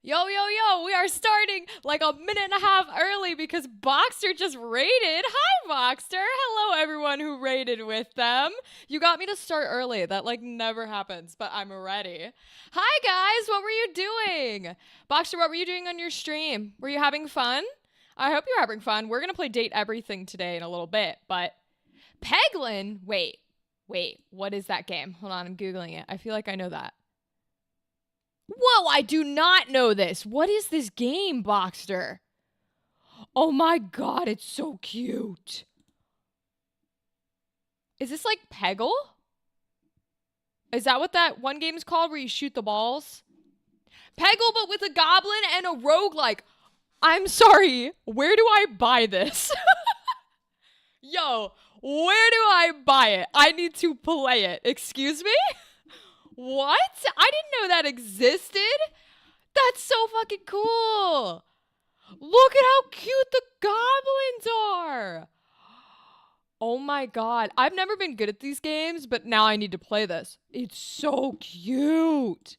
Yo, yo, yo, we are starting like a minute and a half early because Boxster just raided. Hi, Boxster. Hello, everyone who raided with them. You got me to start early. That like never happens, but I'm ready. Hi, guys. What were you doing? Boxster, what were you doing on your stream? Were you having fun? I hope you're having fun. We're going to play Date Everything today in a little bit, but Peglin, wait, what is that game? Hold on, I'm Googling it. I feel like I know that. Whoa, I do not know this. What is this game, Boxster? Oh my god, it's so cute. Is this like Peggle? Is that what that one game is called where you shoot the balls? Peggle, but with a goblin and a roguelike. I'm sorry, where do I buy this? Yo, where do I buy it? I need to play it. Excuse me? What? I didn't know that existed. That's so fucking cool. Look at how cute the goblins are. Oh my god. I've never been good at these games, but now I need to play this. It's so cute.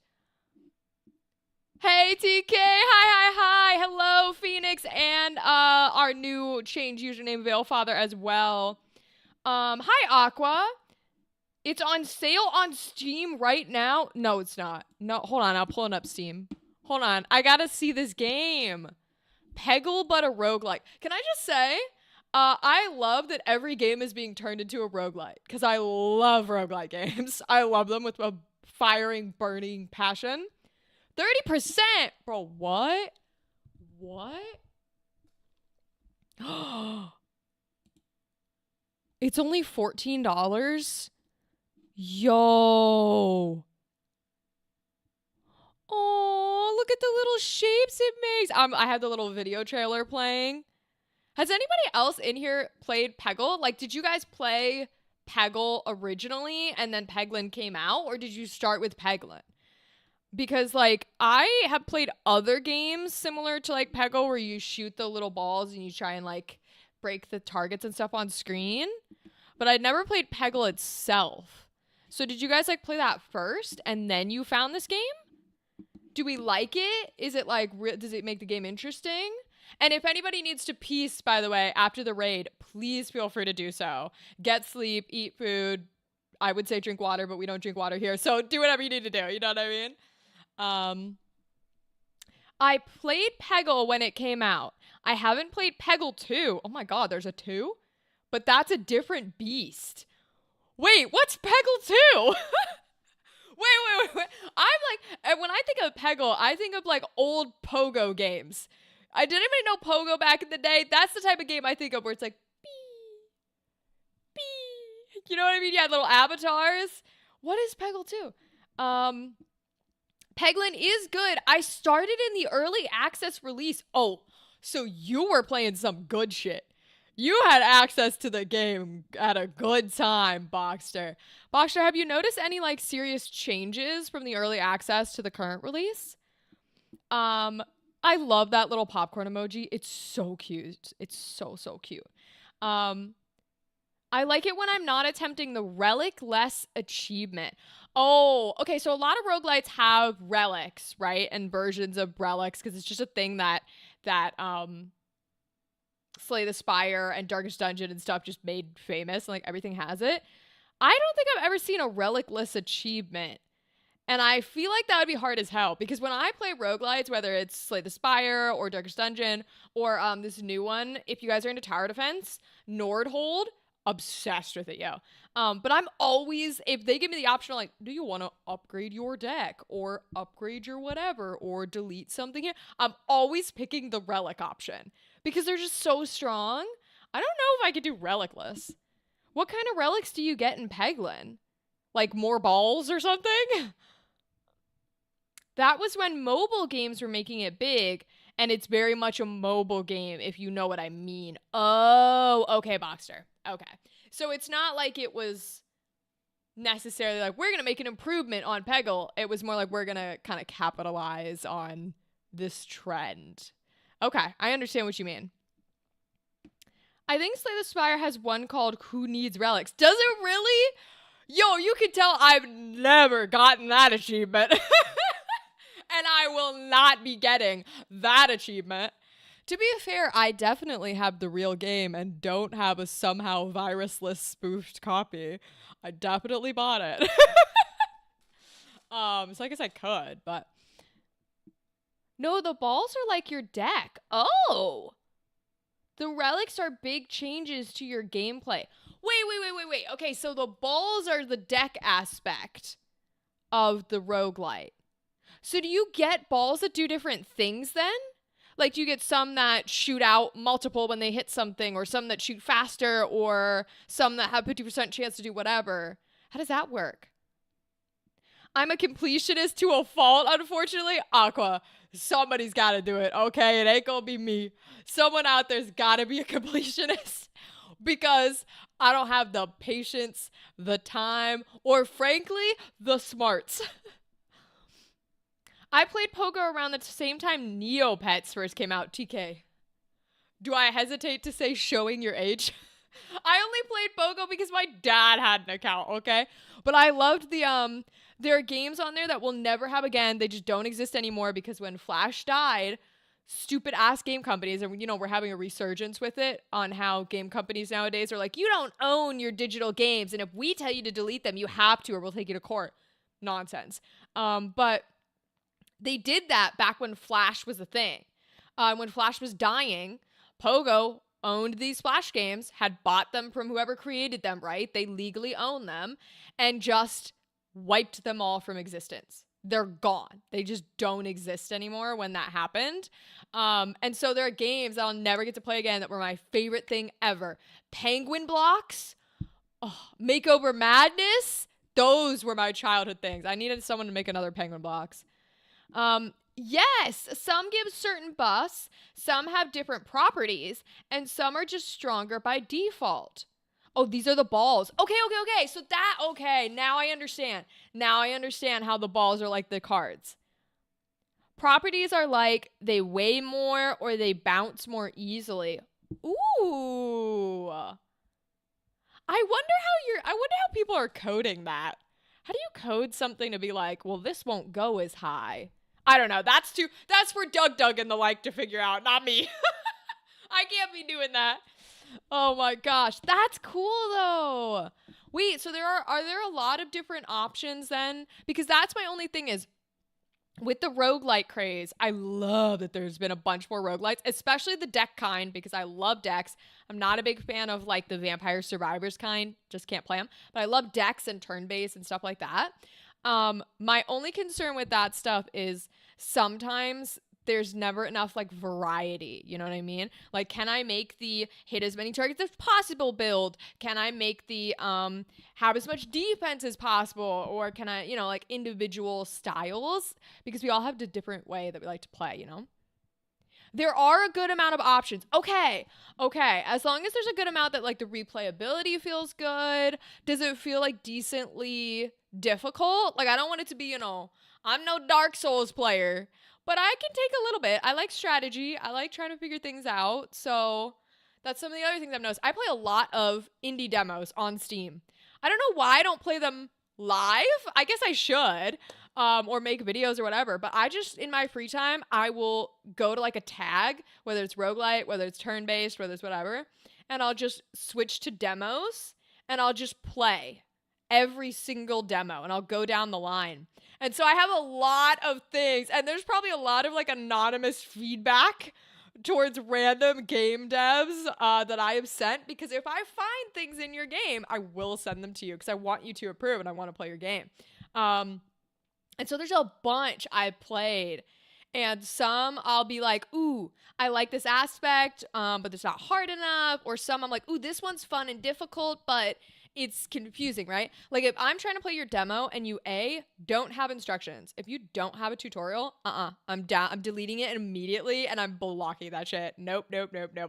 Hey, TK. Hi. Hello, Phoenix, and our new change username, Veilfather, as well. Hi, Aqua. It's on sale on Steam right now. No, it's not. No, hold on. I'll pull it up Steam. Hold on. I gotta see this game. Peggle, but a roguelike. Can I just say, I love that every game is being turned into a roguelike because I love roguelike games. I love them with a firing, burning passion. 30%! Bro, what? What? It's only $14? Yo. Oh, look at the little shapes it makes. I had the little video trailer playing. Has anybody else in here played Peggle? Like, did you guys play Peggle originally and then Peglin came out? Or did you start with Peglin? Because, like, I have played other games similar to, like, Peggle where you shoot the little balls and you try and, like, break the targets and stuff on screen. But I'd never played Peggle itself. So did you guys like play that first and then you found this game? Do we like it? Is it like, does it make the game interesting? And if anybody needs to peace, by the way, after the raid, please feel free to do so. Get sleep, eat food. I would say drink water, but we don't drink water here. So do whatever you need to do. You know what I mean? I played Peggle when it came out. I haven't played Peggle 2. Oh my God, there's a 2? But that's a different beast. Wait, what's Peggle 2? Wait. I'm like, when I think of Peggle, I think of like old Pogo games. Did anybody know Pogo back in the day? That's the type of game I think of where it's like, beep. You know what I mean? You had little avatars. What is Peggle 2? Peglin is good. I started in the early access release. Oh, so you were playing some good shit. You had access to the game at a good time, Boxster. Boxster, have you noticed any like serious changes from the early access to the current release? I love that little popcorn emoji. It's so cute. It's so cute. I like it when I'm not attempting the relic-less achievement. Oh, okay, so a lot of roguelites have relics, right? And versions of relics, because it's just a thing that Slay the Spire and Darkest Dungeon and stuff just made famous, and like everything has it. I don't think I've ever seen a relic-less achievement. And I feel like that would be hard as hell, because when I play roguelites, whether it's Slay the Spire or Darkest Dungeon or this new one, if you guys are into tower defense, Nordhold, obsessed with it, yo. But I'm always, if they give me the option, like, do you want to upgrade your deck or upgrade your whatever or delete something here? I'm always picking the relic option because they're just so strong. I don't know if I could do relicless. What kind of relics do you get in Peglin? Like more balls or something? That was when mobile games were making it big, and it's very much a mobile game, if you know what I mean. Oh, okay, Boxster. Okay. So it's not like it was necessarily like, we're going to make an improvement on Peggle. It was more like, we're going to kind of capitalize on this trend. Okay, I understand what you mean. I think Slay the Spire has one called Who Needs Relics. Does it really? Yo, you can tell I've never gotten that achievement. And I will not be getting that achievement. To be fair, I definitely have the real game and don't have a somehow virusless spoofed copy. I definitely bought it. So I guess I could, but... No, the balls are like your deck. Oh! The relics are big changes to your gameplay. Wait. Okay, so the balls are the deck aspect of the roguelite. So do you get balls that do different things then? Like, do you get some that shoot out multiple when they hit something, or some that shoot faster, or some that have 50% chance to do whatever? How does that work? I'm a completionist to a fault, unfortunately. Aqua, somebody's got to do it, okay? It ain't gonna be me. Someone out there's got to be a completionist because I don't have the patience, the time, or frankly, the smarts. I played Pogo around the same time Neopets first came out. TK. Do I hesitate to say showing your age? I only played Pogo because my dad had an account, okay? But I loved the, there are games on there that we'll never have again. They just don't exist anymore because when Flash died, stupid ass game companies, and you know, we're having a resurgence with it on how game companies nowadays are like, you don't own your digital games, and if we tell you to delete them, you have to, or we'll take you to court. Nonsense. But they did that back when Flash was a thing. When Flash was dying, Pogo owned these Flash games, had bought them from whoever created them, right? They legally own them, and just wiped them all from existence. They're gone. They just don't exist anymore when that happened. And so there are games that I'll never get to play again that were my favorite thing ever. Penguin Blocks, Makeover Madness, those were my childhood things. I needed someone to make another Penguin Blocks. Yes, some give certain buffs, some have different properties, and some are just stronger by default. Oh, these are the balls. Okay. So now I understand. Now I understand how the balls are like the cards. Properties are like they weigh more or they bounce more easily. Ooh. I wonder how people are coding that. How do you code something to be like, well, this won't go as high? I don't know. That's for Doug and the like to figure out, not me. I can't be doing that. Oh my gosh. That's cool though. Wait, so are there a lot of different options then? Because that's my only thing is with the roguelite craze, I love that there's been a bunch more roguelites, especially the deck kind, because I love decks. I'm not a big fan of like the Vampire Survivors kind, just can't play them. But I love decks and turn-based and stuff like that. My only concern with that stuff is sometimes there's never enough like variety. You know what I mean? Like, can I make the hit as many targets as possible build? Can I make the have as much defense as possible? Or can I, like individual styles? Because we all have a different way that we like to play, There are a good amount of options. Okay. As long as there's a good amount that like the replayability feels good. Does it feel like decently difficult? Like, I don't want it to be, I'm no Dark Souls player, but I can take a little bit. I like strategy. I like trying to figure things out. So that's some of the other things I've noticed. I play a lot of indie demos on Steam. I don't know why I don't play them live. I guess I should, or make videos or whatever. But I just, in my free time, I will go to like a tag, whether it's roguelite, whether it's turn-based, whether it's whatever, and I'll just switch to demos and I'll just play every single demo and I'll go down the line. And so I have a lot of things, and there's probably a lot of like anonymous feedback towards random game devs that I have sent, because if I find things in your game, I will send them to you because I want you to approve and I want to play your game. And so there's a bunch I played, and some I'll be like, ooh, I like this aspect, but it's not hard enough. Or some I'm like, ooh, this one's fun and difficult, but it's confusing, right? Like, if I'm trying to play your demo and you don't have instructions, if you don't have a tutorial, I'm deleting it immediately and I'm blocking that shit. Nope.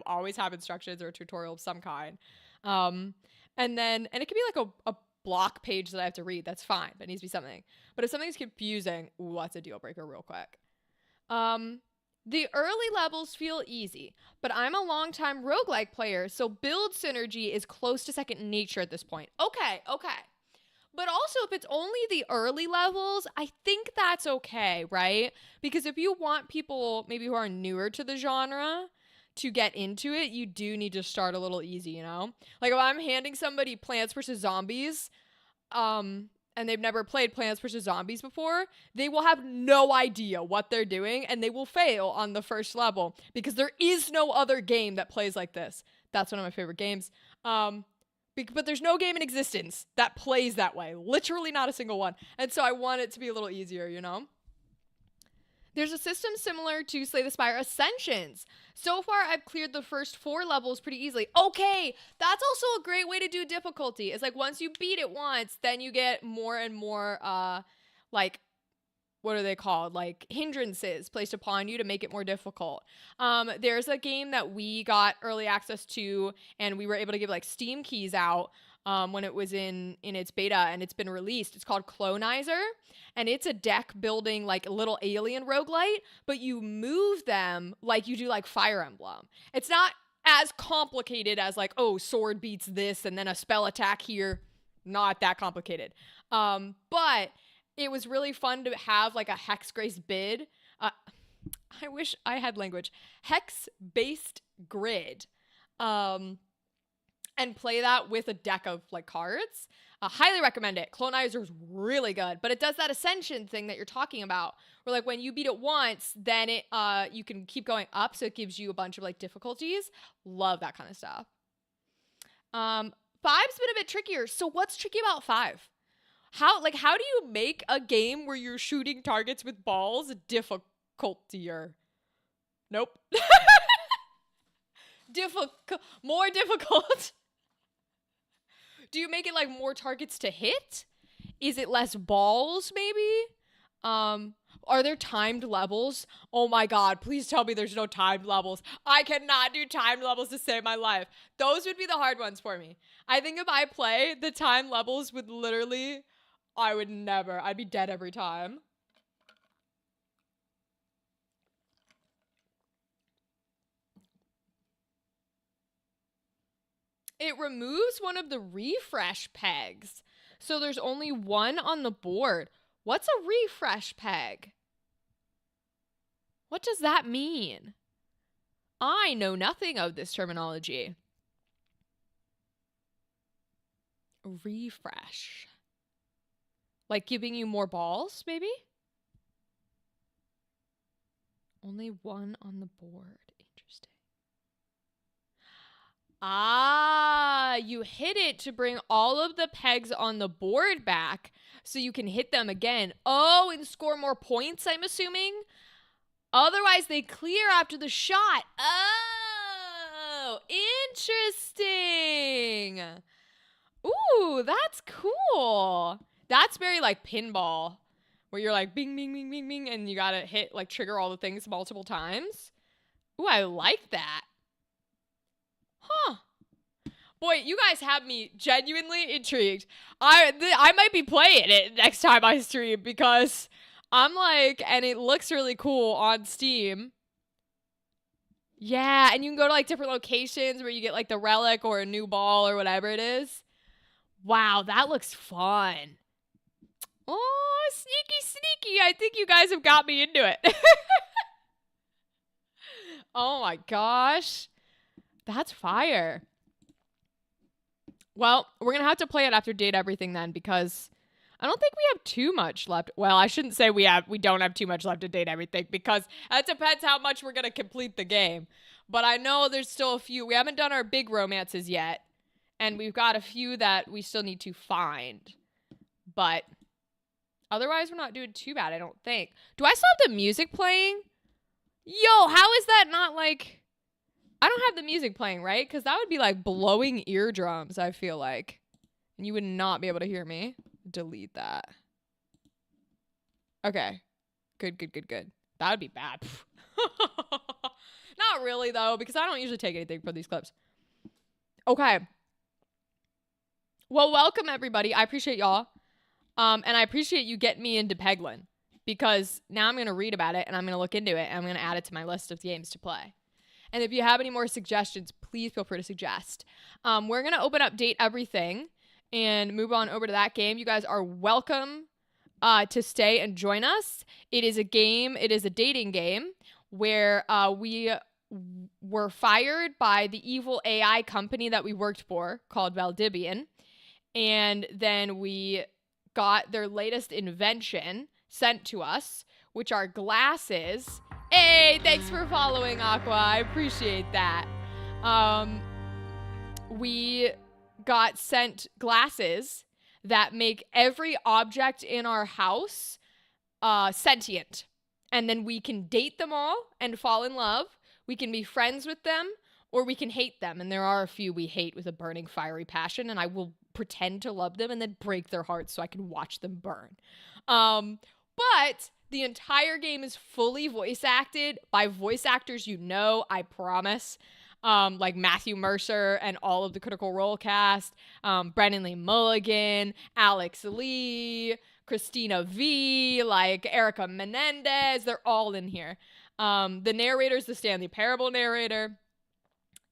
Always have instructions or a tutorial of some kind. And it could be like a block page that I have to read. That's fine, but it needs to be something. But if something's confusing, ooh, that's a deal breaker real quick. The early levels feel easy, but I'm a longtime roguelike player, so build synergy is close to second nature at this point. Okay. But also, if it's only the early levels, I think that's okay, right? Because if you want people maybe who are newer to the genre to get into it, you do need to start a little easy, Like, if I'm handing somebody Plants vs. Zombies, and they've never played Plants vs. Zombies before, they will have no idea what they're doing, and they will fail on the first level because there is no other game that plays like this. That's one of my favorite games. But there's no game in existence that plays that way. Literally not a single one. And so I want it to be a little easier, There's a system similar to Slay the Spire Ascensions. So far, I've cleared the first 4 levels pretty easily. Okay, that's also a great way to do difficulty. It's like once you beat it once, then you get more and more, like, what are they called? Like hindrances placed upon you to make it more difficult. There's a game that we got early access to, and we were able to give like Steam keys out when it was in its beta, and it's been released. It's called Clonizer, and it's a deck building like a little alien roguelite, but you move them like you do like Fire Emblem. It's not as complicated as like, oh, sword beats this and then a spell attack here. Not that complicated. But it was really fun to have like a Hexgrace bid. I wish I had language. Hex-based grid. And play that with a deck of like cards. Highly recommend it. Clonizer is really good, but it does that ascension thing that you're talking about, where like when you beat it once, then it you can keep going up, so it gives you a bunch of like difficulties. Love that kind of stuff. 5's been a bit trickier. So what's tricky about 5? How do you make a game where you're shooting targets with balls difficultier? Nope. More difficult. Do you make it like more targets to hit? Is it less balls maybe? Are there timed levels? Oh my God, please tell me there's no timed levels. I cannot do timed levels to save my life. Those would be the hard ones for me. I think if I play, the timed levels would literally, I'd be dead every time. It removes one of the refresh pegs. So there's only one on the board. What's a refresh peg? What does that mean? I know nothing of this terminology. Refresh. Like giving you more balls, maybe? Only one on the board. Interesting. Ah, you hit it to bring all of the pegs on the board back so you can hit them again. Oh, and score more points, I'm assuming? Otherwise, they clear after the shot. Oh, interesting. Ooh, that's cool. That's very like pinball, where you're like bing, bing, bing, bing, bing, and you gotta hit, like trigger all the things multiple times. Ooh, I like that. Huh. Boy, you guys have me genuinely intrigued. I might be playing it next time I stream because I'm like, and it looks really cool on Steam. Yeah, and you can go to like different locations where you get like the relic or a new ball or whatever it is. Wow, that looks fun. Oh, sneaky, sneaky. I think you guys have got me into it. Oh my gosh. That's fire. Well, we're going to have to play it after Date Everything then because I don't think we have too much left. Well, I shouldn't say we don't have too much left to Date Everything because that depends how much we're going to complete the game. But I know there's still a few. We haven't done our big romances yet. And we've got a few that we still need to find. But otherwise, we're not doing too bad, I don't think. Do I still have the music playing? Yo, how is that not like... I don't have the music playing, right? Because that would be like blowing eardrums, I feel like. And you would not be able to hear me. Delete that. Okay. Good, good, good, good. That would be bad. Not really, though, because I don't usually take anything for these clips. Okay. Well, welcome, everybody. I appreciate y'all. And I appreciate you getting me into Peglin. Because now I'm going to read about it, and I'm going to look into it, and I'm going to add it to my list of games to play. And if you have any more suggestions, please feel free to suggest. We're going to open up Date Everything and move on over to that game. You guys are welcome to stay and join us. It is a game. It is a dating game where we were fired by the evil AI company that we worked for called Valdibian. And then we got their latest invention sent to us, which are glasses. Hey, thanks for following, Aqua. I appreciate that. We got sent glasses that make every object in our house sentient. And then we can date them all and fall in love. We can be friends with them, or we can hate them. And there are a few we hate with a burning, fiery passion, and I will pretend to love them and then break their hearts so I can watch them burn. But the entire game is fully voice acted by voice actors you know, I promise. Like Matthew Mercer and all of the Critical Role cast, Brennan Lee Mulligan, Alex Lee, Christina V, like Erica Menendez, they're all in here. The narrator's the Stanley Parable narrator.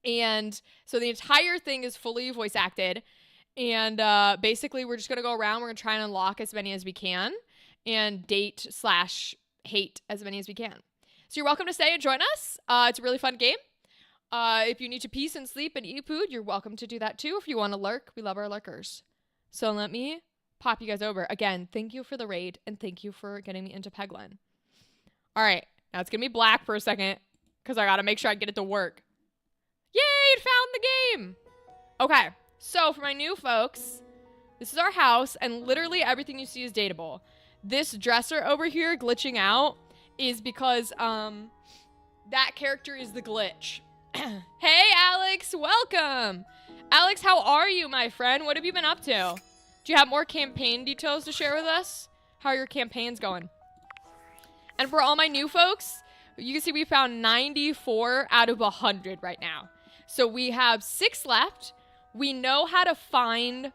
And so the entire thing is fully voice acted. And basically, we're just going to go around. We're going to try and unlock as many as we can and date/hate as many as we can. So you're welcome to stay and join us. It's a really fun game. If you need to peace and sleep and eat food, you're welcome to do that too. If you want to lurk, we love our lurkers. So let me pop you guys over. Again, thank you for the raid and thank you for getting me into Peglin. All right, now it's going to be black for a second because I got to make sure I get it to work. Yay, it found the game. Okay, so for my new folks, this is our house and literally everything you see is dateable. This dresser over here glitching out is because that character is the glitch. Hey, Alex, welcome. Alex, how are you, my friend? What have you been up to? Do you have more campaign details to share with us? How are your campaigns going? And for all my new folks, you can see we found 94 out of 100 right now. So we have 6 left. We know how to find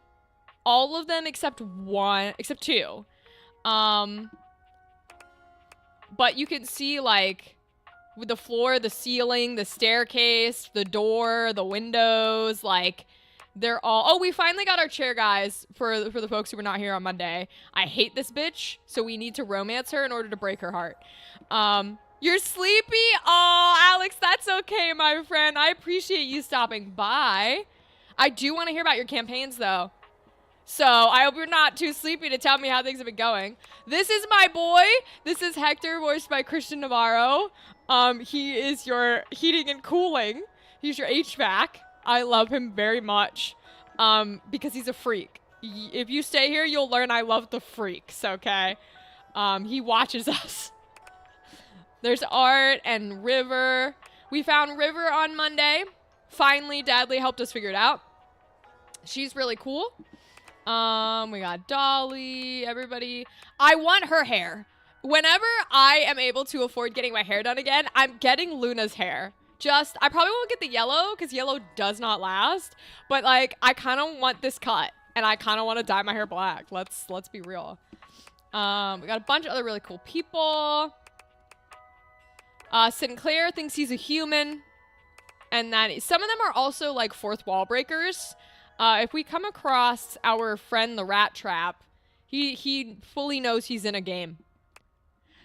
all of them except 2. But you can see, like, with the floor, the ceiling, the staircase, the door, the windows, like, they're all... Oh, we finally got our chair, guys, for the folks who were not here on Monday. I hate this bitch, so we need to romance her in order to break her heart. You're sleepy? Oh, Alex, that's okay, my friend. I appreciate you stopping by. I do want to hear about your campaigns, though. So I hope you're not too sleepy to tell me how things have been going. This is my boy. This is Hector, voiced by Christian Navarro. He is your heating and cooling. He's your HVAC. I love him very much because he's a freak. If you stay here, you'll learn I love the freaks, okay? He watches us. There's Art and River. We found River on Monday. Finally, Dadley helped us figure it out. She's really cool. We got Dolly, everybody. I want her hair. Whenever I am able to afford getting my hair done again, I'm getting Luna's hair. I probably won't get the yellow because yellow does not last. But like, I kind of want this cut, and I kind of want to dye my hair black. Let's be real. We got a bunch of other really cool people. Sinclair thinks he's a human, and some of them are also like fourth wall breakers. If we come across our friend the Rat Trap, he fully knows he's in a game.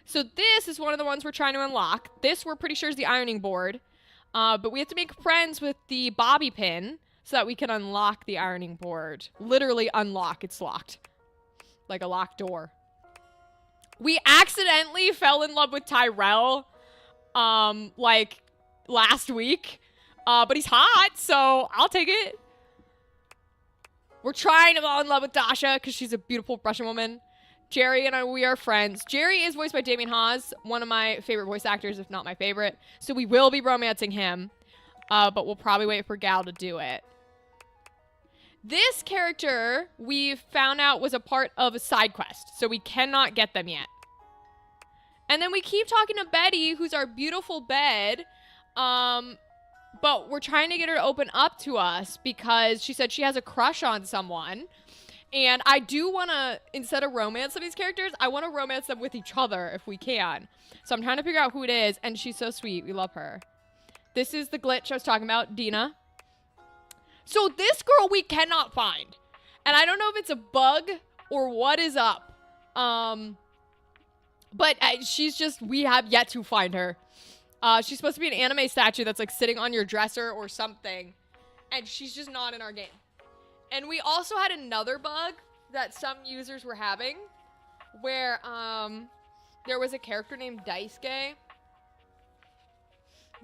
So this is one of the ones we're trying to unlock. This we're pretty sure is the ironing board, but we have to make friends with the bobby pin so that we can unlock the ironing board. Literally unlock. It's locked, like a locked door. We accidentally fell in love with Tyrell. Like last week, but he's hot, so I'll take it. We're trying to fall in love with Dasha because she's a beautiful Russian woman. Jerry and we are friends. Jerry is voiced by Damien Haas, one of my favorite voice actors, if not my favorite. So we will be romancing him, but we'll probably wait for Gal to do it. This character we found out was a part of a side quest, so we cannot get them yet. And then we keep talking to Betty, who's our beautiful bed, but we're trying to get her to open up to us because she said she has a crush on someone. And I do want to, instead of romance some of these characters, I want to romance them with each other if we can. So I'm trying to figure out who it is, and she's so sweet. We love her. This is the glitch I was talking about, Dina. So this girl we cannot find. And I don't know if it's a bug or what is up. But we have yet to find her. She's supposed to be an anime statue that's like sitting on your dresser or something. And she's just not in our game. And we also had another bug that some users were having where there was a character named Daisuke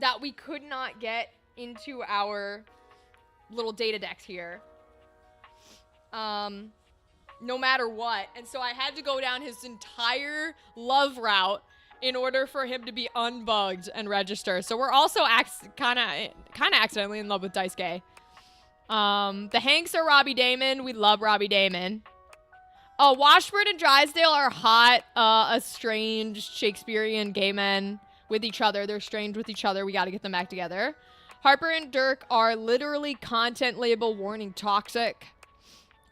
that we could not get into our little data decks here. No matter what. And so I had to go down his entire love route in order for him to be unbugged and register. So we're also kind of accidentally in love with Daisuke. The Hanks are Robbie Damon. We love Robbie Damon. Washburn and Drysdale are hot, estranged Shakespearean gay men with each other. They're estranged with each other. We got to get them back together. Harper and Dirk are literally content label warning toxic.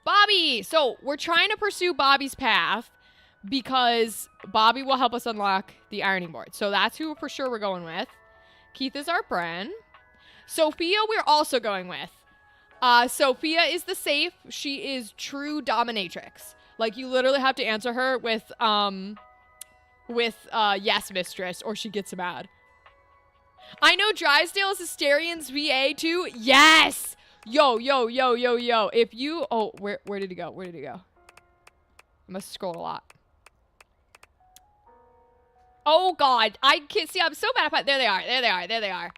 Bobby! So we're trying to pursue Bobby's path because Bobby will help us unlock the ironing board. So that's who for sure we're going with. Keith is our friend. Sophia we're also going with. Sophia is the safe. She is true dominatrix. Like, you literally have to answer her with yes, mistress, or she gets mad. I know Drysdale is Asterian's VA too. Yes! Yo. If you... Oh, where did he go? Where did he go? I must have scrolled a lot. Oh, God. I can't see. I'm so bad at... There they are.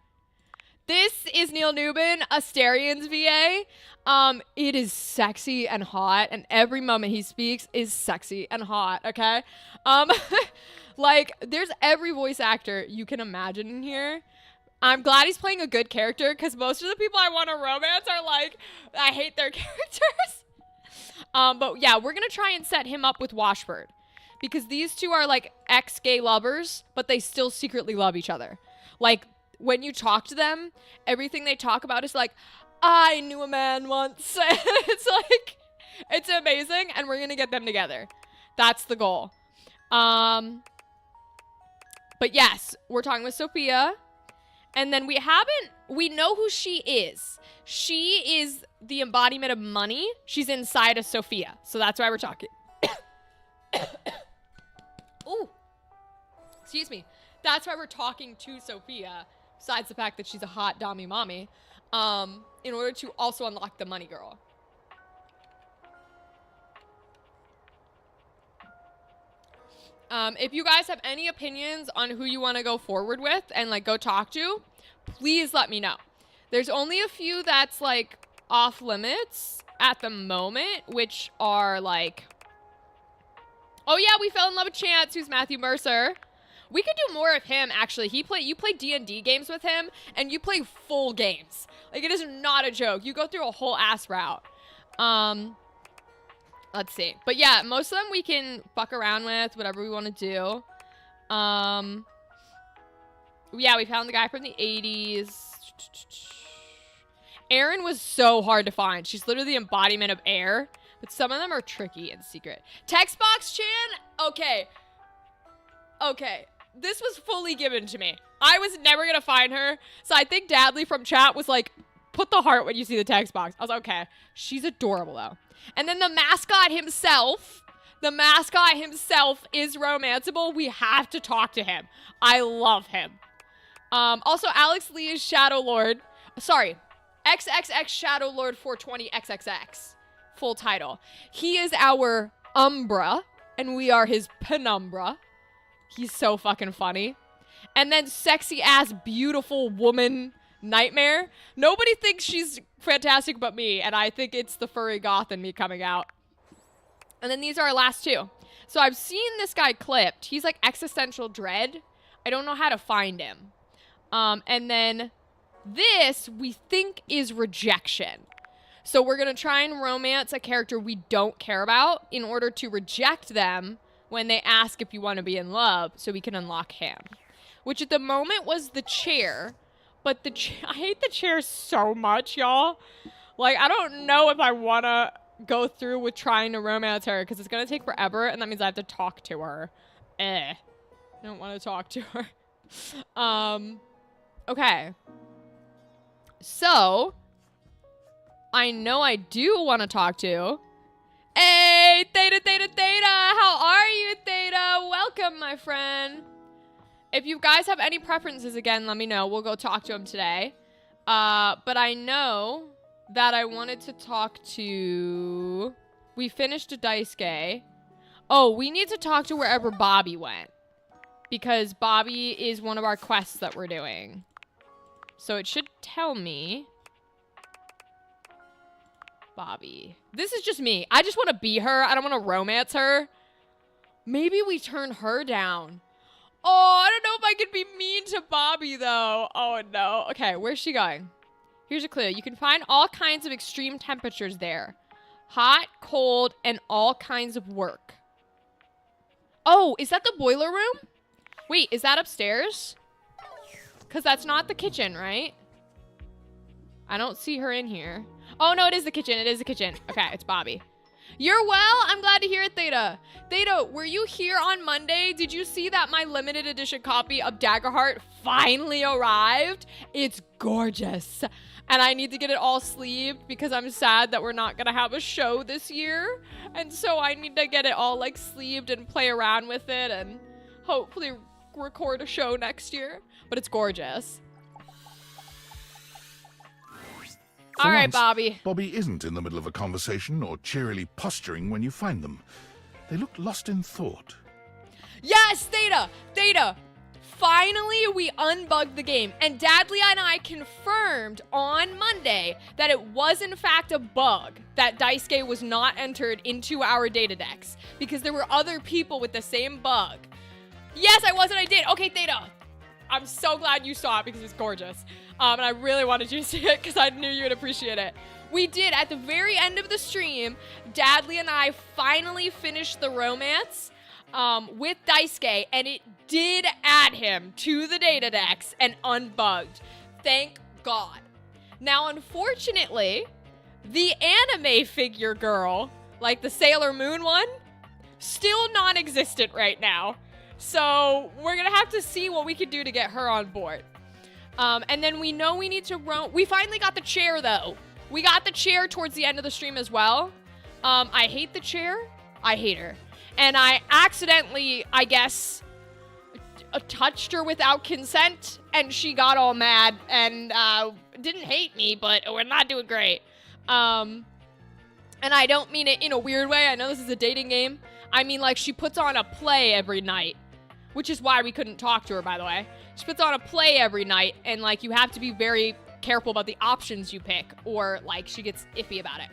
This is Neil Newbin, Asterian's VA. It is sexy and hot, and every moment he speaks is sexy and hot, okay? Like, there's every voice actor you can imagine in here. I'm glad he's playing a good character, because most of the people I want to romance are like, I hate their characters. But yeah, we're going to try and set him up with Washbird, because these two are like ex-gay lovers, but they still secretly love each other. Like, when you talk to them, everything they talk about is like, I knew a man once. It's like, it's amazing, and we're going to get them together. That's the goal. But yes, we're talking with Sophia. And then we know who she is. She is the embodiment of money. She's inside of Sophia. So that's why we're talking. Ooh. Excuse me. That's why we're talking to Sophia, besides the fact that she's a hot dommy mommy, in order to also unlock the money girl. If you guys have any opinions on who you want to go forward with and, like, go talk to, please let me know. There's only a few that's, like, off limits at the moment, which are, like... Oh, yeah, we fell in love with Chance, who's Matthew Mercer. We could do more of him, actually. You play D&D games with him, and you play full games. Like, it is not a joke. You go through a whole ass route. Let's see. But yeah, most of them we can fuck around with, whatever we want to do. Yeah, we found the guy from the 80s. Erin was so hard to find. She's literally the embodiment of air. But some of them are tricky and secret. Textbox Chan? Okay. Okay. This was fully given to me. I was never going to find her. So I think Dadley from chat was like, put the heart when you see the text box. I was like, okay. She's adorable, though. And then the mascot himself is romanceable. We have to talk to him. I love him. Also, Alex Lee is Shadow Lord. Sorry. XXX Shadow Lord 420 XXX. Full title. He is our Umbra, and we are his Penumbra. He's so fucking funny. And then sexy ass beautiful woman Nightmare. Nobody thinks she's fantastic but me, and I think it's the furry goth in me coming out. And then these are our last two. So I've seen this guy clipped. He's like Existential Dread. I don't know how to find him. And then this we think is Rejection. So we're going to try and romance a character we don't care about in order to reject them when they ask if you want to be in love, so we can unlock him. Which at the moment was the chair. But I hate the chair so much, y'all. Like, I don't know if I want to go through with trying to romance her, because it's going to take forever, and that means I have to talk to her. I don't want to talk to her. Okay. So, I know I do want to talk to... Hey, Theta, Theta, Theta! How are you, Theta? Welcome, my friend. If you guys have any preferences, again, let me know. We'll go talk to him today. But I know that I wanted to talk to... We finished a Daisuke. Oh, we need to talk to wherever Bobby went. Because Bobby is one of our quests that we're doing. So it should tell me... Bobby. This is just me. I just want to be her. I don't want to romance her. Maybe we turn her down. Oh, I don't know if I could be mean to Bobby, though. Oh, no. Okay, where's she going? Here's a clue. You can find all kinds of extreme temperatures there. Hot, cold, and all kinds of work. Oh, is that the boiler room? Wait, is that upstairs? Because that's not the kitchen, right? I don't see her in here. Oh, no, it is the kitchen. It is the kitchen. Okay, it's Bobby. You're well? I'm glad to hear it, Theta. Theta, were you here on Monday? Did you see that my limited edition copy of Daggerheart finally arrived? It's gorgeous. And I need to get it all sleeved because I'm sad that we're not going to have a show this year. And so I need to get it all, like, sleeved and play around with it and hopefully record a show next year. But it's gorgeous. All right, Bobby. Bobby isn't in the middle of a conversation or cheerily posturing when you find them. They look lost in thought. Yes, Theta! Theta! Finally, we unbugged the game. And Dadley and I confirmed on Monday that it was, in fact, a bug that Daisuke was not entered into our data decks. Because there were other people with the same bug. Yes, I was and I did. Okay, Theta. I'm so glad you saw it because it was gorgeous. And I really wanted you to see it because I knew you would appreciate it. We did. At the very end of the stream, Dadley and I finally finished the romance with Daisuke, and it did add him to the data decks and unbugged. Thank God. Now, unfortunately, the anime figure girl, like the Sailor Moon one, still non-existent right now. So we're going to have to see what we can do to get her on board. And then we know we need to we finally got the chair, though. We got the chair towards the end of the stream as well. I hate the chair. I hate her. And I accidentally, I guess, touched her without consent, and she got all mad and didn't hate me, but we're not doing great. And I don't mean it in a weird way. I know this is a dating game. I mean, like, she puts on a play every night, which is why we couldn't talk to her, by the way. She puts on a play every night, and, like, you have to be very careful about the options you pick, or, like, she gets iffy about it.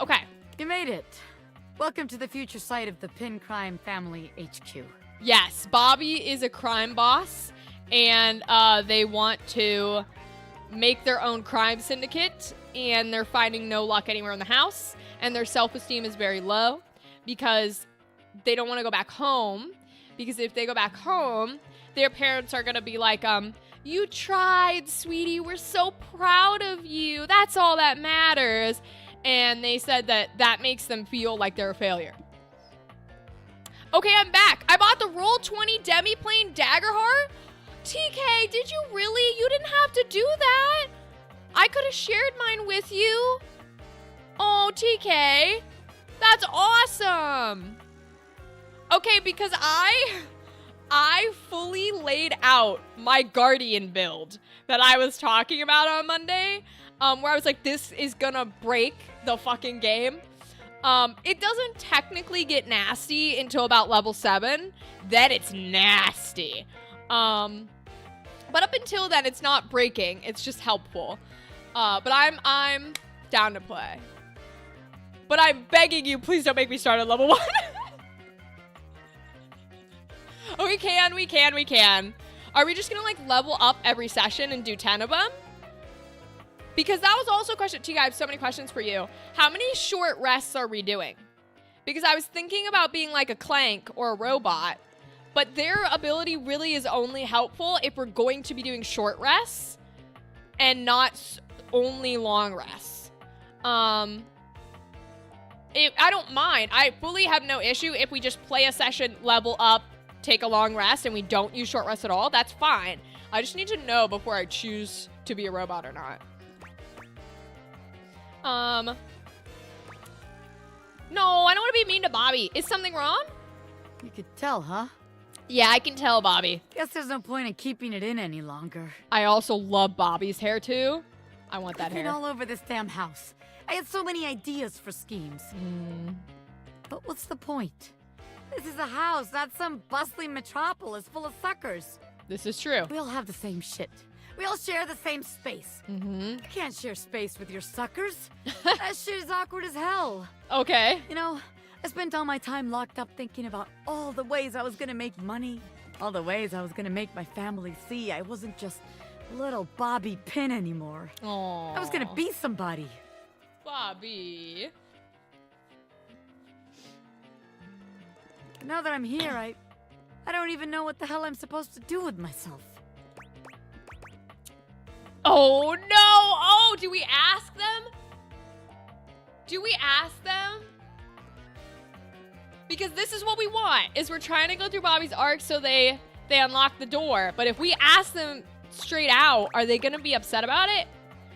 Okay. You made it. Welcome to the future site of the Pin Crime Family HQ. Yes, Bobby is a crime boss, and they want to make their own crime syndicate, and they're finding no luck anywhere in the house, and their self-esteem is very low because they don't want to go back home, because if they go back home, their parents are going to be like, you tried, sweetie, we're so proud of you, that's all that matters. And they said that makes them feel like they're a failure. Okay, I'm back. I bought the Roll20 Demiplane Daggerheart. TK, did you really? You didn't have to do that. I could have shared mine with you. Oh, TK. That's awesome. Okay, because I fully laid out my Guardian build that I was talking about on Monday. Where I was like, this is gonna break the fucking game. It doesn't technically get nasty until about level 7. Then it's nasty. But up until then, it's not breaking. It's just helpful. But I'm down to play. But I'm begging you, please don't make me start at level 1. Oh, we can. Are we just gonna, like, level up every session and do 10 of them? Because that was also a question. Tika, I have so many questions for you. How many short rests are we doing? Because I was thinking about being like a Clank or a robot, but their ability really is only helpful if we're going to be doing short rests and not only long rests. I don't mind. I fully have no issue if we just play a session, level up, take a long rest, and we don't use short rests at all. That's fine. I just need to know before I choose to be a robot or not. No, I don't want to be mean to Bobby. Is something wrong? You could tell, huh? Yeah, I can tell, Bobby. Guess there's no point in keeping it in any longer. I also love Bobby's hair, too. I want that I've been hair. all over this damn house. I had so many ideas for schemes. But what's the point? This is a house, not some bustling metropolis full of suckers. This is true. We all have the same shit. We all share the same space. You can't share space with your suckers. That shit is awkward as hell. Okay. You know, I spent all my time locked up thinking about all the ways I was gonna make money, all the ways I was gonna make my family see I wasn't just little Bobby Pin anymore. Aww. I was gonna be somebody. Bobby. But now that I'm here, I don't even know what the hell I'm supposed to do with myself. Oh, no. Oh, do we ask them? Do we ask them? Because this is what we want, is we're trying to go through Bobby's arc so they unlock the door. But if we ask them straight out, are they going to be upset about it?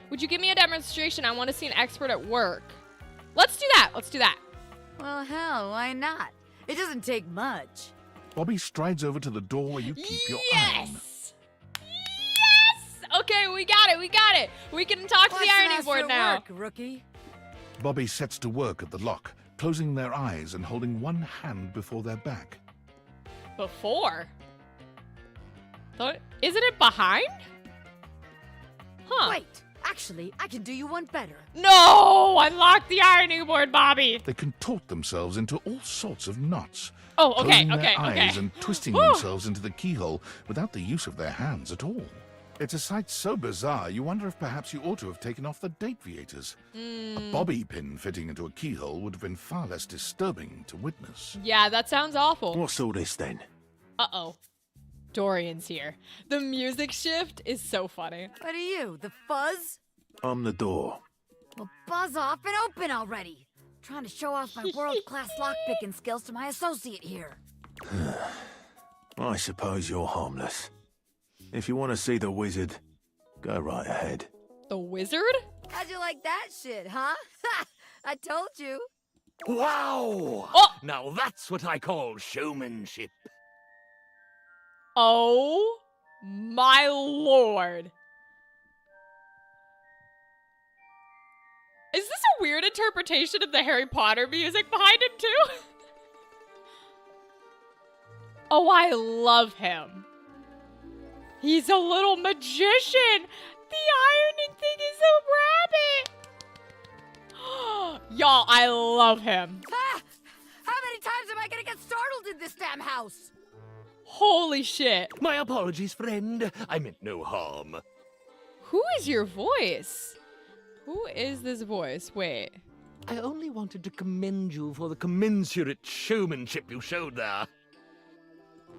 Would you give me a demonstration? I want to see an expert at work. Let's do that. Let's do that. Well, hell, why not? It doesn't take much. Bobby strides over to the door where you keep your iron. Yes! Okay, we got it. We got it. We can talk to the ironing board now. Work, rookie. Bobby sets to work at the lock, closing their eyes and holding one hand before their back. Before? Isn't it behind? Huh. Wait, actually, I can do you one better. No! Unlock the ironing board, Bobby! They contort themselves into all sorts of knots. Oh, okay, closing their okay. eyes and twisting themselves into the keyhole without the use of their hands at all. It's a sight so bizarre, you wonder if perhaps you ought to have taken off the date viators. A bobby pin fitting into a keyhole would have been far less disturbing to witness. Yeah, that sounds awful. What's all this then? Uh-oh. Dorian's here. The music shift is so funny. What are you, the fuzz? I'm the door. Well, buzz off and open already. Trying to show off my world-class lockpicking skills to my associate here. I suppose you're harmless. If you want to see the wizard, go right ahead. The wizard? How'd you like that shit, huh? Ha! I told you. Wow! Oh! Now that's what I call showmanship. Oh my lord. Is this a weird interpretation of the Harry Potter music behind him too? Oh, I love him. He's a little magician. The ironing thing is a rabbit. Y'all, I love him. Ah! How many times am I gonna get startled in this damn house? Holy shit. My apologies, friend. I meant no harm. Who is your voice? Who is this voice? Wait. I only wanted to commend you for the commensurate showmanship you showed there.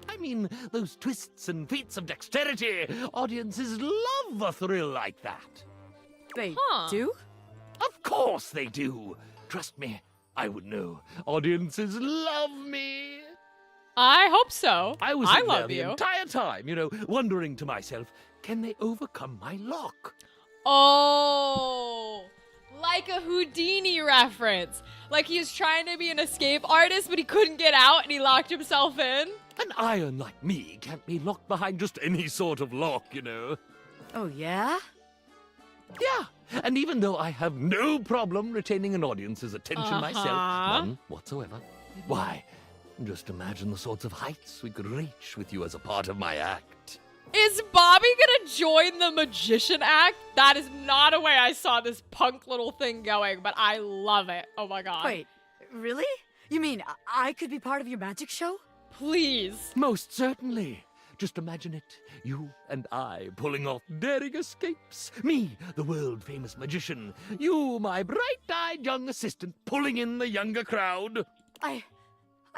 I mean, those twists and feats of dexterity. Audiences love a thrill like that. They Huh. do? Of course they do. Trust me, I would know. Audiences love me. I hope so. I was in there love the you. entire time, wondering to myself, can they overcome my lock? Oh, like a Houdini reference. Like he was trying to be an escape artist, but he couldn't get out and he locked himself in. An iron like me can't be locked behind just any sort of lock, Oh, yeah? Yeah, and even though I have no problem retaining an audience's attention myself, none whatsoever, why, just imagine the sorts of heights we could reach with you as a part of my act. Is Bobby gonna join the magician act? That is not a way I saw this punk little thing going, but I love it. Oh my god. Wait, really? You mean I could be part of your magic show? Please. Most certainly. Just imagine it. You and I pulling off daring escapes. Me, the world-famous magician. You, my bright-eyed young assistant, pulling in the younger crowd. I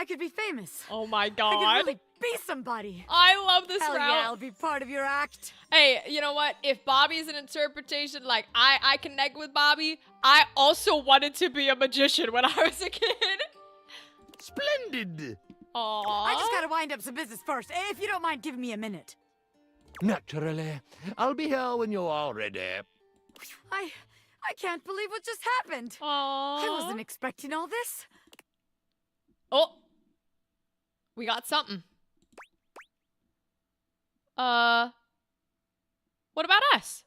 could be famous. Oh my I could god. really be somebody. I love this Hell route. yeah, I'll be part of your act. Hey, you know what? If Bobby's an interpretation, like I connect with Bobby, I also wanted to be a magician when I was a kid. Splendid. Aww. I just gotta wind up some business first, if you don't mind giving me a minute. Naturally. I'll be here when you are ready. I can't believe what just happened. Aww. I wasn't expecting all this. Oh. We got something. What about us?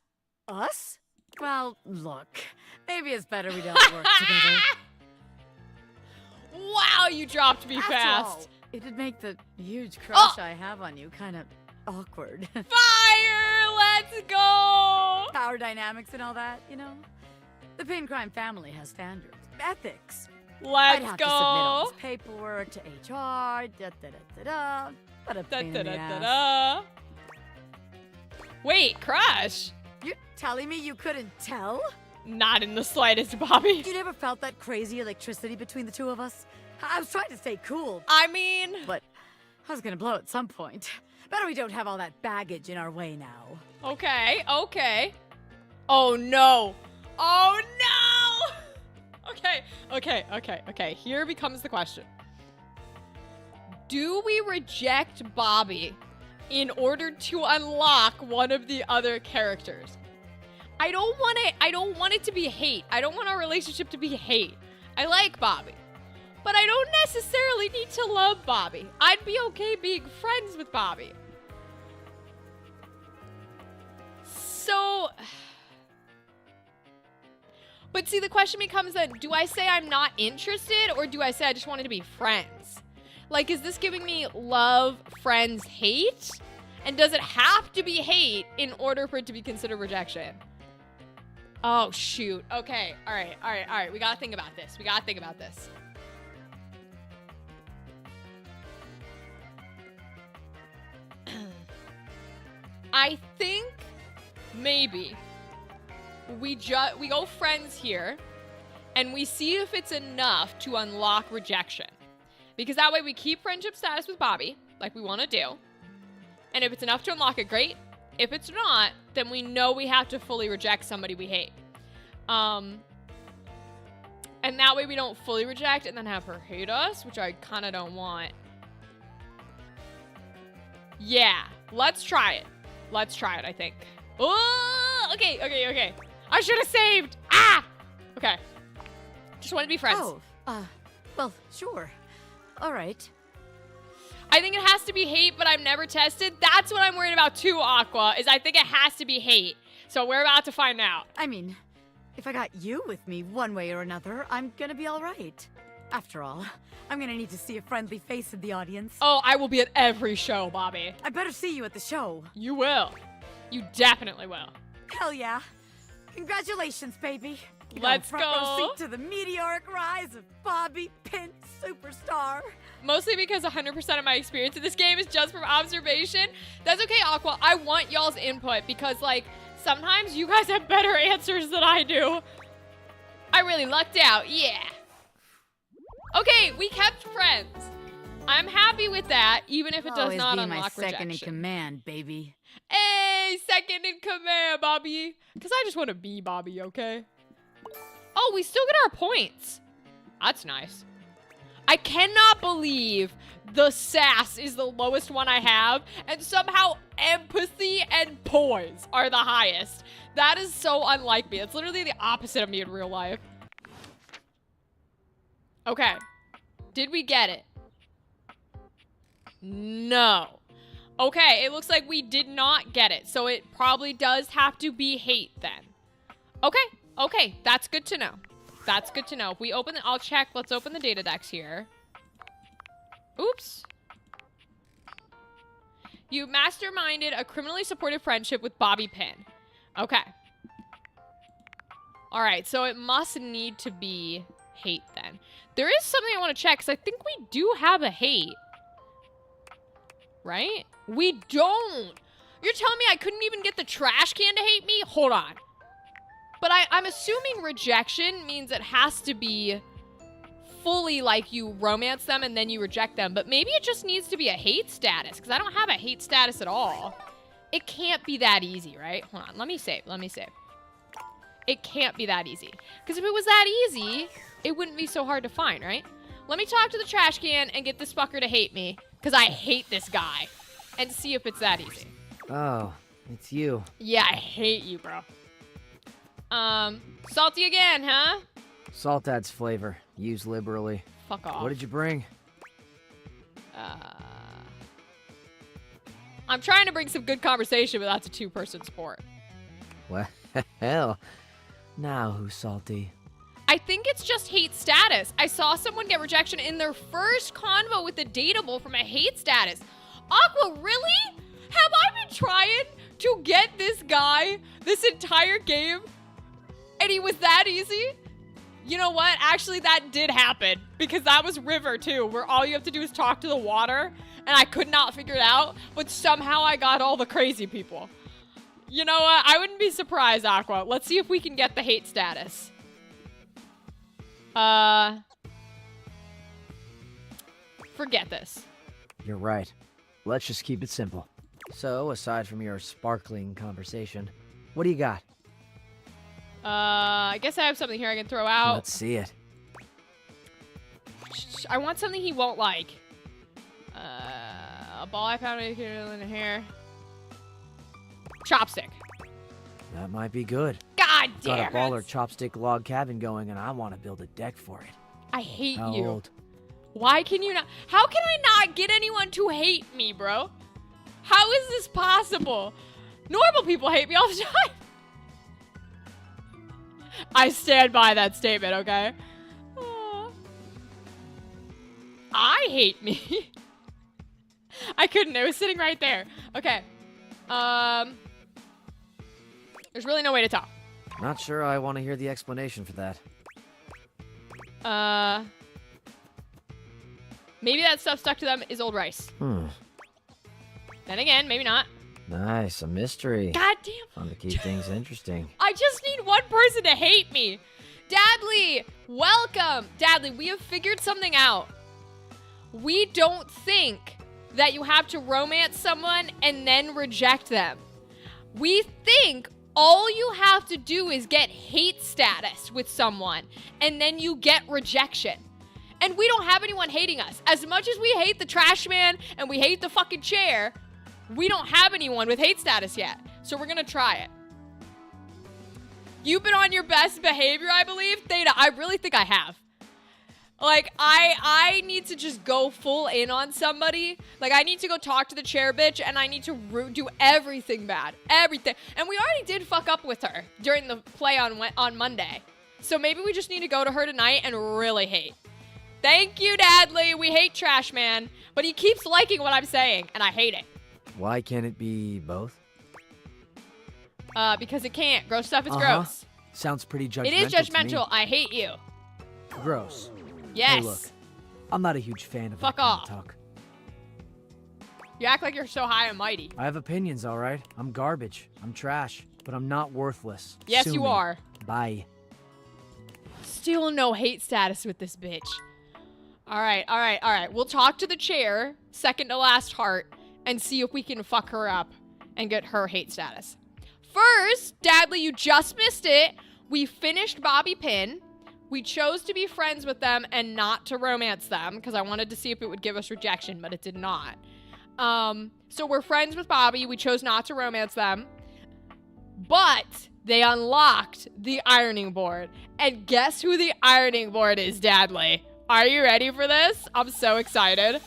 Us? Well, look, maybe it's better we don't work together. Wow, you dropped me After fast. all, it'd make the huge crush I have on you kind of awkward. Fire! Let's go! Power dynamics and all that, The Pin Crime family has standards, ethics. I'd Let's have to submit all go. this paperwork to HR, da-da-da-da-da. What a pain in the ass. Da-da-da-da. Wait, crush? You're telling me you couldn't tell? Not in the slightest, Bobby. You never felt that crazy electricity between the two of us? I was trying to stay cool, I mean, but I was gonna blow at some point. Better we don't have all that baggage in our way now. okay. Oh no. Oh no! Okay. Here becomes the question. Do we reject Bobby in order to unlock one of the other characters? I don't want it to be hate. I don't want our relationship to be hate. I like Bobby. But I don't necessarily need to love Bobby. I'd be okay being friends with Bobby. So, but see, the question becomes then, do I say I'm not interested or do I say I just wanted to be friends? Like, is this giving me love, friends, hate? And does it have to be hate in order for it to be considered rejection? Oh, shoot. Okay. All right. We gotta think about this. I think maybe we go friends here and we see if it's enough to unlock rejection. Because that way we keep friendship status with Bobby, like we want to do. And if it's enough to unlock it, great. If it's not, then we know we have to fully reject somebody we hate. And that way we don't fully reject and then have her hate us, which I kind of don't want. Yeah, let's try it. I think. Oh, okay. I should have saved. Ah! Okay. Just want to be friends. Oh, well, sure. All right. I think it has to be hate, but I've never tested. That's what I'm worried about too, Aqua, is I think it has to be hate. So we're about to find out. I mean, if I got you with me one way or another, I'm gonna be all right. After all, I'm gonna need to see a friendly face in the audience. Oh, I will be at every show, Bobby. I better see you at the show. You will. You definitely will. Hell yeah. Congratulations, baby. You got a Let's front row go. seat to the meteoric rise of Bobby Pin Superstar. Mostly because 100% of my experience in this game is just from observation. That's okay, Aqua. I want y'all's input because, like, sometimes you guys have better answers than I do. I really lucked out, yeah. Okay, we kept friends. I'm happy with that, even if it does Always not be unlock my second in rejection. command, baby. Hey, second in command, Bobby. Because I just want to be Bobby, okay? Oh, we still get our points. That's nice. I cannot believe the sass is the lowest one I have, and somehow empathy and poise are the highest. That is so unlike me. It's literally the opposite of me in real life. Okay. Did we get it? No. Okay, it looks like we did not get it, so it probably does have to be hate then. Okay, that's good to know. That's good to know. If we open I'll check. Let's open the data decks here. Oops. You masterminded a criminally supportive friendship with Bobby Pin. Okay. All right, so it must need to be hate then. There is something I want to check because I think we do have a hate. Right? We don't. You're telling me I couldn't even get the trash can to hate me? Hold on. But I'm assuming rejection means it has to be fully like you romance them and then you reject them. But maybe it just needs to be a hate status because I don't have a hate status at all. It can't be that easy, right? Hold on. Let me save. It can't be that easy. Because if it was that easy, it wouldn't be so hard to find, right? Let me talk to the trash can and get this fucker to hate me. Because I hate this guy. And see if it's that easy. Oh, it's you. Yeah, I hate you, bro. Salty again, huh? Salt adds flavor. Use liberally. Fuck off. What did you bring? I'm trying to bring some good conversation, but that's a two-person sport. Well, now who's salty? I think it's just hate status. I saw someone get rejection in their first convo with the dateable from a hate status. Aqua, really? Have I been trying to get this guy this entire game and he was that easy? You know what? Actually, that did happen because that was River too, where all you have to do is talk to the water and I could not figure it out, but somehow I got all the crazy people. You know what? I wouldn't be surprised, Aqua. Let's see if we can get the hate status. Forget this. You're right. Let's just keep it simple. So, aside from your sparkling conversation, what do you got? I guess I have something here I can throw out. Let's see it. I want something he won't like. A ball I found in the hair. Chopstick. That might be good. God Got damn a baller it. chopstick log cabin going, and I want to build a deck for it. I hate How you. old? Why can you not? How can I not get anyone to hate me, bro? How is this possible? Normal people hate me all the time. I stand by that statement, okay? Aw. I hate me. I couldn't. It was sitting right there. Okay. There's really no way to talk. Not sure I want to hear the explanation for that. Maybe that stuff stuck to them is old rice. Then again, maybe not. Nice, a mystery. God damn. Fun to keep things interesting. I just need one person to hate me. Dadley, welcome. Dadley, we have figured something out. We don't think that you have to romance someone and then reject them. We think all you have to do is get hate status with someone and then you get rejection. And we don't have anyone hating us. As much as we hate the trash man and we hate the fucking chair, we don't have anyone with hate status yet. So we're gonna try it. You've been on your best behavior, I believe. Theta, I really think I have. Like, I need to just go full in on somebody. Like, I need to go talk to the chair bitch, and I need to do everything bad. Everything. And we already did fuck up with her during the play on Monday. So maybe we just need to go to her tonight and really hate. Thank you, Dadley. We hate Trash Man. But he keeps liking what I'm saying, and I hate it. Why can't it be both? Because it can't. Gross stuff is gross. Sounds pretty judgmental. It is to me. judgmental. I hate you. Gross. Yes. Hey, look, I'm not a huge fan of Fuck that kind off. of talk. You act like you're so high and mighty. I have opinions, all right? I'm garbage. I'm trash. But I'm not worthless. Yes, Sue you me. are. Bye. Still no hate status with this bitch. All right. We'll talk to the chair, second to last heart, and see if we can fuck her up and get her hate status. First, Dadley, you just missed it. We finished Bobby Pin. We chose to be friends with them and not to romance them because I wanted to see if it would give us rejection, but it did not. So we're friends with Bobby. We chose not to romance them. But they unlocked the ironing board. And guess who the ironing board is, Dadley? Are you ready for this? I'm so excited.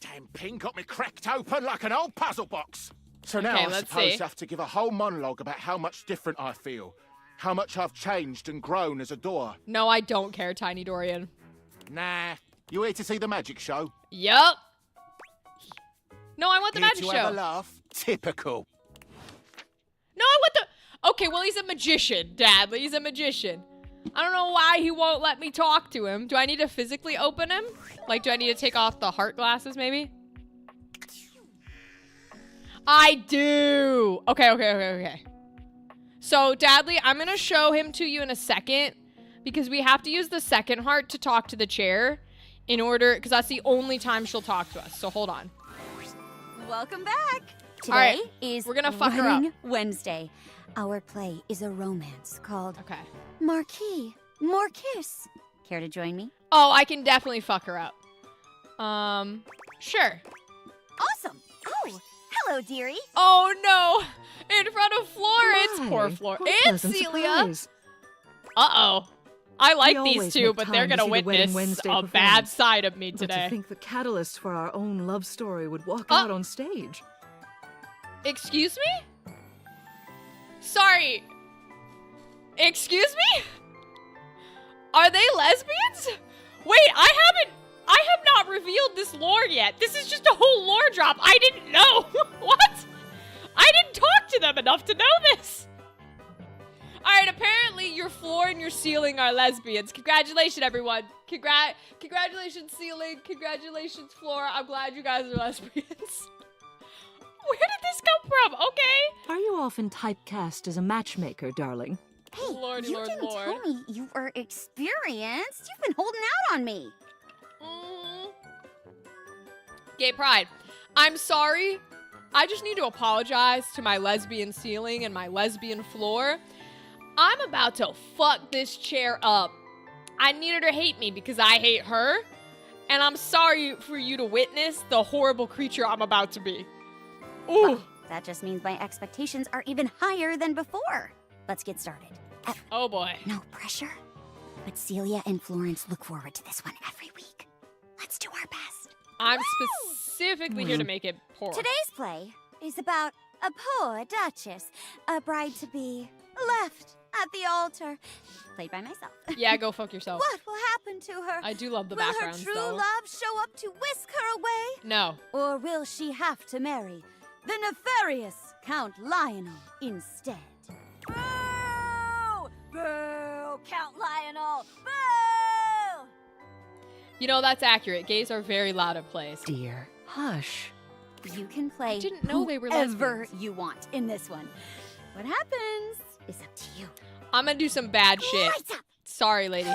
Damn pin got me cracked open like an old puzzle box. So now Okay, I let's suppose see. I have to give a whole monologue about how much different I feel. How much I've changed and grown as a door. No, I don't care, Tiny Dorian. Nah, you here to see the magic show? Yup. No, I want the Here magic to show. have a laugh? Typical. No, I want the... Okay, well, he's a magician, Dadley. He's a magician. I don't know why he won't let me talk to him. Do I need to physically open him? Like, do I need to take off the heart glasses, maybe? I do. Okay. So, Dadley, I'm going to show him to you in a second because we have to use the second heart to talk to the chair in order... Because that's the only time she'll talk to us. So, hold on. Welcome back. Today All right, is we're gonna fuck her up. Wedding Wednesday. Our play is a romance called Okay. Marquis Morkiss. Care to join me? Oh, I can definitely fuck her up. Sure. Awesome. Oh, hello, dearie. Oh no! In front of Florence! Why? Poor Florence. What a And pleasant Celia! surprise. Uh-oh. I like We these always two, make but they're time to gonna see the Wedding witness Wednesday a bad performance. side of me But today. to think the catalyst for our own love story would walk Oh. out on stage. Excuse me? Sorry. Excuse me? Are they lesbians? Wait, I have not revealed this lore yet. This is just a whole lore drop. I didn't know. What? I didn't talk to them enough to know this. All right, apparently your floor and your ceiling are lesbians. Congratulations, everyone. Congratulations, ceiling. Congratulations, floor. I'm glad you guys are lesbians. Where did this come from? Okay. Are you often typecast as a matchmaker, darling? Hey, Lordy, you Lord, didn't Lord. tell me you were experienced. You've been holding out on me. Gay pride. I'm sorry. I just need to apologize to my lesbian ceiling and my lesbian floor. I'm about to fuck this chair up. I need her to hate me because I hate her. And I'm sorry for you to witness the horrible creature I'm about to be. Ooh. Well, that just means my expectations are even higher than before. Let's get started. Oh boy. No pressure. But Celia and Florence look forward to this one every week. Let's do our best. I'm specifically here to make it poor. Today's play is about a poor duchess, a bride-to-be, left at the altar, played by myself. Yeah, go fuck yourself. What will happen to her? I do love the will her backgrounds true though. love show up to whisk her away? No. Or will she have to marry the nefarious Count Lionel instead? Boo! Boo! Count Lionel! Boo! You know, that's accurate. Gays are very loud at plays. Dear, hush. You can play didn't know they were whoever lesbians. you want in this one. What happens is up to you. I'm gonna do some bad shit. Lights up! Sorry, lady.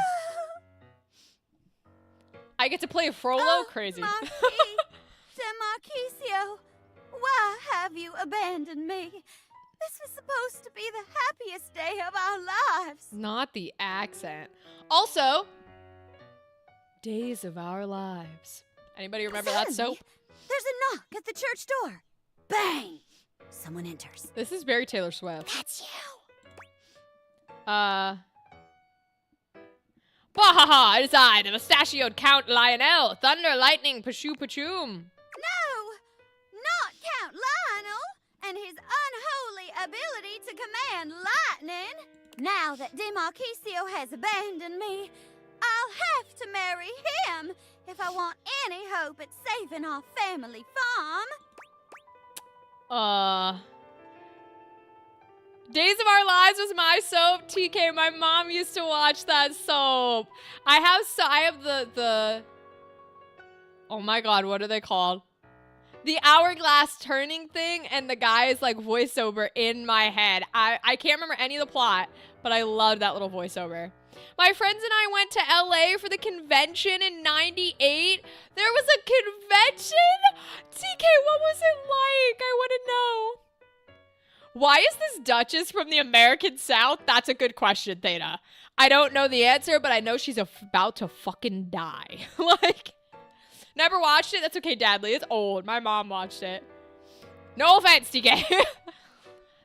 I get to play a Frollo? Oh, Crazy. Marquis de Marquisio, why have you abandoned me? This was supposed to be the happiest day of our lives. Not the accent. Also, Days of Our Lives. Anybody remember that Suddenly, soap? There's a knock at the church door. Bang! Someone enters. This is very Taylor Swift. That's you. Bahaha, it is I, the mustachioed Count Lionel. Thunder, lightning, pashoo, pachoom. No, not Count Lionel and his unholy ability to command lightning. Now that Demarquisio has abandoned me, I'll have to marry him if I want any hope at saving our family farm. Days of Our Lives was my soap. TK, my mom used to watch that soap. I have the oh my god, what are they called? The hourglass turning thing, and the guy is like voiceover in my head. I can't remember any of the plot, but I loved that little voiceover. My friends and I went to LA for the convention in '98. There was a convention? TK, what was it like? I want to know. Why is this Duchess from the American South? That's a good question, Theta. I don't know the answer, but I know she's about to fucking die. Like, never watched it? That's okay, Dadley. It's old. My mom watched it. No offense, TK.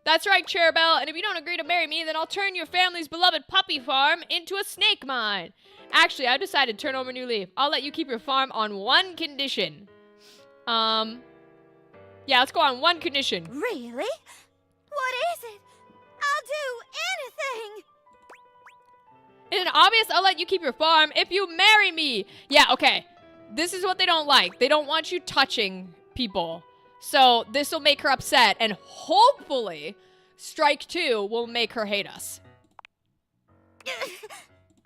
That's right, Cherubelle. And if you don't agree to marry me, then I'll turn your family's beloved puppy farm into a snake mine. Actually, I decided to turn over a new leaf. I'll let you keep your farm on one condition. Yeah, let's go on one condition. Really? What is it? I'll do anything. In obvious, I'll let you keep your farm if you marry me. Yeah, okay. This is what they don't like. They don't want you touching people. So this will make her upset, and hopefully strike 2 will make her hate us.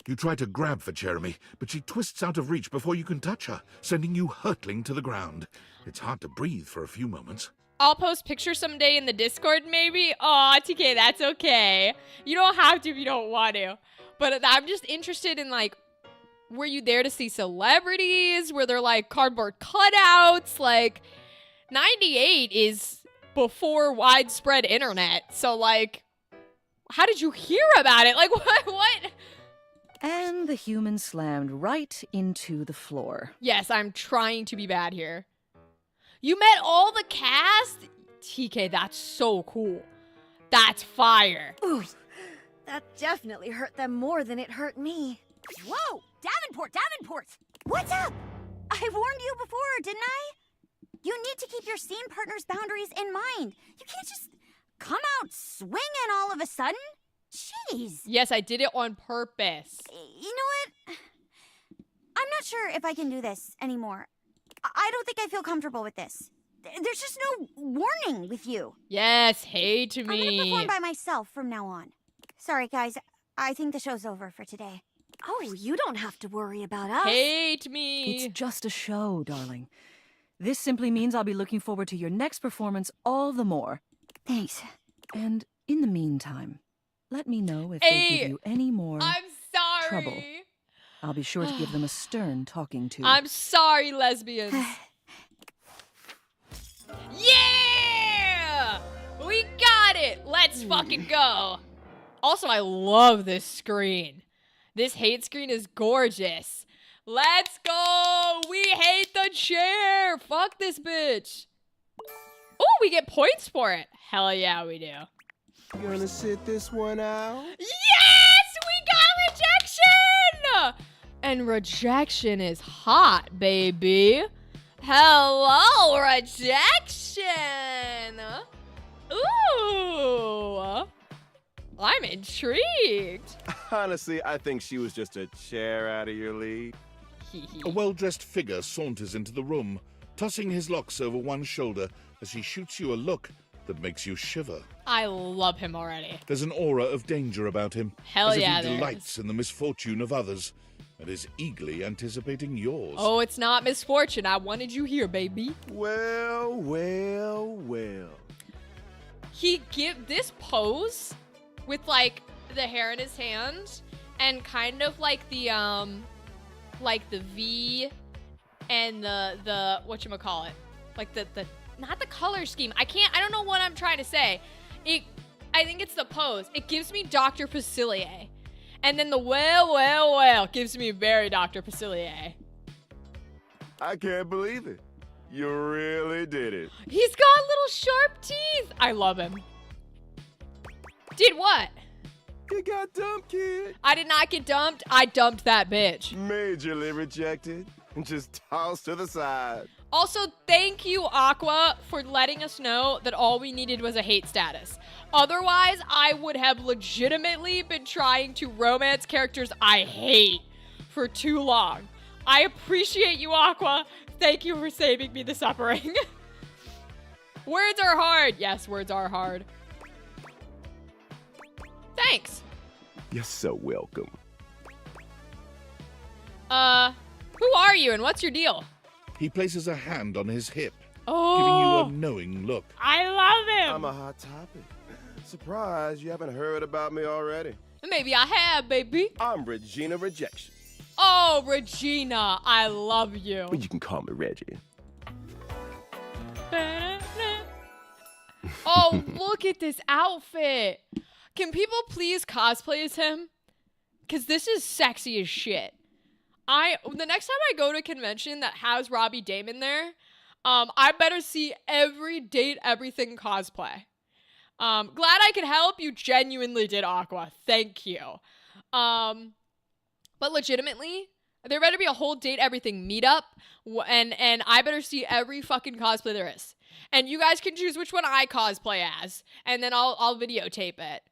You try to grab for Jeremy, but she twists out of reach before you can touch her, sending you hurtling to the ground. It's hard to breathe for a few moments. I'll post pictures someday in the Discord, maybe. Aw, TK, that's okay. You don't have to if you don't want to. But I'm just interested in, like, were you there to see celebrities? Were there, like, cardboard cutouts? Like, 98 is before widespread internet. So, like, how did you hear about it? Like, what? And the human slammed right into the floor. Yes, I'm trying to be bad here. You met all the cast? TK, that's so cool. That's fire. Ooh, that definitely hurt them more than it hurt me. Whoa! Davenport! What's up? I warned you before, didn't I? You need to keep your scene partner's boundaries in mind. You can't just come out swinging all of a sudden. Jeez. Yes, I did it on purpose. You know what? I'm not sure if I can do this anymore. I don't think I feel comfortable with this. There's just no warning with you. Yes, hate me. I'm gonna perform by myself from now on. Sorry, guys. I think the show's over for today. Oh, you don't have to worry about us. Hate me. It's just a show, darling. This simply means I'll be looking forward to your next performance all the more. Thanks. And in the meantime, let me know if they give you any more I'm sorry. trouble. I'll be sure to give them a stern talking to. I'm sorry, lesbians. Yeah! We got it! Let's fucking go. Also, I love this screen. This hate screen is gorgeous. Let's go! We hate the chair! Fuck this bitch. Oh, we get points for it. Hell yeah, we do. You gonna sit this one out? Yes! We got rejection! And rejection is hot, baby. Hello, rejection! Ooh! I'm intrigued. Honestly, I think she was just a chair out of your league. A well-dressed figure saunters into the room, tossing his locks over one shoulder as he shoots you a look that makes you shiver. I love him already. There's an aura of danger about him, Hell as if yeah, he there delights in the misfortune of others and is eagerly anticipating yours. Oh, it's not misfortune. I wanted you here, baby. Well. He give this pose with like the hair in his hand and kind of like the V and the whatchamacallit, like the not the color scheme. I don't know what I'm trying to say. I think it's the pose. It gives me Dr. Facilier. And then the well gives me very Dr. Facilier. I can't believe it. You really did it. He's got little sharp teeth. I love him. Did what? You got dumped, kid. I did not get dumped. I dumped that bitch. Majorly rejected. And just tossed to the side. Also, thank you, Aqua, for letting us know that all we needed was a hate status. Otherwise, I would have legitimately been trying to romance characters I hate for too long. I appreciate you, Aqua. Thank you for saving me the suffering. Words are hard. Yes, words are hard. Thanks. You're so welcome. Who are you and what's your deal? He places a hand on his hip, Oh, giving you a knowing look. I love him. I'm a hot topic. Surprised you haven't heard about me already. Maybe I have, baby. I'm Regina Rejection. Oh, Regina, I love you. But you can call me Reggie. Oh, look at this outfit. Can people please cosplay as him? Because this is sexy as shit. The next time I go to a convention that has Robbie Damon there, I better see every Date Everything cosplay. Glad I could help. You genuinely did, Aqua. Thank you. But legitimately, there better be a whole Date Everything meetup, and I better see every fucking cosplay there is. And you guys can choose which one I cosplay as, and then I'll videotape it.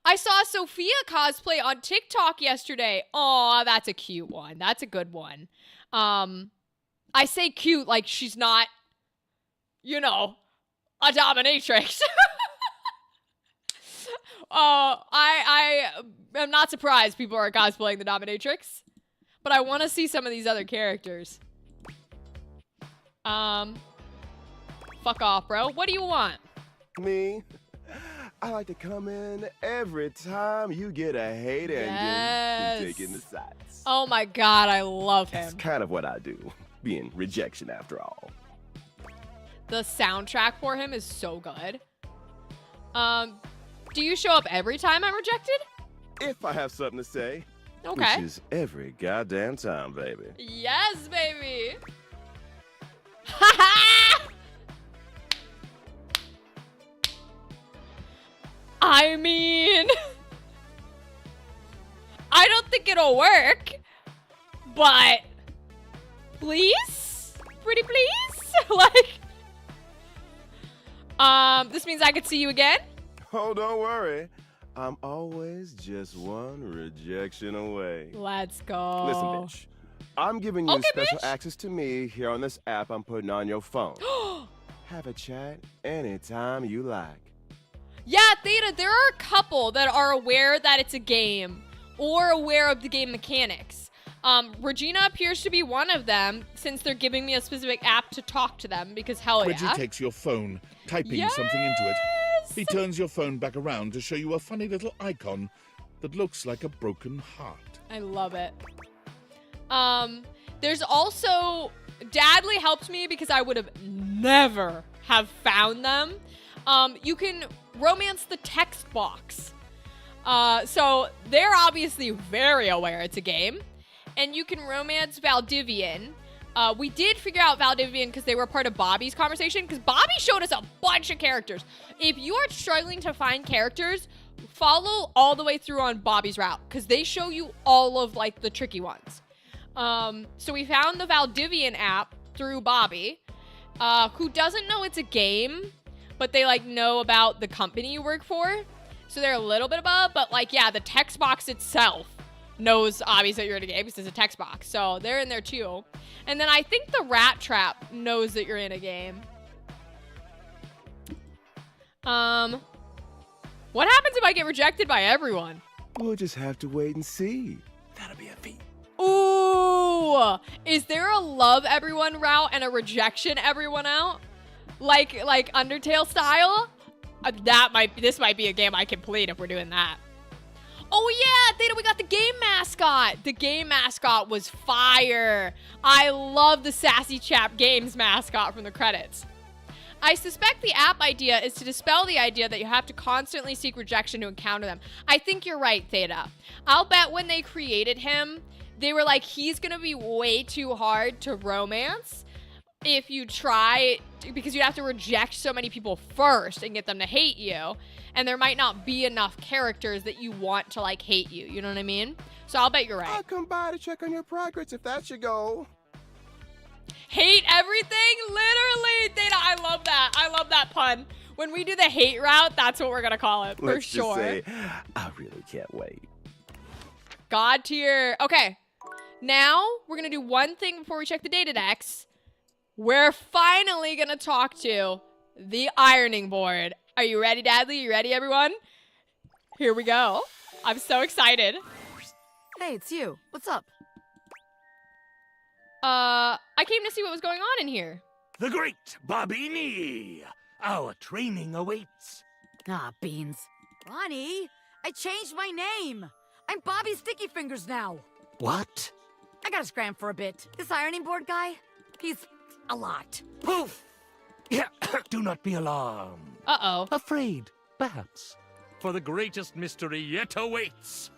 I saw Sophia cosplay on TikTok yesterday. Aw, that's a cute one. That's a good one. I say cute like she's not, you know, a dominatrix. I am not surprised people are cosplaying the dominatrix, but I want to see some of these other characters. Fuck off, bro. What do you want? Me? I like to come in every time you get a hate engine Yes. and taking the sights. Oh my god, I love him. That's kind of what I do, being rejection after all. The soundtrack for him is so good. Do you show up every time I'm rejected? If I have something to say. Okay. Which is every goddamn time, baby. Yes, baby. Ha I mean, I don't think it'll work, but please? Pretty please? This means I could see you again? Oh, don't worry. I'm always just one rejection away. Let's go. Listen, bitch. I'm giving you Okay, special bitch. access to me here on this app I'm putting on your phone. Have a chat anytime you like. Yeah, Theta, there are a couple that are aware that it's a game or aware of the game mechanics. Regina appears to be one of them since they're giving me a specific app to talk to them because hell Reggie yeah. takes your phone, typing Yes! something into it. He turns your phone back around to show you a funny little icon that looks like a broken heart. I love it. There's also, Dadly helped me because I would have never have found them. You can romance the text box. So they're obviously very aware it's a game. And you can romance Valdivian. We did figure out Valdivian because they were part of Bobby's conversation because Bobby showed us a bunch of characters. If you are struggling to find characters, follow all the way through on Bobby's route because they show you all of like the tricky ones. So we found the Valdivian app through Bobby, who doesn't know it's a game, but they like know about the company you work for. So they're a little bit above, but like, yeah, the text box itself knows obviously that you're in a game because it's a text box. So they're in there too. And then I think the Rat Trap knows that you're in a game. What happens if I get rejected by everyone? We'll just have to wait and see. That'll be a feat. Ooh, is there a love everyone route and a rejection everyone out? Like Undertale style? This might be a game I complete if we're doing that. Oh yeah, Theta, we got the game mascot. The game mascot was fire. I love the Sassy Chap Games mascot from the credits. I suspect the app idea is to dispel the idea that you have to constantly seek rejection to encounter them. I think you're right, Theta. I'll bet when they created him, they were like, he's gonna be way too hard to romance. if you try, because you have to reject so many people first and get them to hate you, and there might not be enough characters that you want to like hate you. You know what I mean? So I'll bet you're right. I'll come by to check on your progress if that's your goal. Hate everything? Literally, Dana, I love that. I love that pun. When we do the hate route, that's what we're gonna call it, for Let's sure. just say, I really can't wait. God tier. Okay, now we're gonna do one thing before we check the data decks. We're finally gonna talk to the ironing board. Are you ready, Dadley? You ready, everyone? Here we go. I'm so excited. Hey, it's you. What's up? I came to see what was going on in here. The great Bobini! Our training awaits. Ah, beans. Ronnie, I changed my name. I'm Bobby Sticky Fingers now. What? I gotta scram for a bit. This ironing board guy, he's a lot. Poof! Yeah, do not be alarmed. Uh-oh. Afraid, perhaps. For the greatest mystery yet awaits.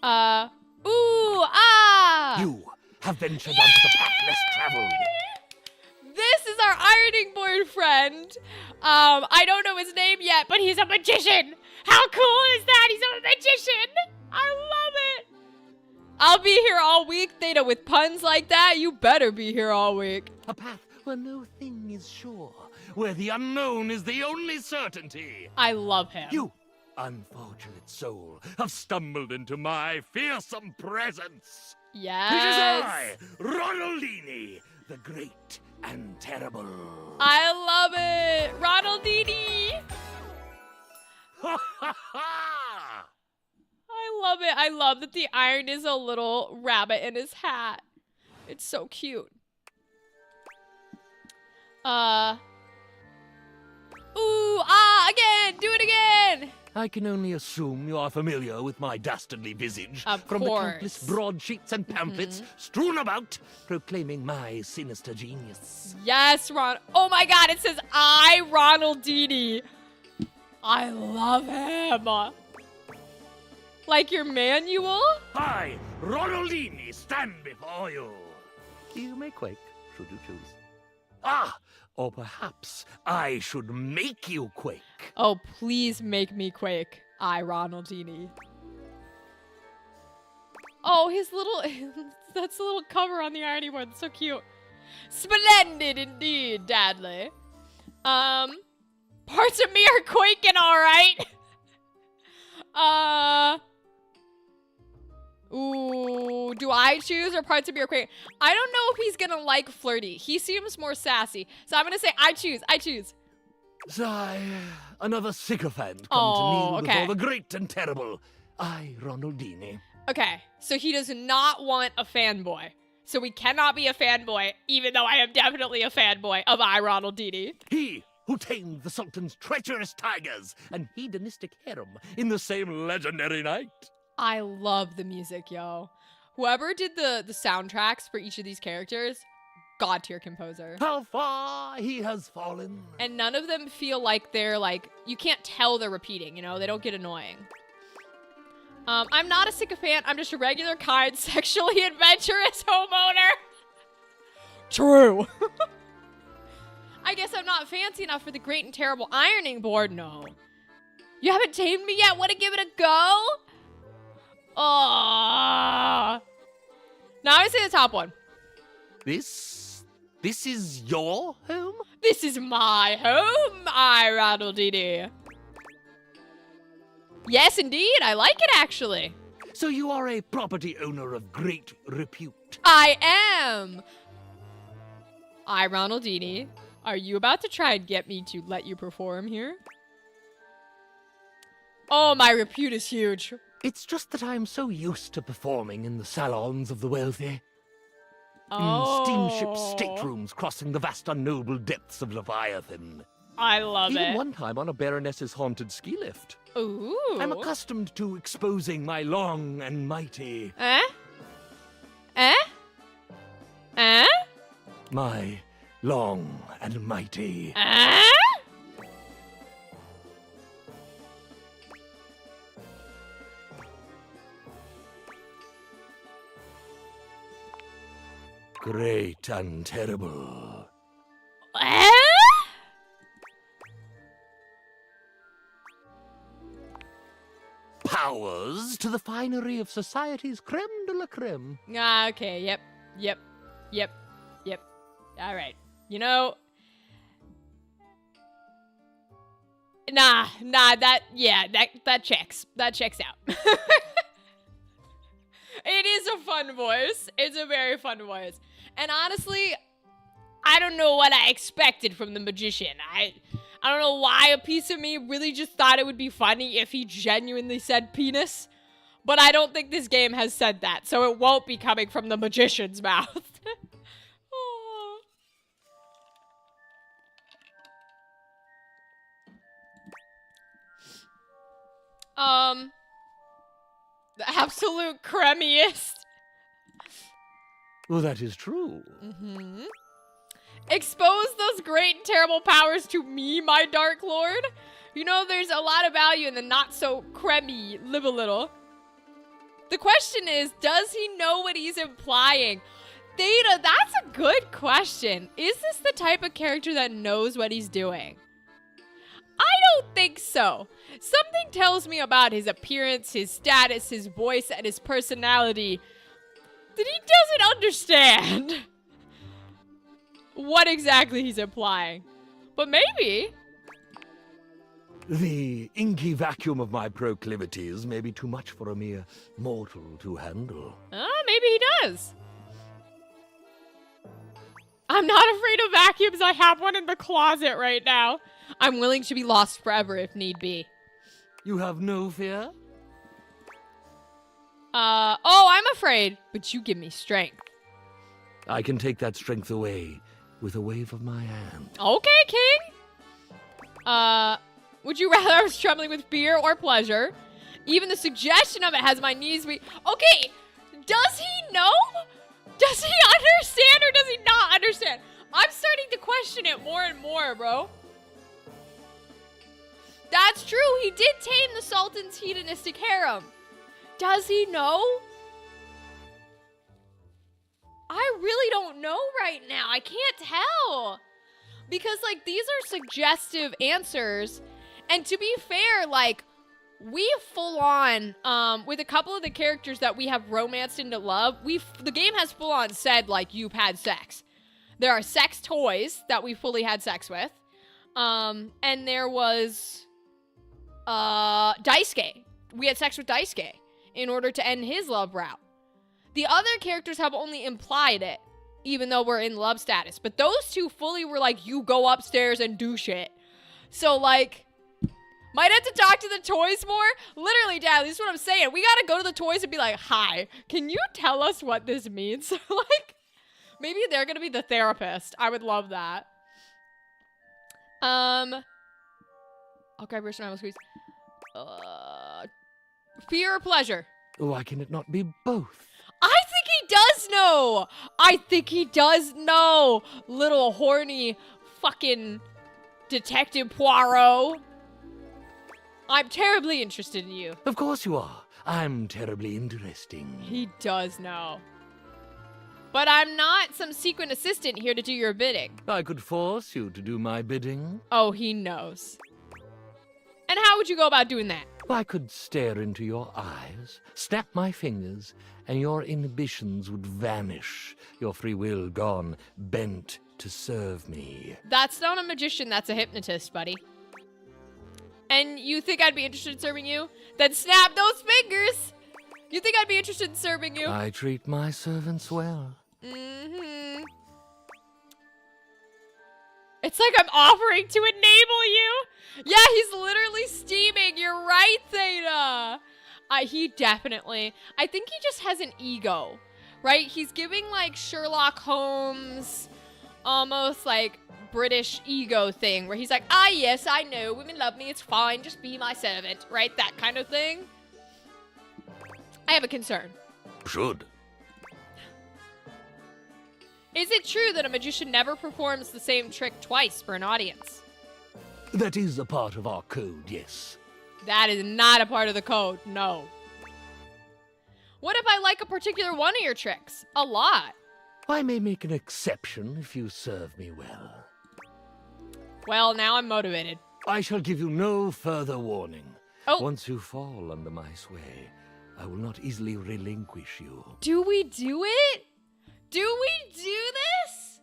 Ooh, ah! You have ventured onto the path less traveled. This is our ironing board friend. I don't know his name yet, but he's a magician. How cool is that? He's a magician. I love it. I'll be here all week, Theta, with puns like that. You better be here all week. A path where no thing is sure, where the unknown is the only certainty. I love him. You, unfortunate soul, have stumbled into my fearsome presence. Yes. It is I, Ronaldini, the great and terrible. I love it. Ronaldini. Ha ha ha! I love it. I love that the iron is a little rabbit in his hat. It's so cute. Ooh, ah, again. Do it again. I can only assume you are familiar with my dastardly visage Of from course. the countless broadsheets and pamphlets strewn about, proclaiming my sinister genius. Yes, Ron. Oh my God, it says I, Ronaldini. I love him. Like your manual? I, Ronaldini, stand before you. You may quake, should you choose. Ah, or perhaps I should make you quake. Oh, please make me quake. I, Ronaldini. Oh, his little, that's a little cover on the ironing board. It's so cute. Splendid indeed, Dadley. Parts of me are quaking, all right. Ooh, do I choose or parts of me are quaking? I don't know if he's gonna like flirty. He seems more sassy. So I'm gonna say I choose. I choose. Sigh, another sycophant come Oh, to kneel okay. before the great and terrible. I, Ronaldini. Okay, so he does not want a fanboy. So we cannot be a fanboy, even though I am definitely a fanboy of I, Ronaldini. He who tamed the Sultan's treacherous tigers and hedonistic harem in the same legendary night. I love the music, yo. Whoever did the soundtracks for each of these characters, god tier composer. How far he has fallen. And none of them feel like they're like, you can't tell they're repeating, you know? They don't get annoying. I'm not a sycophant. I'm just a regular, kind, sexually adventurous homeowner. True. I guess I'm not fancy enough for the great and terrible ironing board. No. You haven't tamed me yet? Want to give it a go? Oh. Now I say the top one. This is your home? This is my home, I, Ronaldini. Yes, indeed. I like it, actually. So you are a property owner of great repute. I am. I, Ronaldini. Are you about to try and get me to let you perform here? Oh, my repute is huge. It's just that I'm so used to performing in the salons of the wealthy. Oh. In steamship staterooms crossing the vast unknowable depths of Leviathan. I love Even it. one time on a baroness's haunted ski lift. Ooh. I'm accustomed to exposing my long and mighty... Eh? Eh? Eh? My long and mighty... Eh? great and terrible. Eh? Powers to the finery of society's creme de la creme. Ah, okay, yep. All right. You know, nah, that checks. That checks out. It is a fun voice. It's a very fun voice. And honestly, I don't know what I expected from the magician. I don't know why a piece of me really just thought it would be funny if he genuinely said penis. But I don't think this game has said that, so it won't be coming from the magician's mouth. The absolute cremiest. Well, that is true. Mm-hmm. Expose those great and terrible powers to me, my Dark Lord. You know, there's a lot of value in the not so cremmy live a little. The question is, does he know what he's implying? Theta, that's a good question. Is this the type of character that knows what he's doing? I don't think so. Something tells me about his appearance, his status, his voice, and his personality that he doesn't understand what exactly he's implying. But maybe. The inky vacuum of my proclivities may be too much for a mere mortal to handle. Maybe he does. I'm not afraid of vacuums. I have one in the closet right now. I'm willing to be lost forever if need be. You have no fear? Oh, I'm afraid, but you give me strength. I can take that strength away with a wave of my hand. Okay, King. Would you rather I was trembling with fear or pleasure? Even the suggestion of it has my knees weak. Okay, does he know? Does he understand or does he not understand? I'm starting to question it more and more, bro. That's true. He did tame the Sultan's hedonistic harem. Does he know? I really don't know right now. I can't tell. Because, like, these are suggestive answers. And to be fair, like, we full on, with a couple of the characters that we have romanced into love, the game has full on said, like, you've had sex. There are sex toys that we fully had sex with. And there was, Daisuke. We had sex with Daisuke in order to end his love route. The other characters have only implied it, even though we're in love status. But those two fully were like, you go upstairs and do shit. So, like, might have to talk to the toys more. Literally, Dad, this is what I'm saying. We gotta go to the toys and be like, hi, can you tell us what this means? Like, maybe they're gonna be the therapist. I would love that. I'll grab your survival squeeze. Fear or pleasure? Why can it not be both? I think he does know. I think he does know. Little horny fucking Detective Poirot. I'm terribly interested in you. Of course you are. I'm terribly interesting. He does know. But I'm not some secret assistant here to do your bidding. I could force you to do my bidding. Oh, he knows. And how would you go about doing that? I could stare into your eyes, snap my fingers, and your inhibitions would vanish, your free will gone, bent to serve me. That's not a magician, that's a hypnotist, buddy. And you think I'd be interested in serving you? Then snap those fingers! You think I'd be interested in serving you? I treat my servants well. Mm-hmm. It's like I'm offering to enable you. Yeah, he's literally steaming. You're right, Theta. He definitely, I think he just has an ego, right? He's giving like Sherlock Holmes, almost like British ego thing where he's like, yes, I know, women love me, it's fine, just be my servant, right? That kind of thing. I have a concern. Should. Is it true that a magician never performs the same trick twice for an audience? That is a part of our code, yes. That is not a part of the code, no. What if I like a particular one of your tricks? A lot. I may make an exception if you serve me well. Well, now I'm motivated. I shall give you no further warning. Oh. Once you fall under my sway, I will not easily relinquish you. Do we do it? Do we do this?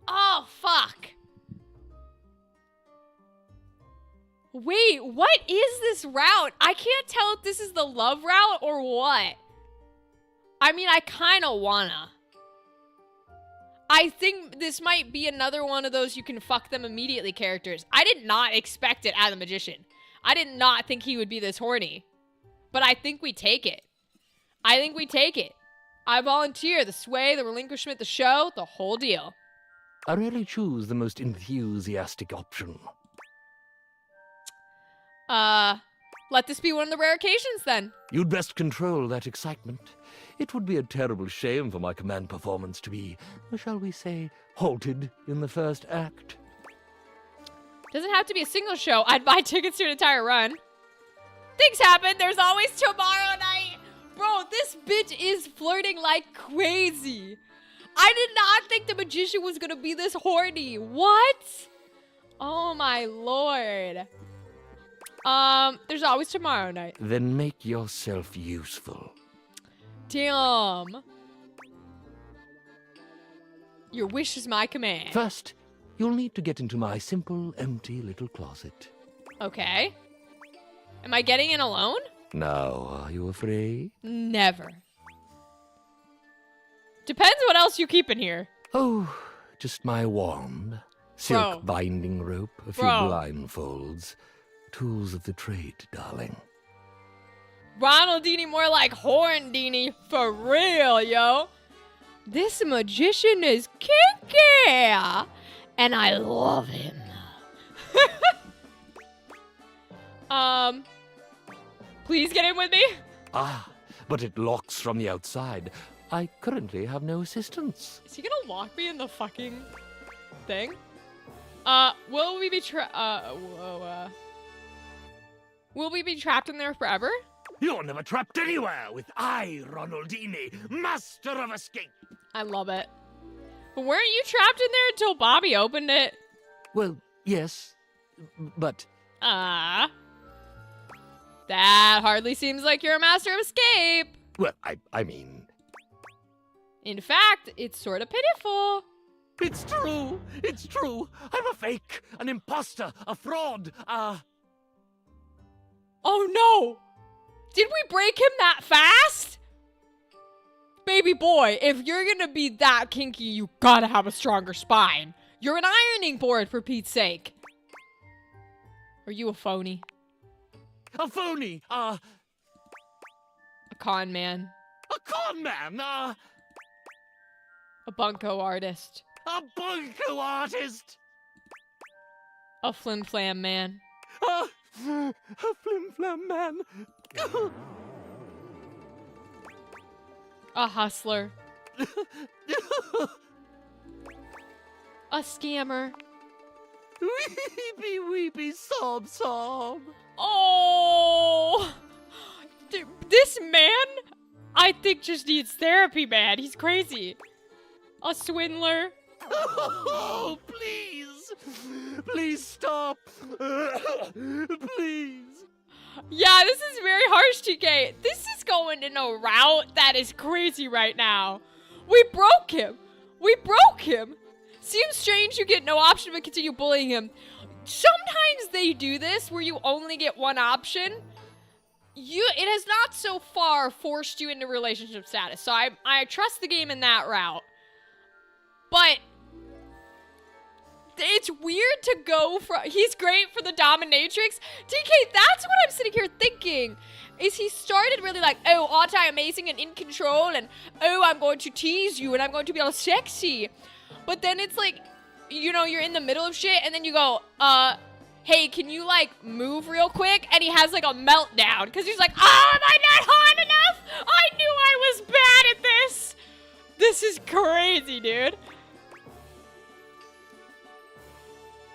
Oh, fuck. Wait, what is this route? I can't tell if this is the love route or what. I mean, I kind of wanna. I think this might be another one of those you can fuck them immediately characters. I did not expect it out of the Magician. I did not think he would be this horny. But I think we take it. I think we take it. I volunteer. The sway, the relinquishment, the show, the whole deal. I rarely choose the most enthusiastic option. Let this be one of the rare occasions then. You'd best control that excitement. It would be a terrible shame for my command performance to be, shall we say, halted in the first act. Doesn't have to be a single show. I'd buy tickets to an entire run. Things happen. There's always tomorrow night. Bro, this bitch is flirting like crazy. I did not think the Magician was gonna be this horny. What? Oh my lord. There's always tomorrow night. Then make yourself useful. Damn. Your wish is my command. First, you'll need to get into my simple, empty little closet. Okay. Am I getting in alone? Now, are you afraid? Never. Depends what else you keep in here. Oh, just my wand, silk Bro. binding rope, a few Bro. blindfolds. Tools of the trade, darling. Ronaldini more like Horndini. For real, yo. This Magician is kinky. And I love him. Please get in with me. Ah, but it locks from the outside. I currently have no assistance. Is he gonna lock me in the fucking thing? Will we be will we be trapped in there forever? You're never trapped anywhere with I, Ronaldini, master of escape. I love it. But weren't you trapped in there until Bobby opened it? Well, yes, but... That hardly seems like you're a master of escape. Well, I mean... In fact, it's sort of pitiful. It's true. It's true. I'm a fake, an imposter, a fraud, Oh no! Did we break him that fast? Baby boy, if you're gonna be that kinky, you gotta have a stronger spine. You're an ironing board, for Pete's sake. Are you a phony? A phony, A con man. a con man, A bunko artist. a bunko artist, A flim-flam man. a flim-flam man. A hustler. A scammer. Weepy, weepy, sob, sob. Oh! This man, I think, just needs therapy, man. He's crazy. A swindler. Oh, please. Please stop. Please. Yeah, this is very harsh, TK. This is going in a route that is crazy right now. We broke him. We broke him. Seems strange you get no option but continue bullying him. Sometimes they do this where you only get one option. It has not so far forced you into relationship status. So I trust the game in that route. But it's weird to go from... He's great for the dominatrix. TK, that's what I'm sitting here thinking. Is he started really like, oh, aren't I amazing and in control? And, oh, I'm going to tease you and I'm going to be all sexy. But then it's like, you know, you're in the middle of shit and then you go, hey, can you, like, move real quick? And he has, like, a meltdown because he's like, oh, am I not hot enough? I knew I was bad at this. This is crazy, dude.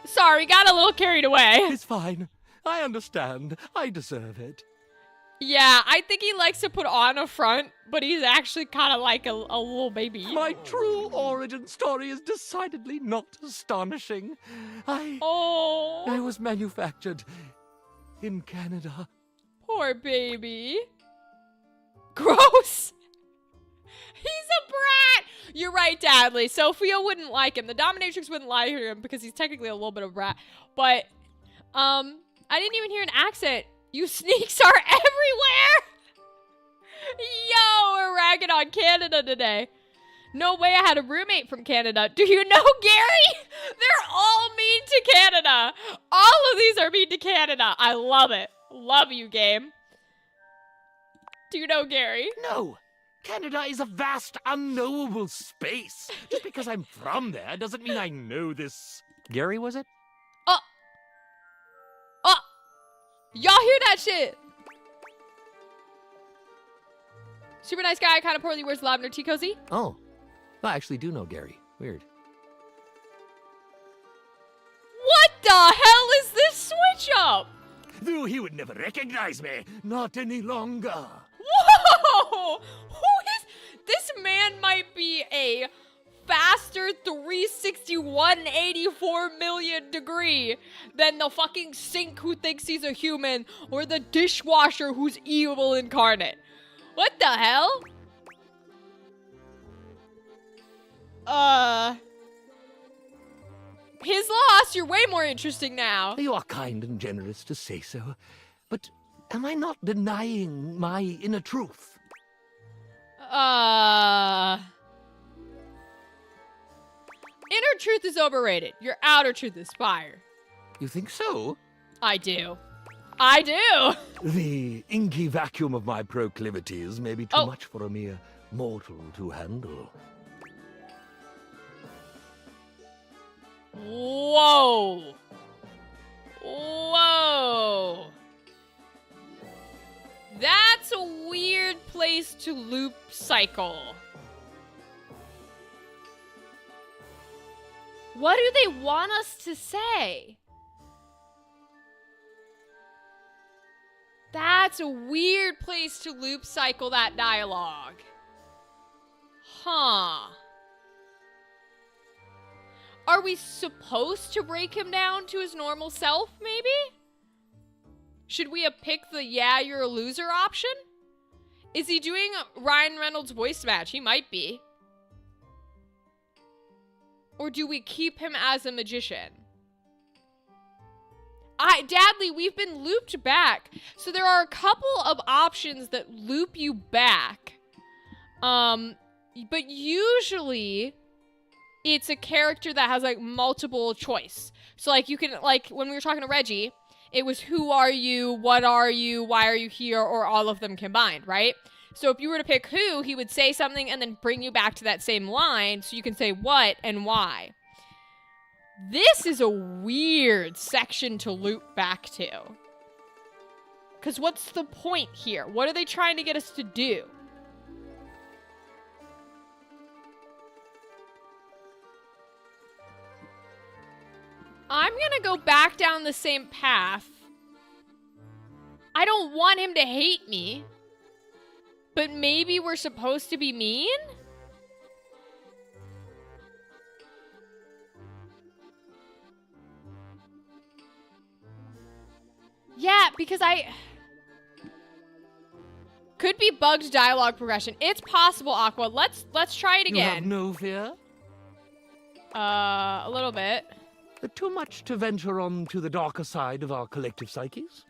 Sorry, got a little carried away. It's fine. I understand. I deserve it. Yeah, I think he likes to put on a front, but he's actually kind of like a little baby. My true origin story is decidedly not astonishing. I Oh, was manufactured in Canada. poor baby. Gross. He's a brat. You're right, Dadley. Sophia wouldn't like him. The dominatrix wouldn't like him because he's technically a little bit of a brat. But, I didn't even hear an accent. You sneaks are everywhere. Yo, we're ragging on Canada today. No way I had a roommate from Canada. Do you know Gary? They're all mean to Canada. All of these are mean to Canada. I love it. Love you, game. Do you know Gary? No, Canada is a vast, unknowable space. Just because I'm from there doesn't mean I know this. Gary, was it? Y'all hear that shit? Super nice guy, kind of poorly wears lavender tea cozy. Oh, I actually do know Gary. Weird. What the hell is this switch up? Though he would never recognize me, not any longer. Whoa! This man might be a faster 36184 million degree than the fucking sink who thinks he's a human or the dishwasher who's evil incarnate. What the hell? His loss, you're way more interesting now. You are kind and generous to say so, but am I not denying my inner truth? Inner truth is overrated. Your outer truth is fire. You think so? I do. I do. The inky vacuum of my proclivities may be too much for a mere mortal to handle. Whoa. Whoa. That's a weird place to loop cycle. What do they want us to say? That's a weird place to loop cycle that dialogue. Huh. Are we supposed to break him down to his normal self, maybe? Should we have picked the yeah, you're a loser option? Is he doing Ryan Reynolds' voice match? He might be. Or do we keep him as a magician? Dadley, we've been looped back. So there are a couple of options that loop you back. But usually it's a character that has like multiple choice. So like you can, like when we were talking to Reggie, it was who are you, what are you, why are you here, or all of them combined, right? So if you were to pick who, he would say something and then bring you back to that same line so you can say what and why. This is a weird section to loop back to. Because what's the point here? What are they trying to get us to do? I'm gonna go back down the same path. I don't want him to hate me. But maybe we're supposed to be mean? Yeah, because could be bugged dialogue progression. It's possible, Aqua. Let's try it again. You have no fear? A little bit. Too much to venture on to the darker side of our collective psyches?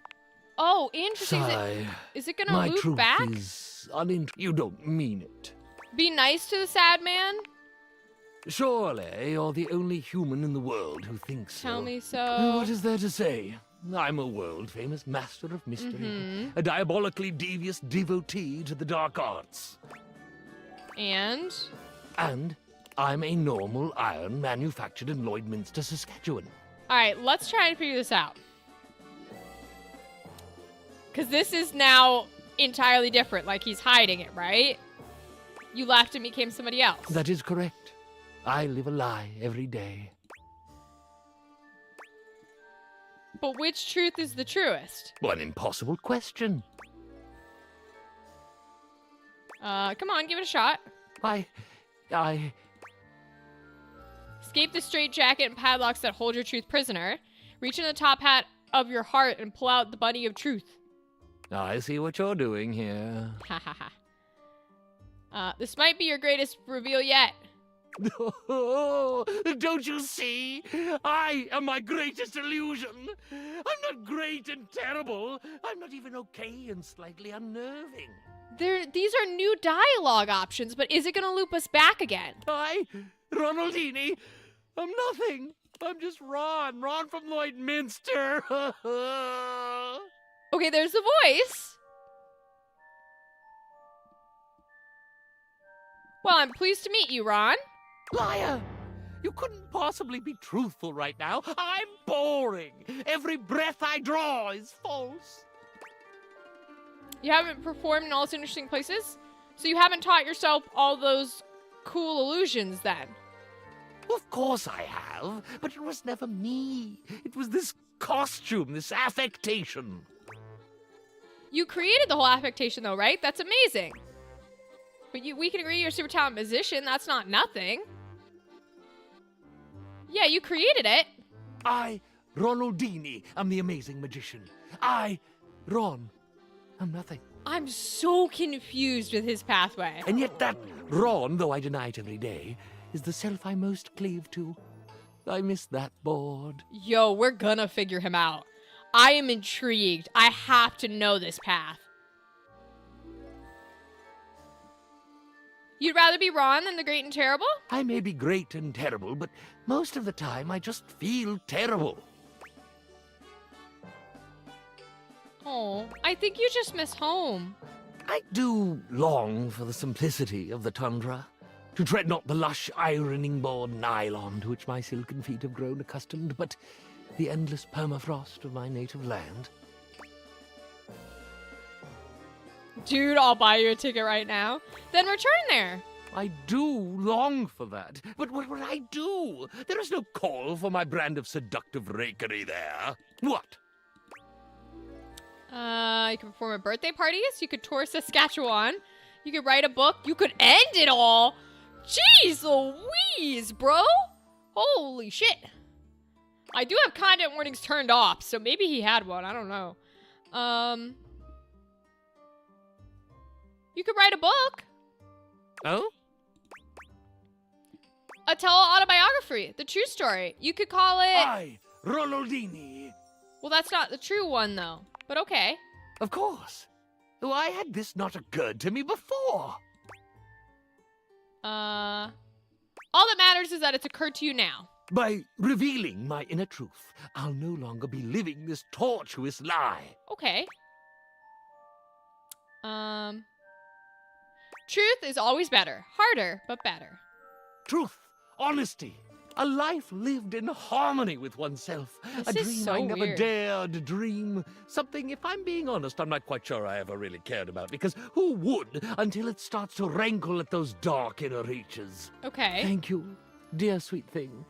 Oh, interesting. Sigh. Is it gonna My loop truth back? is you don't mean it. Be nice to the sad man? Surely you're the only human in the world who thinks so. Tell me so. What is there to say? I'm a world-famous master of mystery, a diabolically devious devotee to the dark arts. And I'm a normal iron manufactured in Lloydminster, Saskatchewan. All right, let's try and figure this out. Because this is now entirely different. Like, he's hiding it, right? You left and became somebody else. That is correct. I live a lie every day. But which truth is the truest? Well, an impossible question. Come on, give it a shot. I... Escape the straitjacket and padlocks that hold your truth prisoner. Reach in the top hat of your heart and pull out the bunny of truth. I see what you're doing here. Ha ha ha. This might be your greatest reveal yet. Oh, don't you see? I am my greatest illusion. I'm not great and terrible. I'm not even okay and slightly unnerving. These are new dialogue options, but is it going to loop us back again? I, Ronaldini, I'm nothing. I'm just Ron from Lloydminster. Okay, there's the voice. Well, I'm pleased to meet you, Ron. Liar! You couldn't possibly be truthful right now. I'm boring. Every breath I draw is false. You haven't performed in all those interesting places? So you haven't taught yourself all those cool illusions then? Of course I have, but it was never me. It was this costume, this affectation. You created the whole affectation though, right? That's amazing. But we can agree you're a super talented musician. That's not nothing. Yeah, you created it. I, Ronaldini, am the amazing magician. I, Ron, am nothing. I'm so confused with his pathway. And yet that Ron, though I deny it every day, is the self I most cleave to. I miss that board. Yo, we're gonna figure him out. I am intrigued. I have to know this path. You'd rather be Ron than the Great and Terrible? I may be great and terrible, but most of the time I just feel terrible. Oh, I think you just miss home. I do long for the simplicity of the tundra, to tread not the lush ironing board nylon to which my silken feet have grown accustomed, but the endless permafrost of my native land. Dude, I'll buy you a ticket right now. Then return there. I do long for that, but what would I do? There is no call for my brand of seductive rakery there. What? You could perform at birthday parties. You could tour Saskatchewan. You could write a book. You could end it all. Jeez Louise, bro. Holy shit. I do have content warnings turned off, so maybe he had one. I don't know. You could write a book. Oh? A tele-autobiography. The true story. You could call it... I, Ronaldini. Well, that's not the true one, though. But okay. Of course. Why had this not occurred to me before? All that matters is that it's occurred to you now. By revealing my inner truth, I'll no longer be living this tortuous lie. Okay. Truth is always better. Harder, but better. Truth, honesty, a life lived in harmony with oneself. This a is dream so I never weird. dared to dream. Something, if I'm being honest, I'm not quite sure I ever really cared about, because who would until it starts to rankle at those dark inner reaches? Okay. Thank you, dear sweet thing.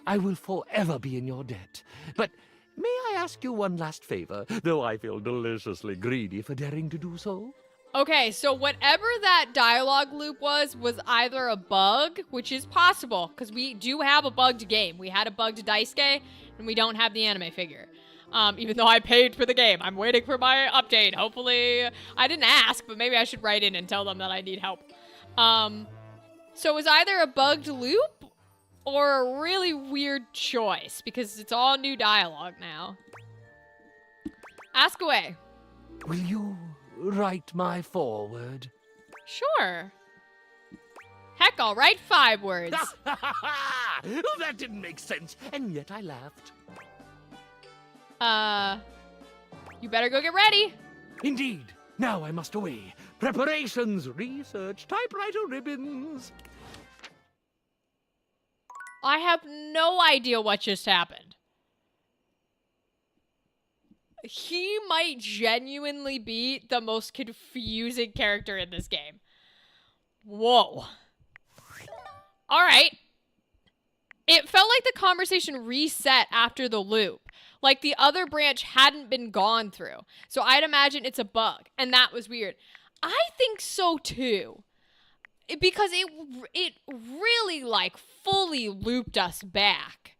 I will forever be in your debt. But may I ask you one last favor, though I feel deliciously greedy for daring to do so? Okay, so whatever that dialogue loop was either a bug, which is possible, because we do have a bugged game. We had a bugged Daisuke, and we don't have the anime figure. Even though I paid for the game. I'm waiting for my update. Hopefully, I didn't ask, but maybe I should write in and tell them that I need help. So it was either a bugged loop or a really weird choice, because it's all new dialogue now. Ask away. Will you write my foreword? Sure. Heck, I'll write 5 words. That didn't make sense, and yet I laughed. You better go get ready. Indeed. Now I must away. Preparations, research, typewriter ribbons. I have no idea what just happened. He might genuinely be the most confusing character in this game. Whoa. All right. It felt like the conversation reset after the loop. Like the other branch hadn't been gone through. So I'd imagine it's a bug. And that was weird. I think so too. Because it really like fully looped us back.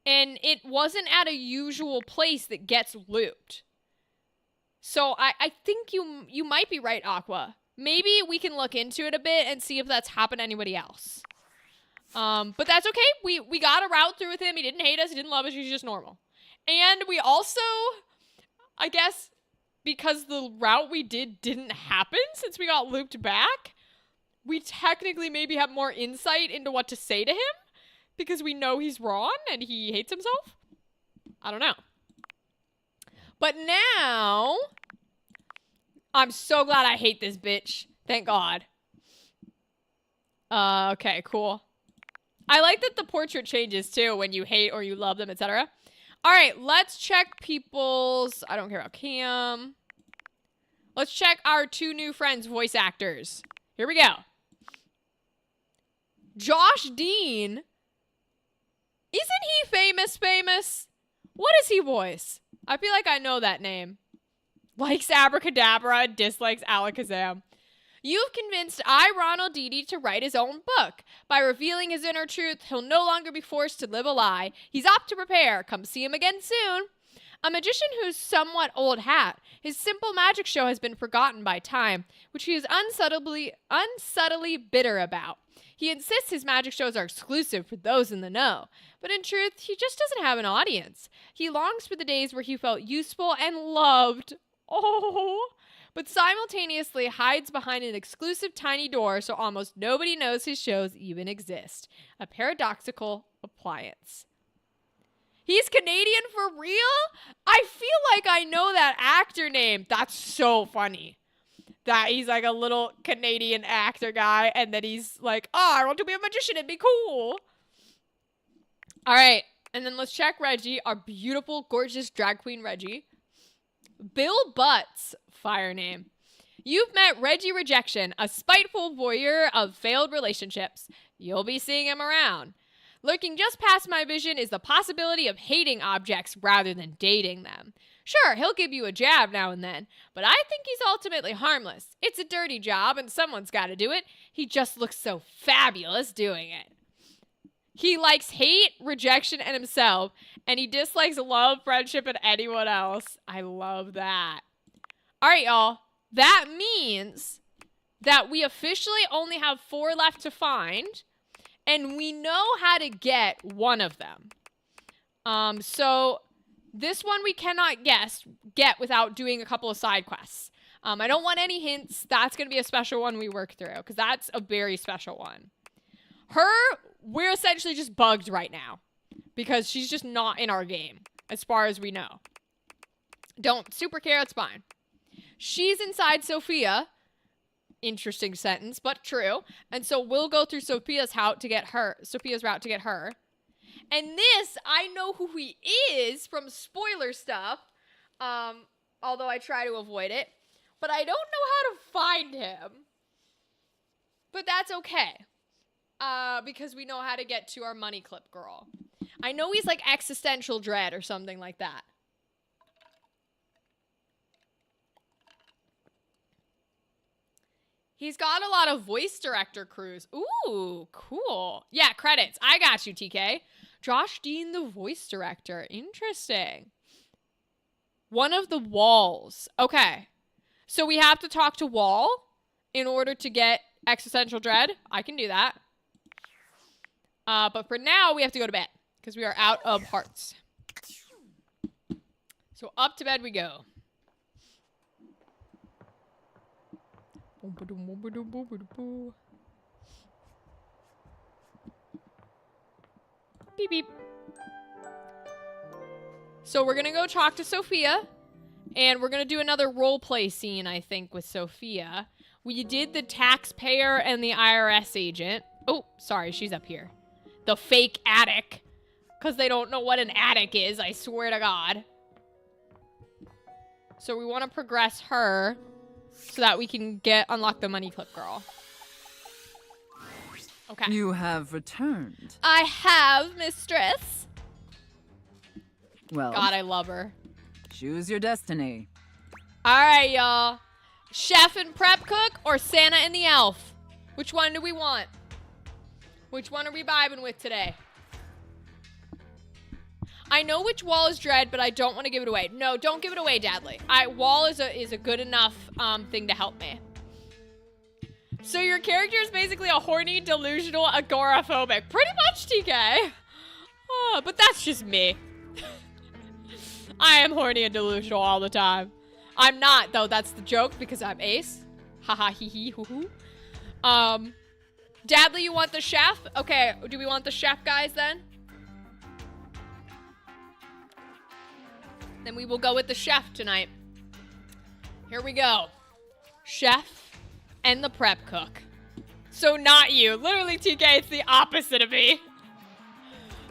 And it wasn't at a usual place that gets looped. So I think you might be right, Aqua. Maybe we can look into it a bit and see if that's happened to anybody else. But that's okay. We got a route through with him. He didn't hate us. He didn't love us. He's just normal. And we also, I guess, because the route we didn't happen since we got looped back, we technically maybe have more insight into what to say to him because we know he's wrong and he hates himself. I don't know. But now, I'm so glad I hate this bitch. Thank God. Okay, cool. I like that the portrait changes too when you hate or you love them, etc. All right, let's check people's... I don't care about Cam. Let's check our 2 new friends' voice actors. Here we go. Josh Dean. Isn't he famous? What does he voice? I feel like I know that name. Likes Abracadabra, dislikes Alakazam. You've convinced Ronald Didi to write his own book. By revealing his inner truth, he'll no longer be forced to live a lie. He's up to prepare. Come see him again soon. A magician who's somewhat old hat. His simple magic show has been forgotten by time, which he is unsubtly bitter about. He insists his magic shows are exclusive for those in the know. But in truth, he just doesn't have an audience. He longs for the days where he felt useful and loved. Oh, but simultaneously hides behind an exclusive tiny door so almost nobody knows his shows even exist. A paradoxical appliance. He's Canadian for real? I feel like I know that actor name. That's so funny. That he's like a little Canadian actor guy and then he's like, oh, I want to be a magician and be cool. All right. And then let's check Reggie, our beautiful, gorgeous drag queen Reggie. Bill Butts, fire name. You've met Reggie Rejection, a spiteful voyeur of failed relationships. You'll be seeing him around. Lurking just past my vision is the possibility of hating objects rather than dating them. Sure, he'll give you a jab now and then, but I think he's ultimately harmless. It's a dirty job and someone's got to do it. He just looks so fabulous doing it. He likes hate, rejection, and himself, and he dislikes love, friendship, and anyone else. I love that. All right, y'all. That means that we officially only have 4 left to find, and we know how to get one of them. So this one we cannot get without doing a couple of side quests. I don't want any hints. That's going to be a special one we work through, because that's a very special one. We're essentially just bugged right now because she's just not in our game as far as we know. Don't super care, it's fine. She's inside Sophia. Interesting sentence, but true. And so we'll go through Sophia's route to get her. And this, I know who he is from spoiler stuff. Although I try to avoid it. But I don't know how to find him. But that's okay. Because we know how to get to our money clip girl. I know he's like existential dread or something like that. He's got a lot of voice director crews. Ooh, cool. Yeah, credits. I got you, TK. Josh Dean, the voice director. Interesting. One of the walls. Okay. So we have to talk to Wall in order to get existential dread. I can do that. But for now, we have to go to bed because we are out of hearts. So up to bed we go. Beep, beep. So we're going to go talk to Sophia. And we're going to do another roleplay scene, I think, with Sophia. We did the taxpayer and the IRS agent. Oh, sorry, she's up here. The fake attic. Because they don't know what an attic is, I swear to God. So we want to progress her so that we can unlock the money clip girl. Okay. You have returned. I have, mistress. Well, God, I love her. choose your destiny. All right, y'all. Chef and prep cook or Santa and the elf? Which one do we want? Which one are we vibing with today? I know which wall is dread, but I don't want to give it away. No, don't give it away, Dadley. Wall is a good enough thing to help me. So your character is basically a horny, delusional, agoraphobic. Pretty much, TK. Oh, but that's just me. I am horny and delusional all the time. I'm not, though. That's the joke because I'm Ace. Haha, hee hee, hoo hoo. Dadley, you want the chef? Okay, do we want the chef, guys, then? Then we will go with the chef tonight. Here we go. Chef and the prep cook. So not you. Literally, TK, it's the opposite of me.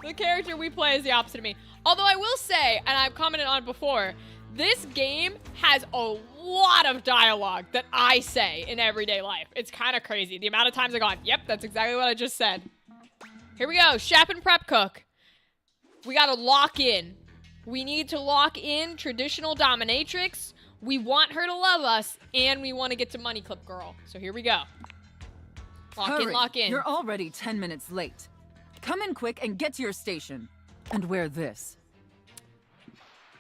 The character we play is the opposite of me. Although I will say, and I've commented on before, this game has a lot of dialogue that I say in everyday life. It's kind of crazy. The amount of times I've gone, yep, that's exactly what I just said. Here we go. Chef and prep cook. We got to lock in. We need to lock in traditional dominatrix. We want her to love us, and we want to get to Money Clip Girl. So here we go. Hurry. Lock in. You're already 10 minutes late. Come in quick and get to your station. And wear this.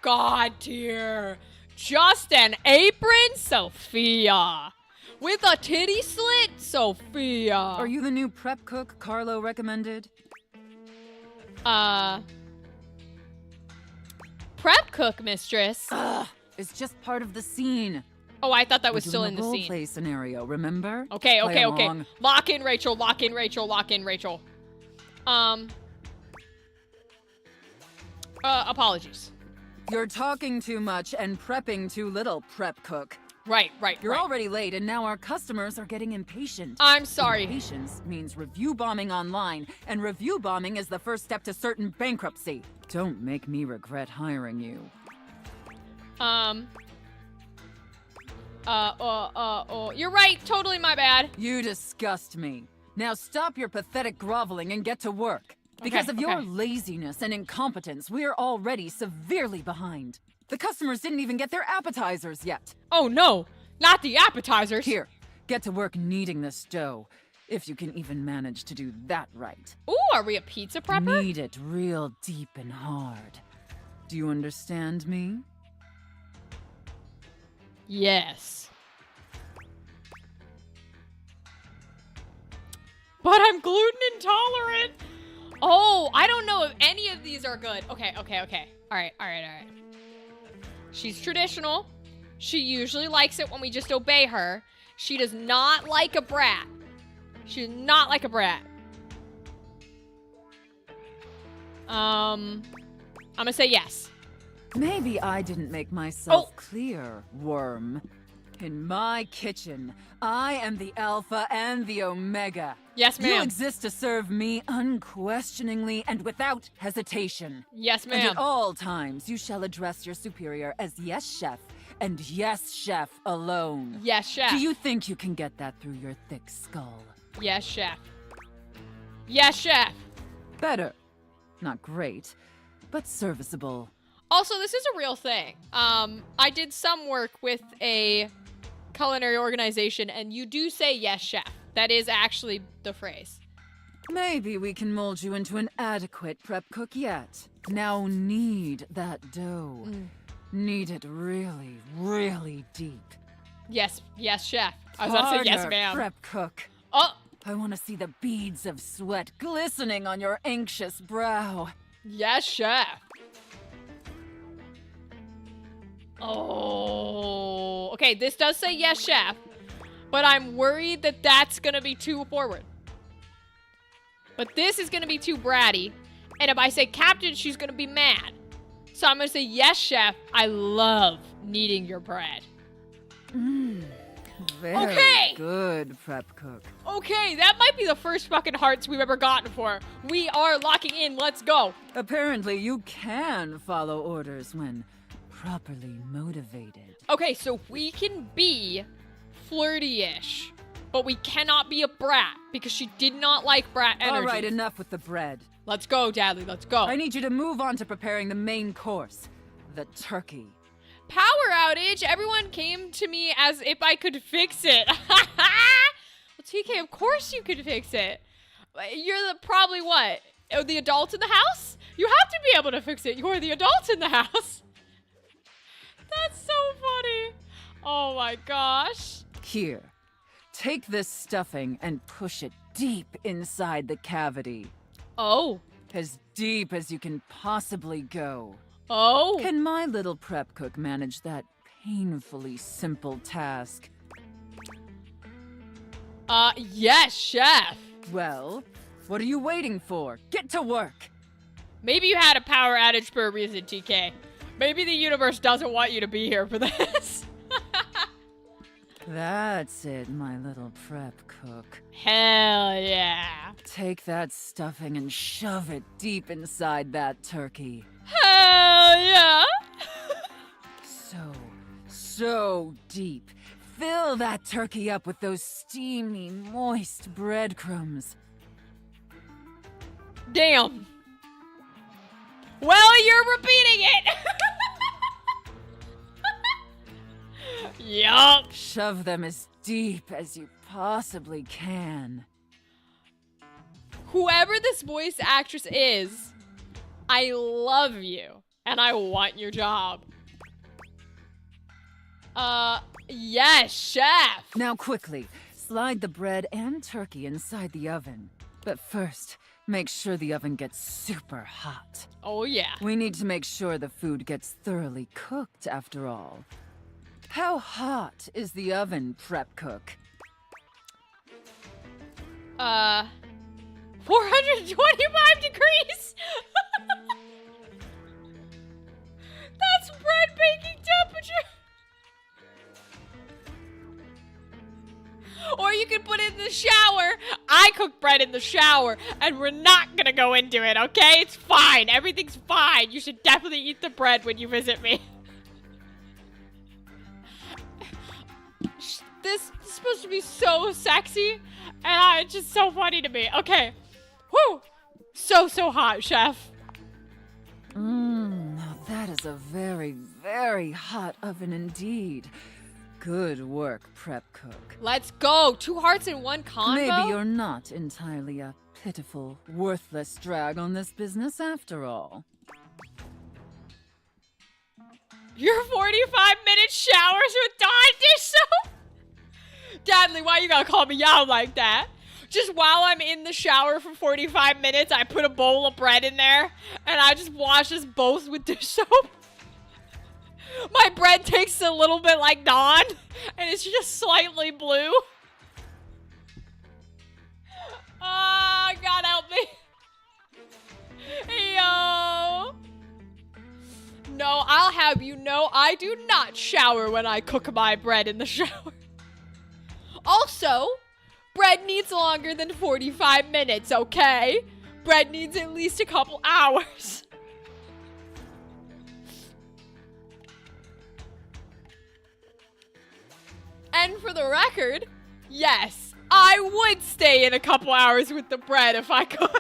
God tier. Just an apron, Sophia. With a titty slit, Sophia. Are you the new prep cook Carlo recommended? Prep cook, mistress. Ugh, it's just part of the scene. Oh, I thought that was We're still doing in the a scene. role-play scenario, remember? Okay. Play along. Lock in, Rachel. Lock in, Rachel. Lock in, Rachel. Apologies. You're talking too much and prepping too little, prep cook. Right. You're already late, and now our customers are getting impatient. I'm sorry. Impatience means review bombing online, and review bombing is the first step to certain bankruptcy. Don't make me regret hiring you. You're right. Totally my bad. You disgust me. Now stop your pathetic groveling and get to work. Because of your laziness and incompetence, we're already severely behind. The customers didn't even get their appetizers yet. Oh no, not the appetizers. Here, get to work kneading this dough. If you can even manage to do that right. Ooh, are we a pizza prepper? Knead it real deep and hard. Do you understand me? Yes. But I'm gluten intolerant. Oh, I don't know if any of these are good. Okay. All right. She's traditional. She usually likes it when we just obey her. She does not like a brat. She does not like a brat. I'm gonna say yes. Maybe I didn't make myself clear, worm. In my kitchen, I am the Alpha and the Omega. Yes, ma'am. You exist to serve me unquestioningly and without hesitation. Yes, ma'am. And at all times, you shall address your superior as yes, chef, and yes, chef alone. Yes, chef. Do you think you can get that through your thick skull? Yes, chef. Yes, chef. Better. Not great, but serviceable. Also, this is a real thing. I did some work with a culinary organization, and you do say yes, chef. That is actually the phrase. Maybe we can mold you into an adequate prep cook yet. Now knead that dough. Knead it really, really deep. Yes, chef. I was about to say yes, Harder, ma'am. prep cook. Oh, I want to see the beads of sweat glistening on your anxious brow. yes, chef. Oh, okay. This does say yes, chef, but I'm worried that that's gonna be too forward. But this is gonna be too bratty, and if I say captain, she's gonna be mad. So I'm gonna say yes, chef. I love kneading your bread. Very good, prep cook. Okay, that might be the first fucking hearts we've ever gotten for. We are locking in. Let's go. Apparently, you can follow orders when properly motivated. Okay, so we can be flirty-ish, but we cannot be a brat because she did not like brat energy. All right, enough with the bread. Let's go, Dadley. Let's go. I need you to move on to preparing the main course, the turkey. power outage. Everyone came to me as if I could fix it. Well, TK, of course you could fix it. You're probably what? The adult in the house? You have to be able to fix it. You're the adult in the house. That's so funny. Oh my gosh. Here, take this stuffing and push it deep inside the cavity. Oh. As deep as you can possibly go. Oh. Can my little prep cook manage that painfully simple task? Yes, chef. Well, what are you waiting for? Get to work. Maybe you had a power outage for a reason, TK. Maybe the universe doesn't want you to be here for this. That's it, my little prep cook. Hell yeah. Take that stuffing and shove it deep inside that turkey. Hell yeah. So deep. Fill that turkey up with those steamy, moist breadcrumbs. Damn. Well, you're repeating it. Yup. Shove them as deep as you possibly can. Whoever this voice actress is, I love you, and I want your job. Yes, chef. Now quickly, slide the bread and turkey inside the oven. But first, make sure the oven gets super hot. Oh, yeah. We need to make sure the food gets thoroughly cooked, after all. How hot is the oven, prep cook? 425 degrees. That's bread baking temperature. Or you could put it in the shower. I cook bread in the shower, and we're not gonna go into it, okay? It's fine. Everything's fine. You should definitely eat the bread when you visit me. This is supposed to be so sexy, and it's just so funny to me. Okay. Woo! So hot, chef. Now that is a very, very hot oven indeed. Good work, prep cook. Let's go. 2 hearts in 1 combo? Maybe you're not entirely a pitiful, worthless drag on this business after all. Your 45-minute showers with Dawn dish soap? Dadley, why you gotta call me out like that? Just while I'm in the shower for 45 minutes, I put a bowl of bread in there, and I just wash us both with dish soap. My bread tastes a little bit like Dawn, and it's just slightly blue. Ah, God help me. Yo. No, I'll have you know I do not shower when I cook my bread in the shower. Also, bread needs longer than 45 minutes, okay? Bread needs at least a couple hours. And for the record, yes, I would stay in a couple hours with the bread if I could. I'm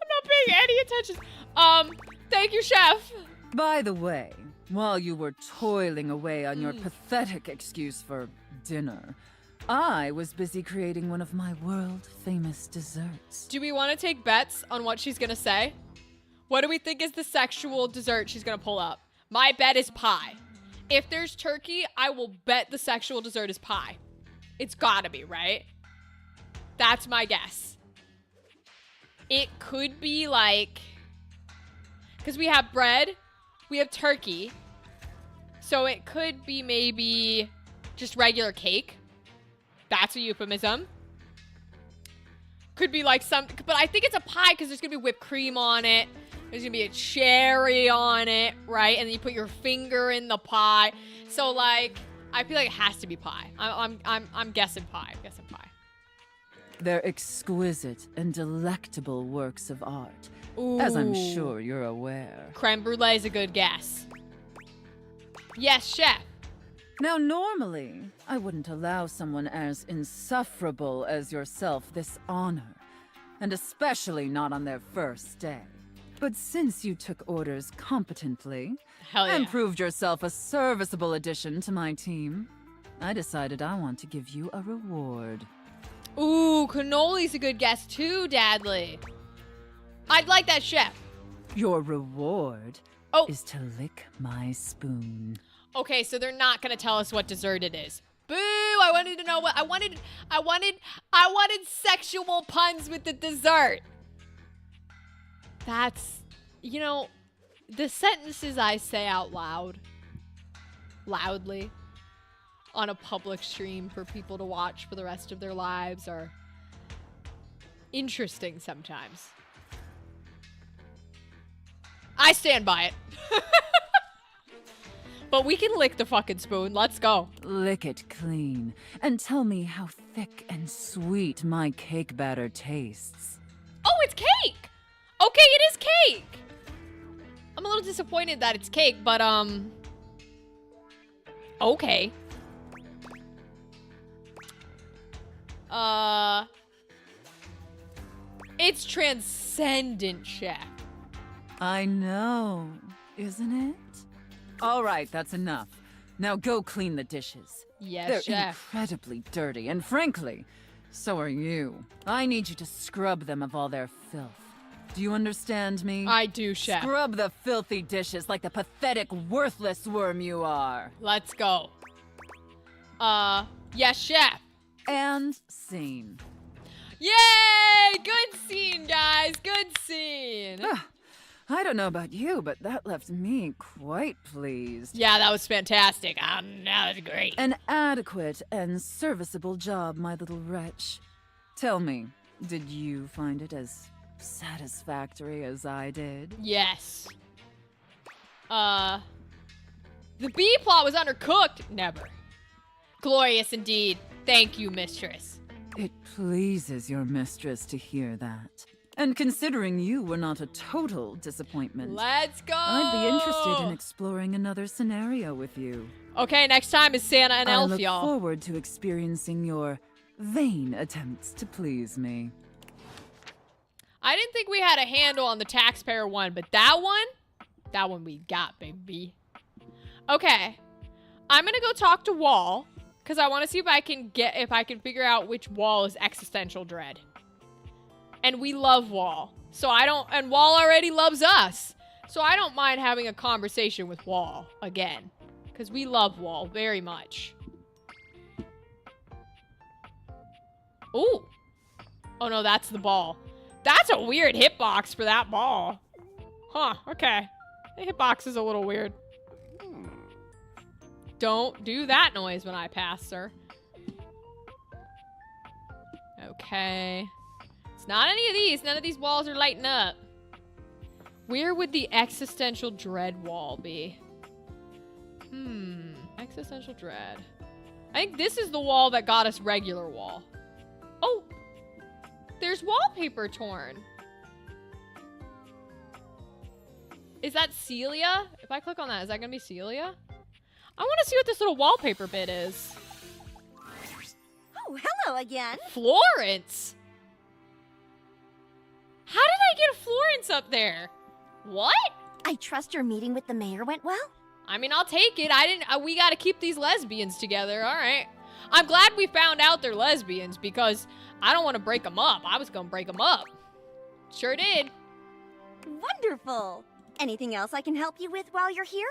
not paying any attention. Thank you, chef. By the way, while you were toiling away on your pathetic excuse for dinner, I was busy creating one of my world-famous desserts. Do we want to take bets on what she's gonna say? What do we think is the sexual dessert she's gonna pull up? My bet is pie. If there's turkey, I will bet the sexual dessert is pie. It's gotta be, right? That's my guess. It could be like... Because we have bread, we have turkey. So it could be maybe just regular cake. That's a euphemism. Could be like some... But I think it's a pie because there's gonna be whipped cream on it. There's gonna be a cherry on it, right? And then you put your finger in the pie. So like, I feel like it has to be pie. I'm guessing pie. I'm guessing pie. They're exquisite and delectable works of art, Ooh. as I'm sure you're aware. Creme brulee is a good guess. Yes, chef. Now, normally, I wouldn't allow someone as insufferable as yourself this honor, and especially not on their first day. But since you took orders competently Hell yeah. and proved yourself a serviceable addition to my team, I decided I want to give you a reward. Ooh, cannoli's a good guess too, Dadley. I'd like that, chef. Your reward Oh. is to lick my spoon. Okay, so they're not gonna tell us what dessert it is. Boo! I wanted to know what I wanted sexual puns with the dessert. That's, you know, the sentences I say out loudly, on a public stream for people to watch for the rest of their lives are interesting sometimes. I stand by it. But we can lick the fucking spoon. Let's go. Lick it clean and tell me how thick and sweet my cake batter tastes. Oh, it's cake! Okay, it is cake! I'm a little disappointed that it's cake, but, okay. It's transcendent, chef. I know, isn't it? All right, that's enough. Now go clean the dishes. Yes, They're chef. incredibly dirty, and frankly, so are you. I need you to scrub them of all their filth. Do you understand me? I do, chef. Scrub the filthy dishes like the pathetic, worthless worm you are. Let's go. Yes, chef. And scene. Yay! Good scene, guys. Good scene. I don't know about you, but that left me quite pleased. Yeah, that was fantastic. That was great. An adequate and serviceable job, my little wretch. Tell me, did you find it as satisfactory as I did? Yes. The B plot was undercooked. Never. Glorious indeed. Thank you, mistress. It pleases your mistress to hear that. And considering you were not a total disappointment, Let's go. I'd be interested in exploring another scenario with you. Okay, next time is Santa and I Elf, look y'all. forward to experiencing your vain attempts to please me. I didn't think we had a handle on the taxpayer one, but that one we got, baby. Okay. I'm gonna go talk to Wall, because I want to see if I can figure out which Wall is existential dread. And we love Wall. And Wall already loves us. So I don't mind having a conversation with Wall again. Because we love Wall very much. Ooh. Oh no, that's the ball. That's a weird hitbox for that ball. Huh, okay. The hitbox is a little weird. Don't do that noise when I pass, sir. Okay. It's not any of these. None of these walls are lighting up. Where would the existential dread wall be? Existential dread. I think this is the wall that got us regular wall. Oh! There's wallpaper torn. Is that Celia? If I click on that, is that gonna be Celia? I want to see what this little wallpaper bit is. Oh, hello again. Florence? How did I get a Florence up there? What? I trust your meeting with the mayor went well? I mean, I'll take it. We gotta keep these lesbians together, alright. I'm glad we found out they're lesbians because I don't want to break them up. I was gonna break them up. Sure did. Wonderful. Anything else I can help you with while you're here?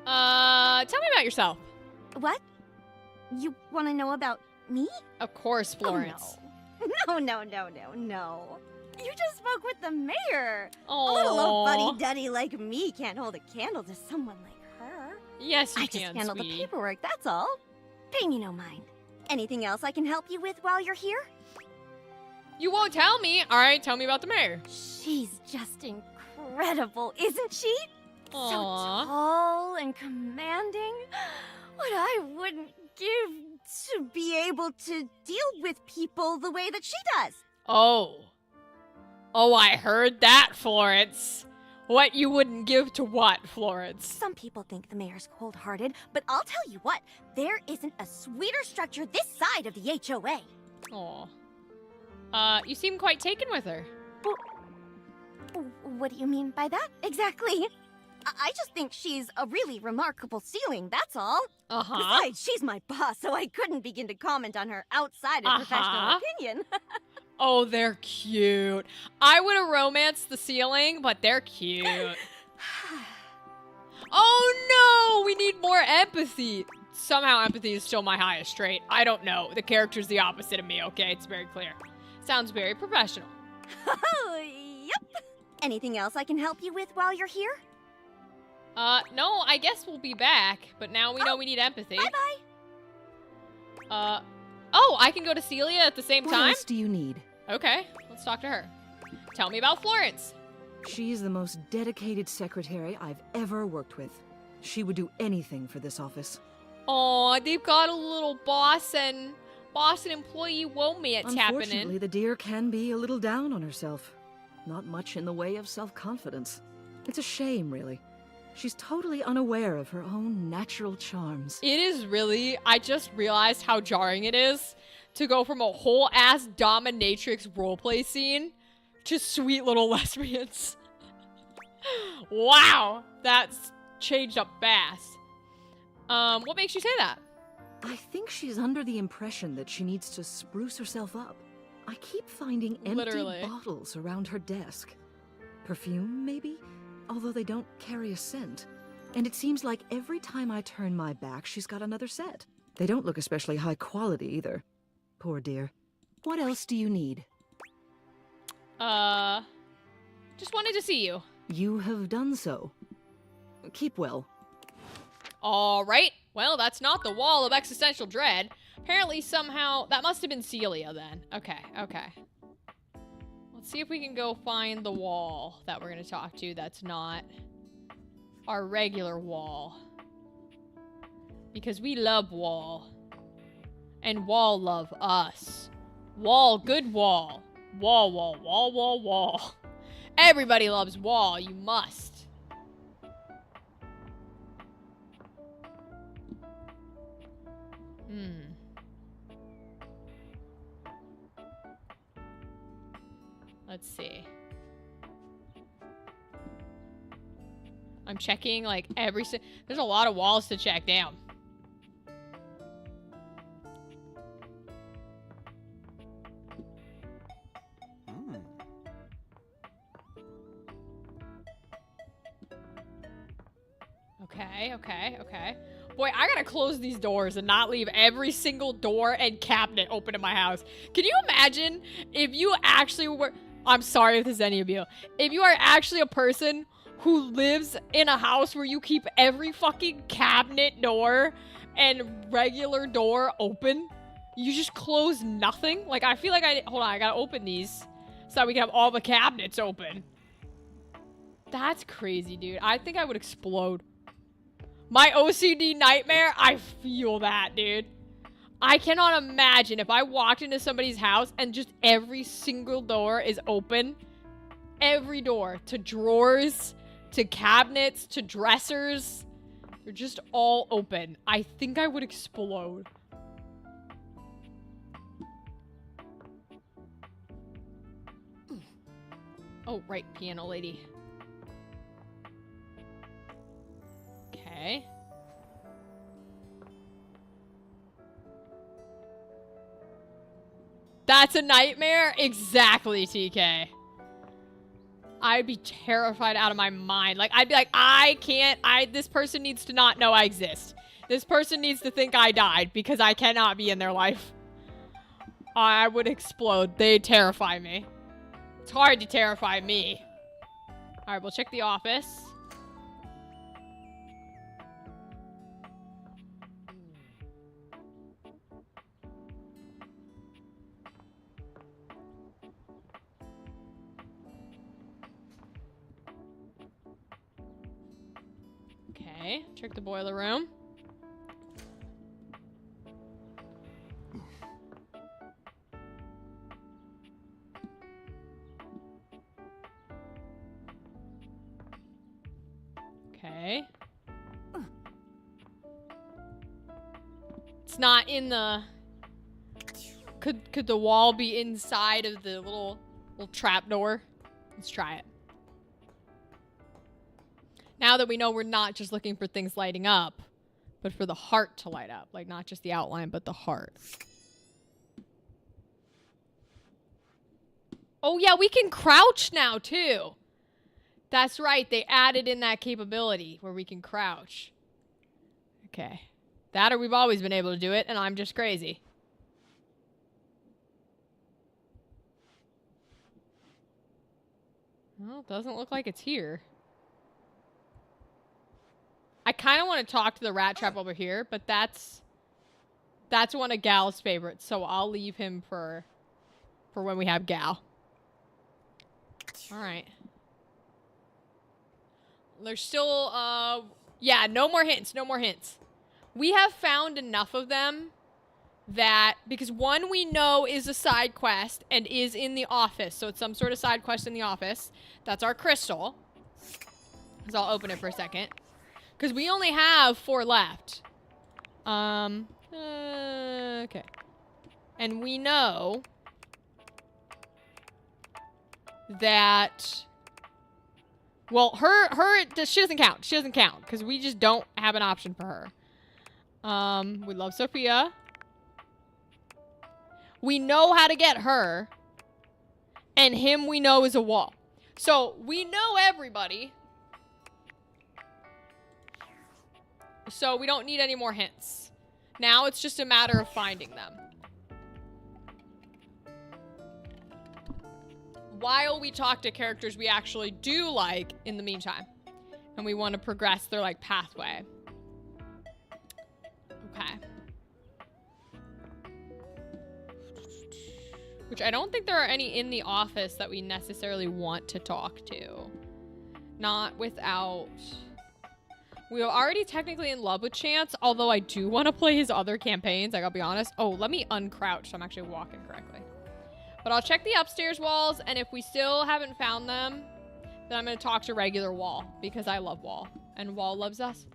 Tell me about yourself. What? You want to know about me? Of course, Florence. Oh, no. No. You just spoke with the mayor. Oh. A little old buddy-duddy like me can't hold a candle to someone like her. Yes, you I can, just handle the sweetie. paperwork, that's all. Pay me no mind. Anything else I can help you with while you're here? You won't tell me. All right, tell me about the mayor. She's just incredible, isn't she? So Aww. tall and commanding. What I wouldn't give to be able to deal with people the way that she does. Oh, I heard that, Florence. What you wouldn't give to what, Florence? Some people think the mayor's cold-hearted, but I'll tell you what, there isn't a sweeter structure this side of the HOA. Aw. You seem quite taken with her. What do you mean by that, exactly? I just think she's a really remarkable ceiling, that's all. Uh-huh. Besides, she's my boss, so I couldn't begin to comment on her outside of professional opinion. Oh, they're cute. I would have romanced the ceiling, but they're cute. Oh no, we need more empathy. Somehow empathy is still my highest trait. I don't know. The character's the opposite of me, okay? It's very clear. Sounds very professional. Yep. Anything else I can help you with while you're here? No, I guess we'll be back, but now we know we need empathy. Bye-bye. Oh, I can go to Celia at the same What time? else do you need? Okay, let's talk to her. Tell me about Florence. She's the most dedicated secretary I've ever worked with. She would do anything for this office. Oh, they've got a little boss and employee romance happening. Unfortunately, the dear can be a little down on herself. Not much in the way of self-confidence. It's a shame, really. She's totally unaware of her own natural charms. It is really, I just realized how jarring it is to go from a whole ass dominatrix roleplay scene to sweet little lesbians. Wow, that's changed up fast. What makes you say that? I think she's under the impression that she needs to spruce herself up. I keep finding empty Literally. bottles around her desk. Perfume, maybe? Although they don't carry a scent. And it seems like every time I turn my back, she's got another set. They don't look especially high quality either. Poor dear. What else do you need? Just wanted to see you. You have done so. Keep well. All right. Well, that's not the wall of existential dread. Apparently, somehow, that must have been Celia then. Okay, okay. Let's see if we can go find the wall that we're going to talk to that's not our regular wall. Because we love Wall. And Wall love us. Wall, good Wall. Wall, Wall, Wall, Wall, Wall. Everybody loves Wall. You must. Let's see. I'm checking like there's a lot of walls to check down. Okay, okay, okay. Boy, I gotta close these doors and not leave every single door and cabinet open in my house. Can you imagine if you actually were... I'm sorry if this is any of you. If you are actually a person who lives in a house where you keep every fucking cabinet door and regular door open, you just close nothing? Like, I feel like hold on, I gotta open these so that we can have all the cabinets open. That's crazy, dude. I think I would explode. My OCD nightmare, I feel that, dude. I cannot imagine if I walked into somebody's house and just every single door is open. Every door. To drawers, to cabinets, to dressers. They're just all open. I think I would explode. Oh, right, piano lady. Okay. That's a nightmare? Exactly, TK. I'd be terrified out of my mind. Like, I'd be like, this person needs to not know I exist. This person needs to think I died because I cannot be in their life. I would explode. They terrify me. It's hard to terrify me. Alright, we'll check the office. Okay, check the boiler room. Okay. It's not in the... Could the wall be inside of the little trap door? Let's try it. Now that we know we're not just looking for things lighting up, but for the heart to light up. Like, not just the outline, but the heart. Oh, yeah, we can crouch now, too. That's right. They added in that capability where we can crouch. Okay. That or we've always been able to do it, and I'm just crazy. Well, it doesn't look like it's here. I kind of want to talk to the rat trap over here, but that's one of Gal's favorites, so I'll leave him for when we have Gal. All right. There's still, yeah, no more hints, no more hints. We have found enough of them that, because one we know is a side quest and is in the office, so it's some sort of side quest in the office. That's our crystal. So I'll open it for a second. Because we only have 4 left. Okay. And we know that, well, she doesn't count. She doesn't count because we just don't have an option for her. We love Sophia. We know how to get her. And him we know is a wall. So we know everybody. So we don't need any more hints. Now it's just a matter of finding them. While we talk to characters we actually do like in the meantime. And we want to progress their, like, pathway. Okay. Which I don't think there are any in the office that we necessarily want to talk to. Not without... We are already technically in love with Chance, although I do want to play his other campaigns, I gotta be honest. Oh, let me uncrouch so I'm actually walking correctly. But I'll check the upstairs walls, and if we still haven't found them, then I'm gonna talk to regular Wall, because I love Wall, and Wall loves us.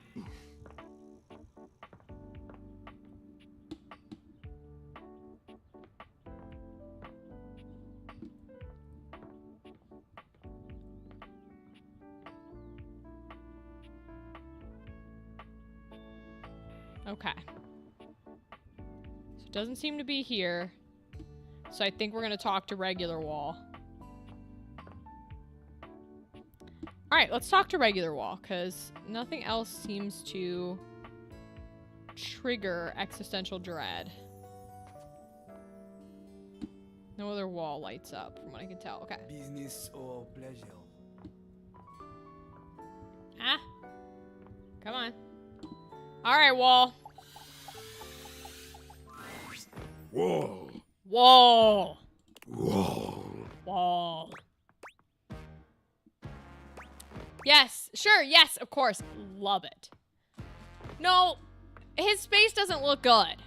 Okay. So it doesn't seem to be here. So I think we're going to talk to regular Wall. Alright, let's talk to regular Wall, because nothing else seems to trigger existential dread. No other wall lights up, from what I can tell. Okay. Business or pleasure? Ah. Come on. Alright, Wall. Whoa. Wall. Whoa. Wall. Yes, sure, yes, of course. Love it. No, his space doesn't look good.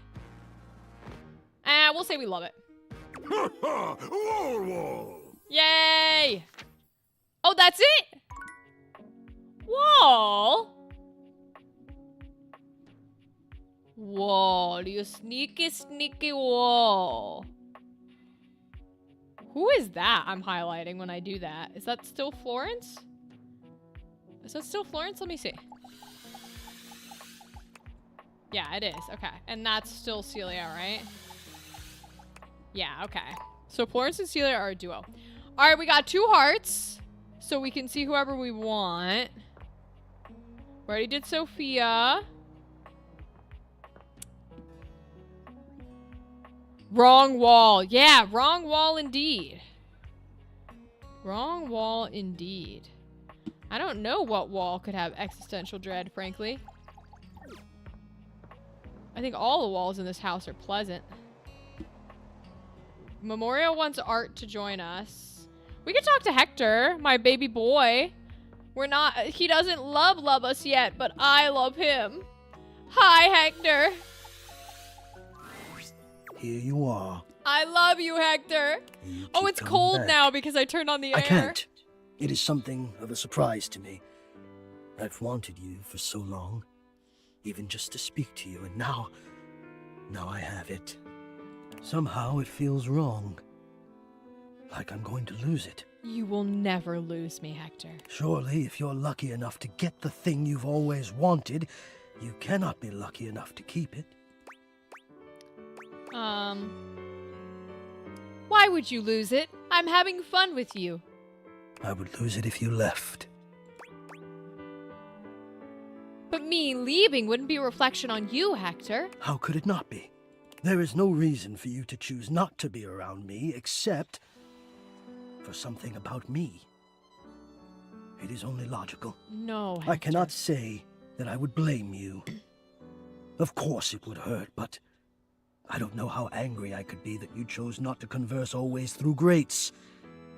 We'll say we love it. Wall. Yay! Oh, that's it? Wall? Wall, you sneaky, sneaky Wall. Who is that I'm highlighting when I do that? Is that still Florence? Is that still Florence? Let me see. Yeah, it is. Okay. And that's still Celia, right? Yeah, okay. So Florence and Celia are a duo. All right, we got 2 hearts. So we can see whoever we want. We already did Sophia. Wrong wall. Yeah, wrong wall indeed. Wrong wall indeed. I don't know what wall could have existential dread, frankly. I think all the walls in this house are pleasant. Memorial wants Art to join us. We could talk to Hector, my baby boy. He doesn't love us yet, but I love him. Hi, Hector. Here you are. I love you, Hector. Oh, it's cold now because I turned on the air. I can't. It is something of a surprise to me. I've wanted you for so long, even just to speak to you, and now I have it. Somehow it feels wrong. like I'm going to lose it. You will never lose me, Hector. Surely, if you're lucky enough to get the thing you've always wanted, you cannot be lucky enough to keep it. Why would you lose it? I'm having fun with you. I would lose it if you left. But me leaving wouldn't be a reflection on you, Hector. How could it not be? There is no reason for you to choose not to be around me, except for something about me. It is only logical. No, Hector. I cannot say that I would blame you. Of course it would hurt, but I don't know how angry I could be that you chose not to converse always through grates,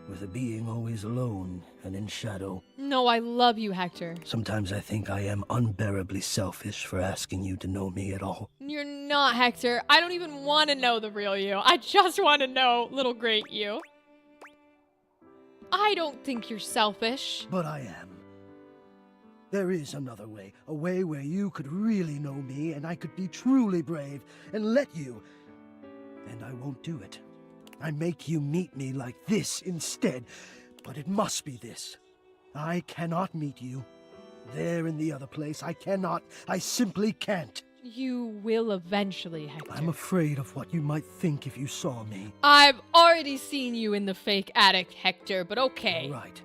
with a being always alone and in shadow. No, I love you, Hector. Sometimes I think I am unbearably selfish for asking you to know me at all. You're not, Hector. I don't even want to know the real you. I just want to know little great you. I don't think you're selfish. But I am. There is another way, a way where you could really know me and I could be truly brave and let you. And I won't do it. I make you meet me like this instead, but it must be this. I cannot meet you. There in the other place, I cannot. I simply can't. You will eventually, Hector. I'm afraid of what you might think if you saw me. I've already seen you in the fake attic, Hector, but okay. Right.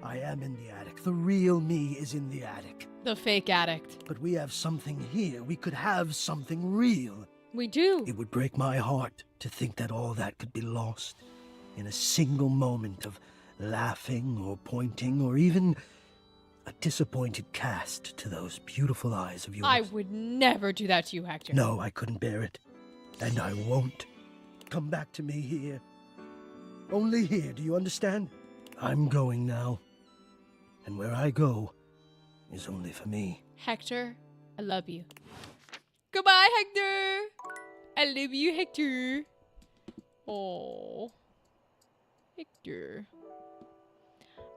I am in the attic. The real me is in the attic. The fake addict. But we have something here. We could have something real. We do. It would break my heart to think that all that could be lost in a single moment of laughing or pointing or even a disappointed cast to those beautiful eyes of yours. I would never do that to you, Hector. No, I couldn't bear it. And I won't. Come back to me here. Only here, do you understand? I'm going now. And where I go is only for me. Hector, I love you. Goodbye, Hector. I love you, Hector. Oh, Hector.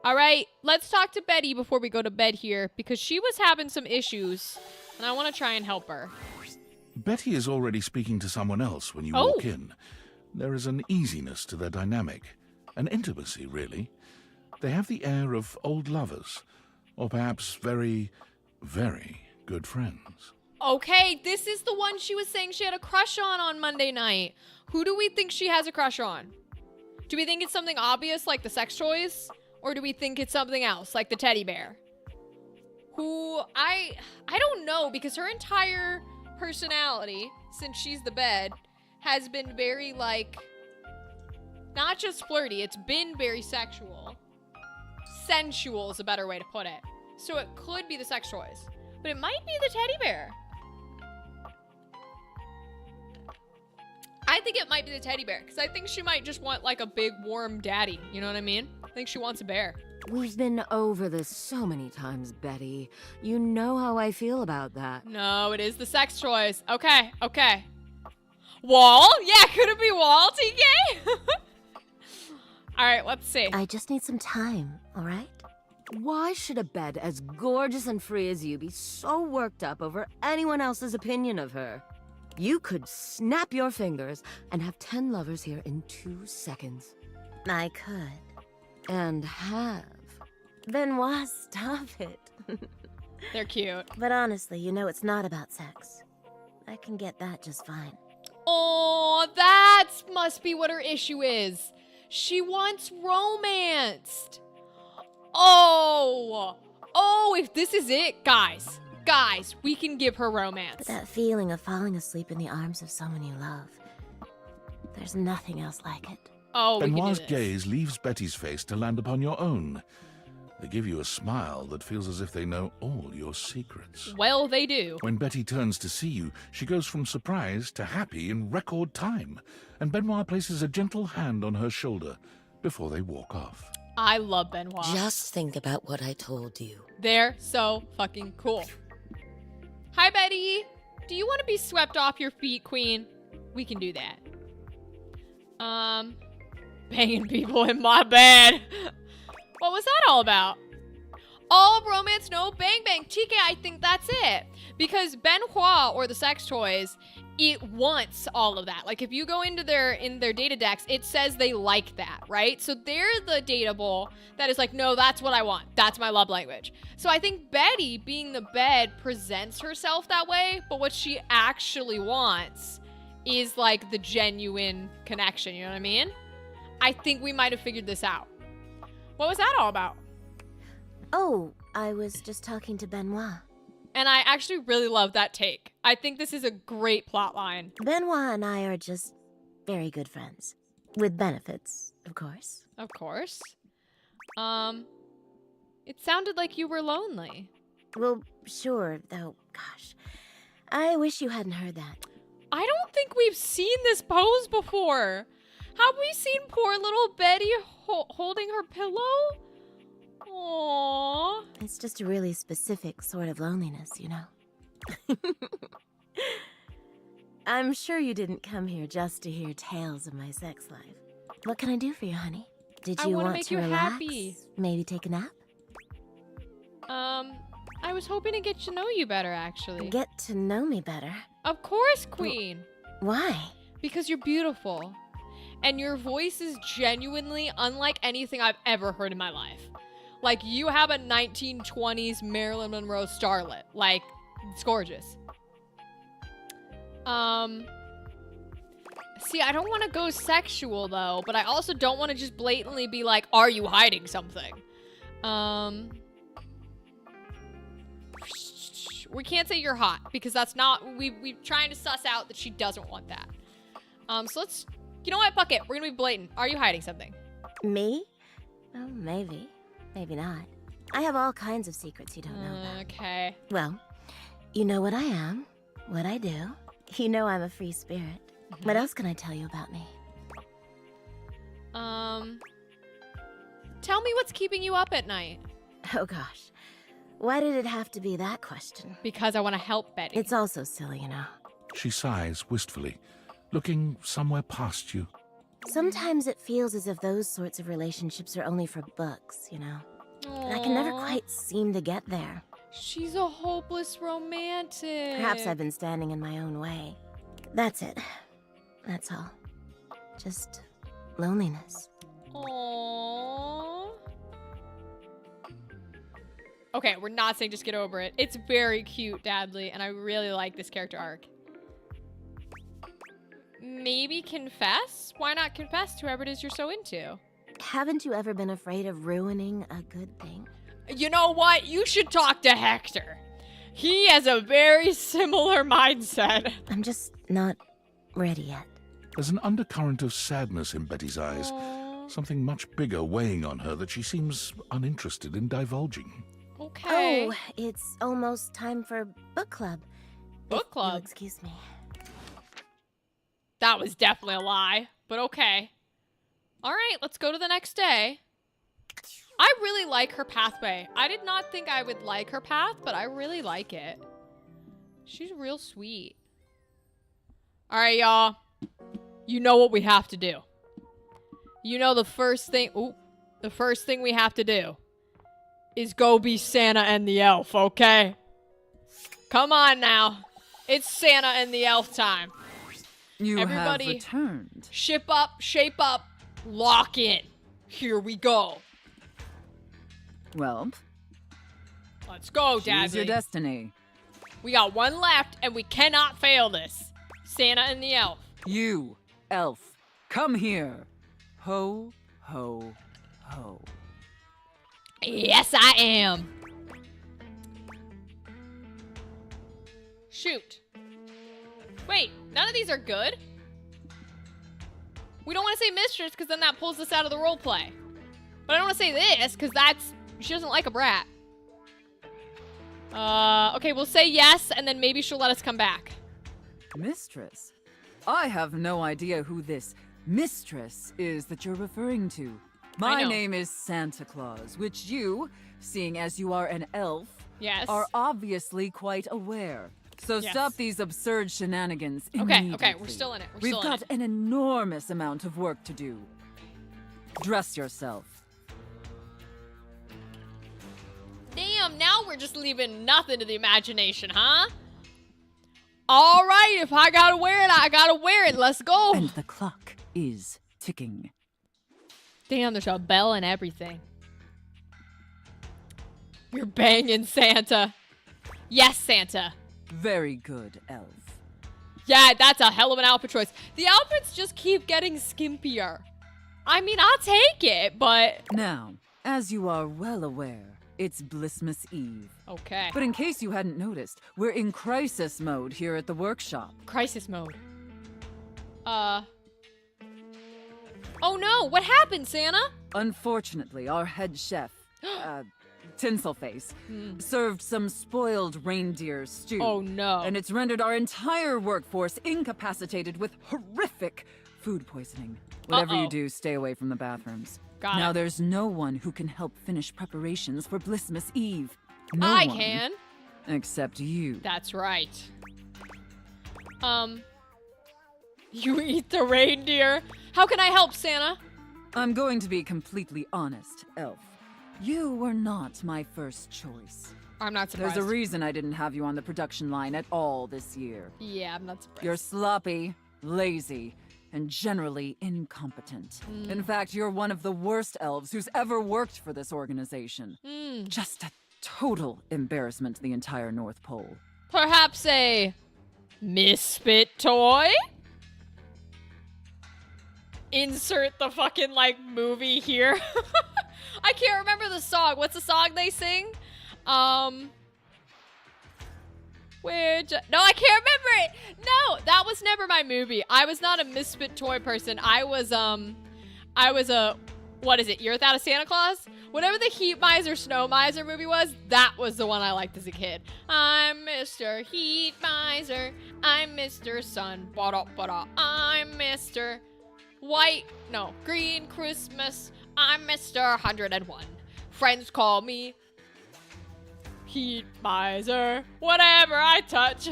All right, let's talk to Betty before we go to bed here, because she was having some issues, and I want to try and help her. Betty is already speaking to someone else when you walk in. There is an easiness to their dynamic, an intimacy, really. They have the air of old lovers, or perhaps very, very good friends. Okay, this is the one she was saying she had a crush on Monday night. Who do we think she has a crush on? Do we think it's something obvious like the sex toys? Or do we think it's something else like the teddy bear? Who, I don't know, because her entire personality, since she's the bed, has been very like, not just flirty, it's been very sexual. Sensual is a better way to put it. So it could be the sex toys, but it might be the teddy bear. I think it might be the teddy bear, because I think she might just want like a big warm daddy, you know what I mean? I think she wants a bear. We've been over this so many times, Betty. You know how I feel about that. No, it is the sex toys. Okay, okay. Wall? Yeah, could it be Wall, TK? All right, let's see. I just need some time, all right? Why should a bed as gorgeous and free as you be so worked up over anyone else's opinion of her? You could snap your fingers and have 10 lovers here in 2 seconds. I could. And have. Benoit, stop it. They're cute. But honestly, you know it's not about sex. I can get that just fine. Oh, that must be what her issue is. She wants romanced. Oh, if this is it, guys, we can give her romance. But that feeling of falling asleep in the arms of someone you love, there's nothing else like it. Oh, Benoit's gaze leaves Betty's face to land upon your own. They give you a smile that feels as if they know all your secrets. Well, they do. When Betty turns to see you, she goes from surprise to happy in record time, and Benoit places a gentle hand on her shoulder before they walk off. I love Benoit. Just think about what I told you. They're so fucking cool. Hi, Betty. Do you want to be swept off your feet, queen? We can do that. Banging people in my bed. What was that all about? All romance, no bang bang. TK, I think that's it. Because Benoit, or the sex toys, it wants all of that. Like if you go into their data decks, it says they like that, right? So they're the dateable that is like, no, that's what I want. That's my love language. So I think Betty, being the bed, presents herself that way, but what she actually wants is like the genuine connection, you know what I mean? I think we might have figured this out. What was that all about? Oh, I was just talking to Benoit. And I actually really love that take. I think this is a great plot line. Benoit and I are just very good friends. With benefits, of course. Of course. It sounded like you were lonely. Well, sure, though, gosh. I wish you hadn't heard that. I don't think we've seen this pose before. Have we seen poor little Betty holding her pillow? Aww. It's just a really specific sort of loneliness, you know? I'm sure you didn't come here just to hear tales of my sex life. What can I do for you, honey? Did you want make to you relax? happy. Maybe take a nap? I was hoping to get to know you better, actually. Get to know me better? Of course, Queen. Why? Because you're beautiful. And your voice is genuinely unlike anything I've ever heard in my life. Like, you have a 1920s Marilyn Monroe starlet. Like, it's gorgeous. See, I don't want to go sexual, though, but I also don't want to just blatantly be like, are you hiding something? We can't say you're hot, because that's not, we're trying to suss out that she doesn't want that. So let's, you know what, fuck it, we're gonna be blatant. Are you hiding something? Me? Oh, maybe. Maybe not. I have all kinds of secrets you don't know about. Okay. Well, you know what I am, what I do. You know I'm a free spirit. What else can I tell you about me? Tell me what's keeping you up at night. Oh gosh. Why did it have to be that question? Because I want to help Betty. It's also silly, you know. She sighs wistfully, looking somewhere past you. Sometimes it feels as if those sorts of relationships are only for books, you know. And I can never quite seem to get there. She's a hopeless romantic. Perhaps I've been standing in my own way. That's it. That's all. Just loneliness. Aww. Okay, we're not saying just get over it. It's very cute, Dadley, and I really like this character arc. Maybe confess? Why not confess to whoever it is you're so into? Haven't you ever been afraid of ruining a good thing? You know what? You should talk to Hector. He has a very similar mindset. I'm just not ready yet. There's an undercurrent of sadness in Betty's eyes. Something much bigger weighing on her that she seems uninterested in divulging. Okay. Oh, it's almost time for book club. Book club? You'll excuse me. That was definitely a lie, but okay. All right, let's go to the next day. I really like her pathway. I did not think I would like her path, but I really like it. She's real sweet. All right, y'all. You know what we have to do. You know the first thing we have to do is go be Santa and the elf, okay? Come on now. It's Santa and the elf time. Everybody have returned. Ship up, shape up, lock in. Here we go. Well, let's go, choose your Daddy. destiny. We got one left, and we cannot fail this. Santa and the elf. You, elf, come here. Ho, ho, ho. Yes, I am. Shoot. Wait, none of these are good. We don't want to say mistress because then that pulls us out of the role play. But I don't want to say this because she doesn't like a brat. Okay, we'll say yes and then maybe she'll let us come back. Mistress? I have no idea who this mistress is that you're referring to. My name is Santa Claus, which you, seeing as you are an elf, are obviously quite aware. So stop these absurd shenanigans immediately. Okay, we're still in it. We've got an enormous amount of work to do. Dress yourself. Damn, now we're just leaving nothing to the imagination, huh? All right, if I gotta wear it, I gotta wear it. Let's go. And the clock is ticking. Damn, there's a bell and everything. You're banging Santa. Yes, Santa. Very good, Elf. Yeah, that's a hell of an outfit choice. The outfits just keep getting skimpier. I mean, I'll take it, but... Now, as you are well aware, it's Blissmas Eve. Okay. But in case you hadn't noticed, we're in crisis mode here at the workshop. Crisis mode. Oh no, what happened, Santa? Unfortunately, our head chef, Tinselface, served some spoiled reindeer stew. Oh no. And it's rendered our entire workforce incapacitated with horrific food poisoning. Whatever you do, stay away from the bathrooms. Got now it. there's no one who can help finish preparations for Blissmas Eve. No I one. can. Except you. That's right. You eat the reindeer. How can I help, Santa? I'm going to be completely honest, Elf. You were not my first choice. I'm not surprised. There's a reason I didn't have you on the production line at all this year. Yeah, I'm not surprised. You're sloppy, lazy, and generally incompetent. In fact, you're one of the worst elves who's ever worked for this organization. Just a total embarrassment to the entire North Pole. Perhaps a misfit toy? Insert the fucking, like, movie here. I can't remember the song. What's the song they sing? No, I can't remember it. No, that was never my movie. I was not a misfit toy person. I was a, what is it? Year Without a Santa Claus? Whatever the Heat Miser, Snow Miser movie was, that was the one I liked as a kid. I'm Mr. Heat Miser. I'm Mr. Sun. Ba-da-ba-da. I'm Mr. Green Christmas. I'm Mr. 101. Friends call me Heat Miser. Whatever I touch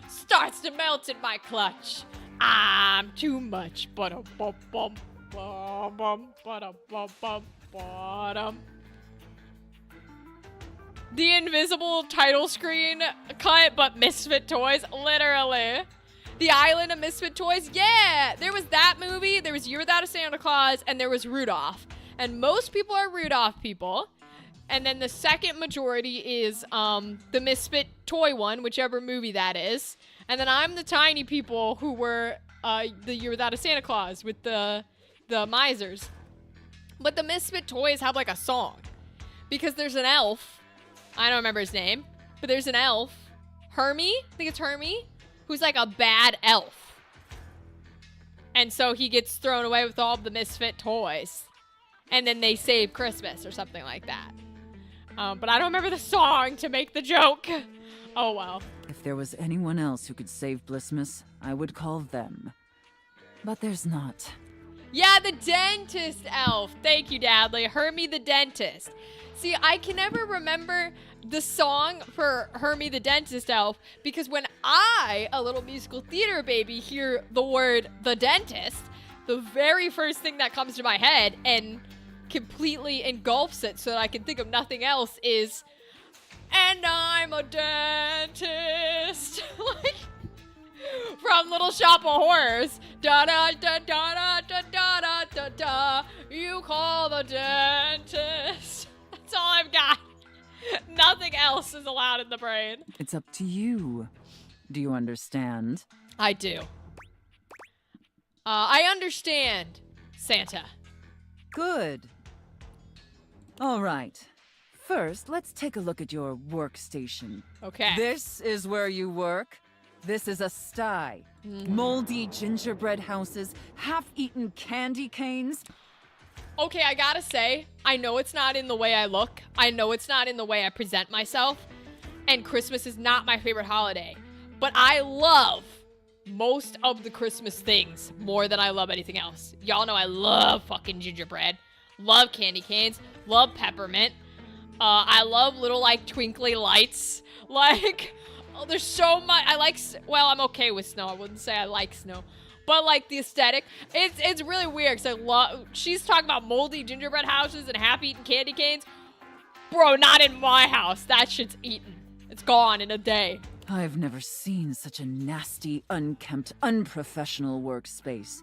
starts to melt in my clutch. I'm too much. Ba-da-bum-bum. Ba-bum. Ba-da-bum-bum. Ba-dum. The invisible title screen cut, but Misfit Toys, literally. The Island of Misfit Toys, yeah! There was that movie, there was Year Without a Santa Claus, and there was Rudolph. And most people are Rudolph people. And then the second majority is the Misfit Toy one, whichever movie that is. And then I'm the tiny people who were the Year Without a Santa Claus with the misers. But the Misfit Toys have like a song. Because there's an elf. I don't remember his name. But there's an elf. Hermie? I think it's Hermie. Who's like a bad elf. And so he gets thrown away with all the Misfit Toys. And then they save Christmas or something like that. But I don't remember the song to make the joke. Oh, well. If there was anyone else who could save Blissmas, I would call them. But there's not. Yeah, the dentist elf. Thank you, Dadley. Hermie the dentist. See, I can never remember the song for Hermie the dentist elf because when I, a little musical theater baby, hear the word the dentist, the very first thing that comes to my head and completely engulfs it so that I can think of nothing else is, and I'm a dentist. Like, from Little Shop of Horrors. Da da da da da da da da da da. You call the dentist. That's all I've got. Nothing else is allowed in the brain. It's up to you. Do you understand? I do. I understand, Santa. Good. All right. First, let's take a look at your workstation. Okay. This is where you work. This is a sty. Moldy gingerbread houses, half-eaten candy canes. Okay, I gotta say, I know it's not in the way I look. I know it's not in the way I present myself. And Christmas is not my favorite holiday. But I love most of the Christmas things more than I love anything else. Y'all know I love fucking gingerbread. Love candy canes. Love peppermint. I love little, like, twinkly lights. Like, oh, there's so much. I like, well, I'm okay with snow. I wouldn't say I like snow. But, like, the aesthetic, it's really weird because I love, she's talking about moldy gingerbread houses and half-eaten candy canes. Bro, not in my house. That shit's eaten. It's gone in a day. I've never seen such a nasty, unkempt, unprofessional workspace.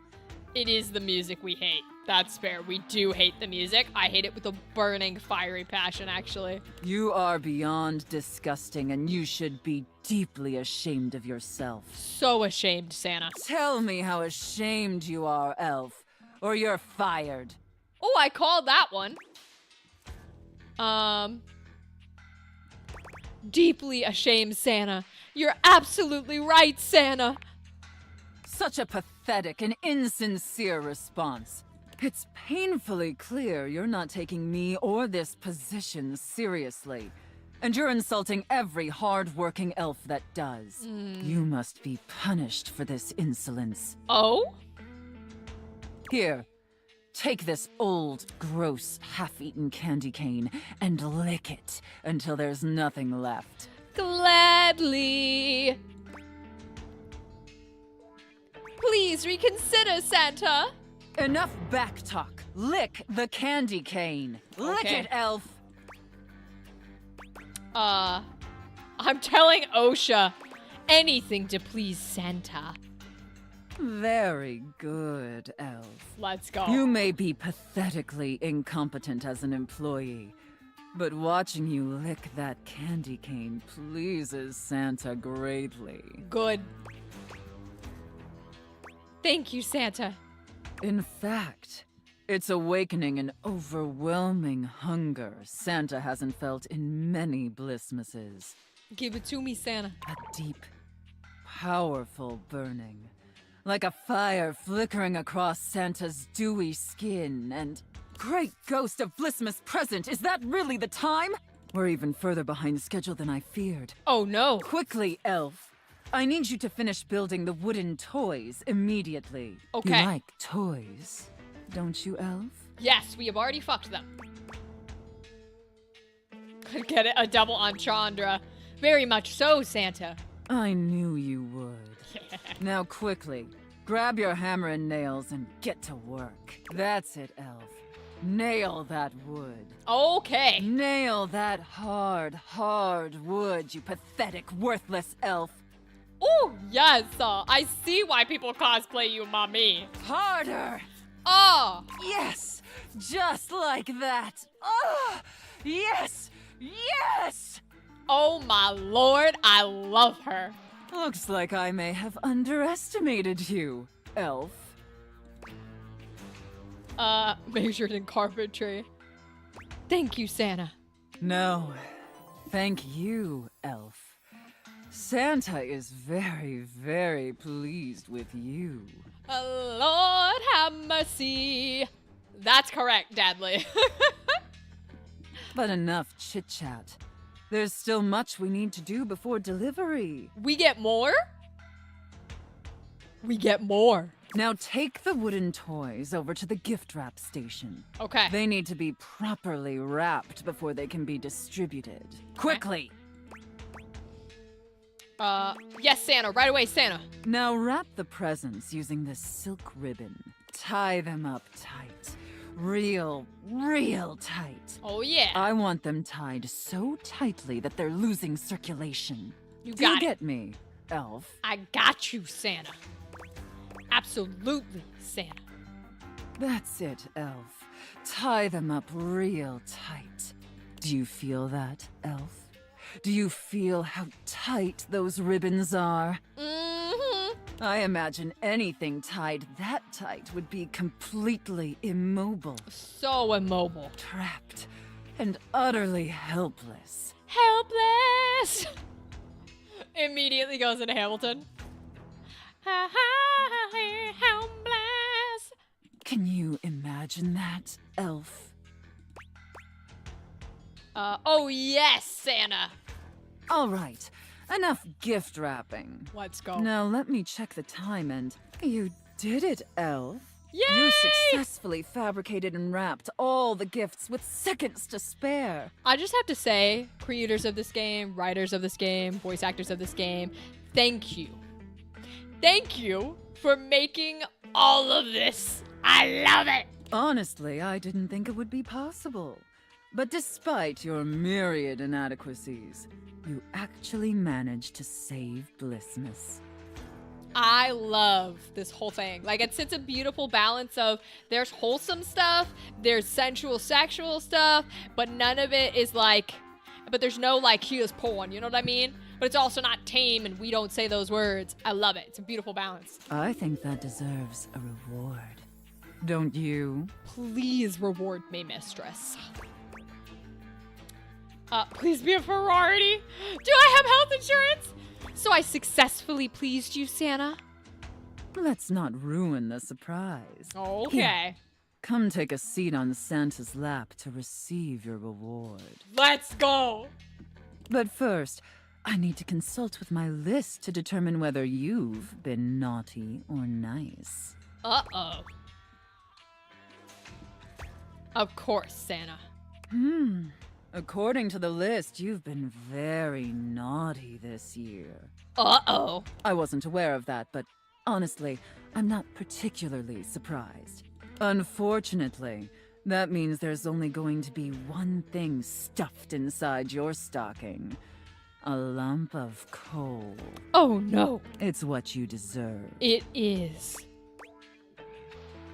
It is the music we hate. That's fair. We do hate the music. I hate it with a burning, fiery passion, actually. You are beyond disgusting, and you should be deeply ashamed of yourself. So ashamed, Santa. Tell me how ashamed you are, Elf, or you're fired. Oh, I called that one. Deeply ashamed, Santa. You're absolutely right, Santa. Such a pathetic and insincere response. It's painfully clear you're not taking me or this position seriously. And you're insulting every hard-working elf that does. You must be punished for this insolence. Oh? Here, take this old, gross, half-eaten candy cane and lick it until there's nothing left. Gladly. Please reconsider, Santa. Enough backtalk. Lick the candy cane. Lick Okay. it, elf. I'm telling OSHA. Anything to please Santa. Very good, elf. Let's go. You may be pathetically incompetent as an employee, but watching you lick that candy cane pleases Santa greatly. Good. Thank you, Santa. In fact, it's awakening an overwhelming hunger Santa hasn't felt in many Blissmases. Give it to me, Santa. A deep, powerful burning. Like a fire flickering across Santa's dewy skin and... Great ghost of Blissmas present, is that really the time? We're even further behind schedule than I feared. Oh no. Quickly, elf. I need you to finish building the wooden toys immediately. Okay. You like toys, don't you, elf? Yes, we have already fucked them. Could get it, a double entendre. Very much so, Santa. I knew you would. Now quickly, grab your hammer and nails and get to work. That's it, elf. Nail that wood. Okay. Nail that hard, hard wood, you pathetic, worthless elf. Oh, yes. I see why people cosplay you, mommy. Harder! Oh! Yes! Just like that! Oh! Yes! Yes! Oh, my lord. I love her. Looks like I may have underestimated you, elf. Majored in carpentry. Thank you, Santa. No, thank you, elf. Santa is very, very pleased with you. Lord have mercy. That's correct, Dadley. But enough chit-chat. There's still much we need to do before delivery. We get more? We get more. Now take the wooden toys over to the gift wrap station. Okay. They need to be properly wrapped before they can be distributed. Quickly! Yes, Santa. Right away, Santa. Now wrap the presents using this silk ribbon. Tie them up tight. Real tight. Oh, yeah. I want them tied so tightly that they're losing circulation. You Do you got it. get me, elf? I got you, Santa. Absolutely, Santa. That's it, elf. Tie them up real tight. Do you feel that, elf? Do you feel how tight those ribbons are? Mm-hmm. I imagine anything tied that tight would be completely immobile. So immobile. Trapped and utterly helpless. Helpless! Immediately goes into Hamilton. Helpless! Can you imagine that, elf? Oh yes, Santa. All right, enough gift wrapping. Let's go. Now let me check the time and... You did it, elf. Yay! You successfully fabricated and wrapped all the gifts with seconds to spare. I just have to say, creators of this game, writers of this game, voice actors of this game, thank you. Thank you for making all of this. I love it. Honestly, I didn't think it would be possible. But despite your myriad inadequacies, you actually managed to save Blissmas. I love this whole thing. Like, it's a beautiful balance of there's wholesome stuff, there's sensual, sexual stuff, but none of it is like, but there's no like, here's porn, you know what I mean? But it's also not tame and we don't say those words. I love it. It's a beautiful balance. I think that deserves a reward. Don't you? Please reward me, mistress. Please be a Ferrari. Do I have health insurance? So I successfully pleased you, Santa? Let's not ruin the surprise. Okay. Here, come take a seat on Santa's lap to receive your reward. Let's go. But first, I need to consult with my list to determine whether you've been naughty or nice. Uh-oh. Of course, Santa. According to the list, you've been very naughty this year. Uh-oh. I wasn't aware of that, but honestly, I'm not particularly surprised. Unfortunately, that means there's only going to be one thing stuffed inside your stocking. A lump of coal. Oh, no. It's what you deserve. It is.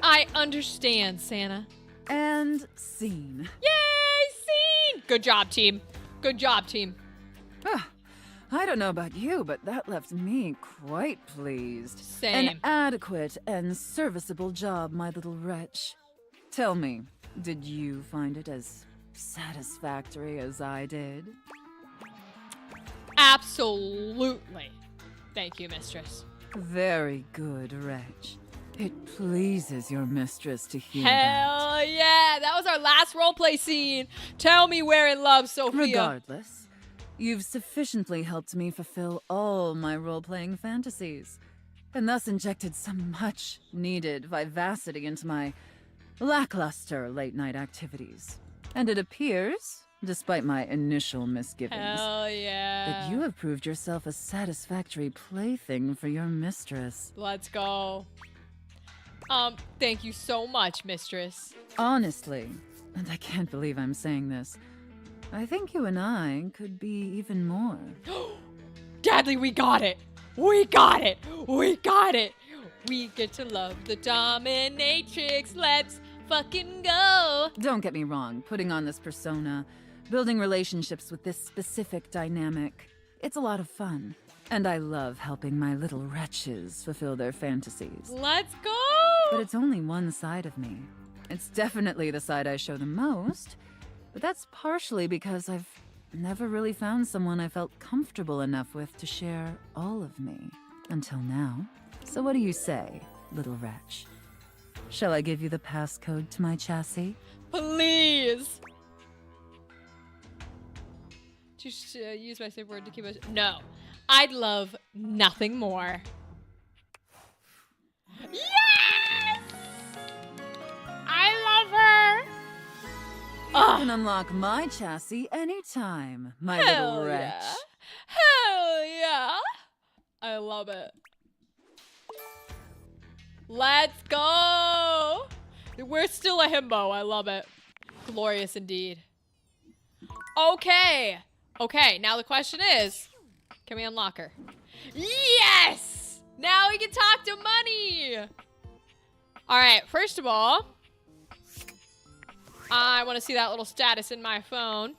I understand, Santa. And scene. Yay, scene! Good job, team. Good job, team. I don't know about you, but that left me quite pleased. Same. An adequate and serviceable job, my little wretch. Tell me, did you find it as satisfactory as I did? Absolutely. Thank you, mistress. Very good, wretch. It pleases your mistress to hear that. Hell yeah! That was our last roleplay scene. Tell me where in love, Sophia. Regardless, you've sufficiently helped me fulfill all my role-playing fantasies, and thus injected some much-needed vivacity into my lackluster late-night activities. And it appears, despite my initial misgivings, Hell yeah. that you have proved yourself a satisfactory plaything for your mistress. Let's go. Thank you so much, mistress. Honestly, and I can't believe I'm saying this, I think you and I could be even more. Dadley, we got it. We got it. We got it. We get to love the dominatrix. Let's fucking go. Don't get me wrong, putting on this persona, building relationships with this specific dynamic, it's a lot of fun. And I love helping my little wretches fulfill their fantasies. Let's go. But it's only one side of me. It's definitely the side I show the most, but that's partially because I've never really found someone I felt comfortable enough with to share all of me. Until now. So what do you say, little wretch? Shall I give you the passcode to my chassis? Please. Just use my safe word to keep us. No. I'd love nothing more. Yes! I love her. You can unlock my chassis anytime, my little wretch. Yeah. Hell yeah. I love it. Let's go. We're still a himbo. I love it. Glorious indeed. Okay. Okay, now the question is, can we unlock her? Yes! Now we can talk to money. All right, first of all, I want to see that little status in my phone.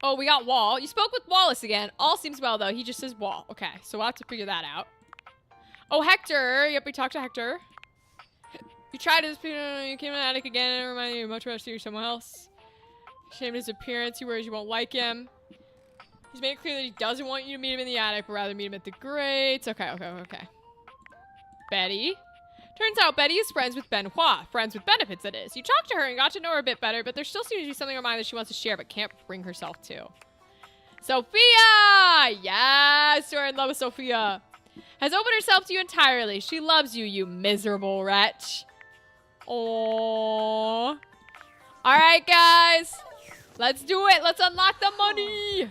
Oh, we got Wall. You spoke with Wallace again. All seems well, though. He just says Wall. Okay, so we'll have to figure that out. Oh, Hector. Yep, we talked to Hector. You tried to dispute him. You came in the attic again and it reminded you much about to someone else. Shamed his appearance. He worries you won't like him. He's made it clear that he doesn't want you to meet him in the attic, but rather meet him at the grates. Okay. Betty. Turns out Betty is friends with Benoit. Friends with benefits, that is. You talked to her and got to know her a bit better, but there still seems to be something in her mind that she wants to share but can't bring herself to. Sophia! Yes, you're in love with Sophia. Has opened herself to you entirely. She loves you, you miserable wretch. Aww. Alright, guys. Let's do it. Let's unlock the money.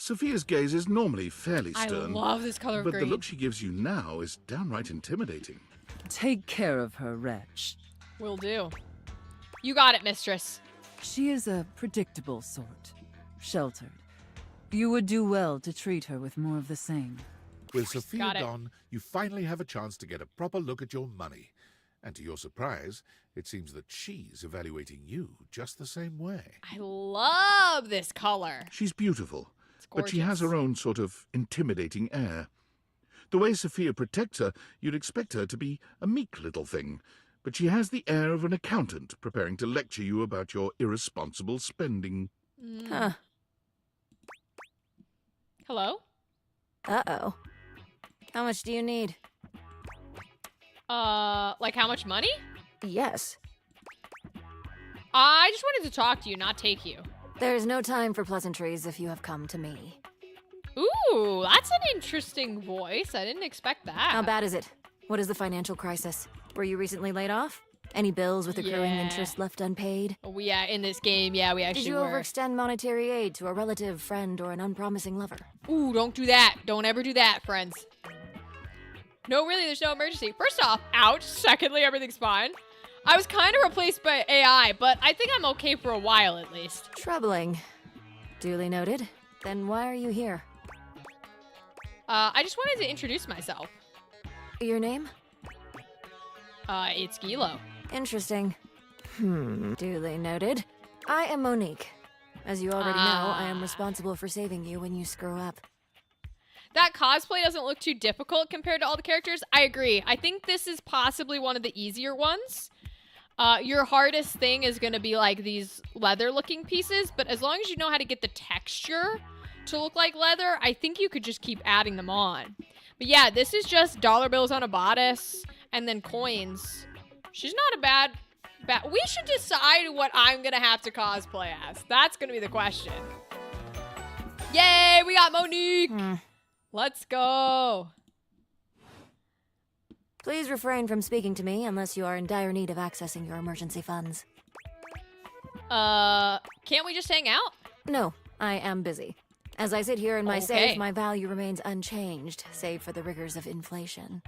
Sophia's gaze is normally fairly I stern. love this color of but green. the look she gives you now is downright intimidating. Take care of her, Wretch. Will do. You got it, mistress. She is a predictable sort. Sheltered. You would do well to treat her with more of the same. With Sophia Got it. gone, you finally have a chance to get a proper look at your money. And to your surprise, it seems that she's evaluating you just the same way. I love this color. She's beautiful, but she has gorgeous. her own sort of intimidating air. The way Sophia protects her, you'd expect her to be a meek little thing, but she has the air of an accountant preparing to lecture you about your irresponsible spending. Huh. Hello? Uh-oh. How much do you need? Like how much money? Yes. I just wanted to talk to you, not take you. There's no time for pleasantries if you have come to me. Ooh, that's an interesting voice. I didn't expect that. How bad is it? What is the financial crisis? Were you recently laid off? Any bills with accruing Yeah. interest left unpaid? Yeah, in this game, yeah, we actually Did you were. overextend monetary aid to a relative, friend, or an unpromising lover? Ooh, don't do that. Don't ever do that, friends. No, really, there's no emergency. First off, ouch. Secondly, everything's fine. I was kind of replaced by AI, but I think I'm okay for a while at least. Troubling. Duly noted. Then why are you here? I just wanted to introduce myself. Your name? It's Gilo. Interesting. Duly noted. I am Monique. As you already know, I am responsible for saving you when you screw up. That cosplay doesn't look too difficult compared to all the characters. I agree. I think this is possibly one of the easier ones. Your hardest thing is going to be like these leather-looking pieces, but as long as you know how to get the texture to look like leather, I think you could just keep adding them on. But yeah, this is just dollar bills on a bodice and then coins. She's not a bad... We should decide what I'm going to have to cosplay as. That's going to be the question. Yay, we got Monique! Let's go. Please refrain from speaking to me unless you are in dire need of accessing your emergency funds. Can't we just hang out? No, I am busy. As I sit here in my Okay. safe, my value remains unchanged, save for the rigors of inflation.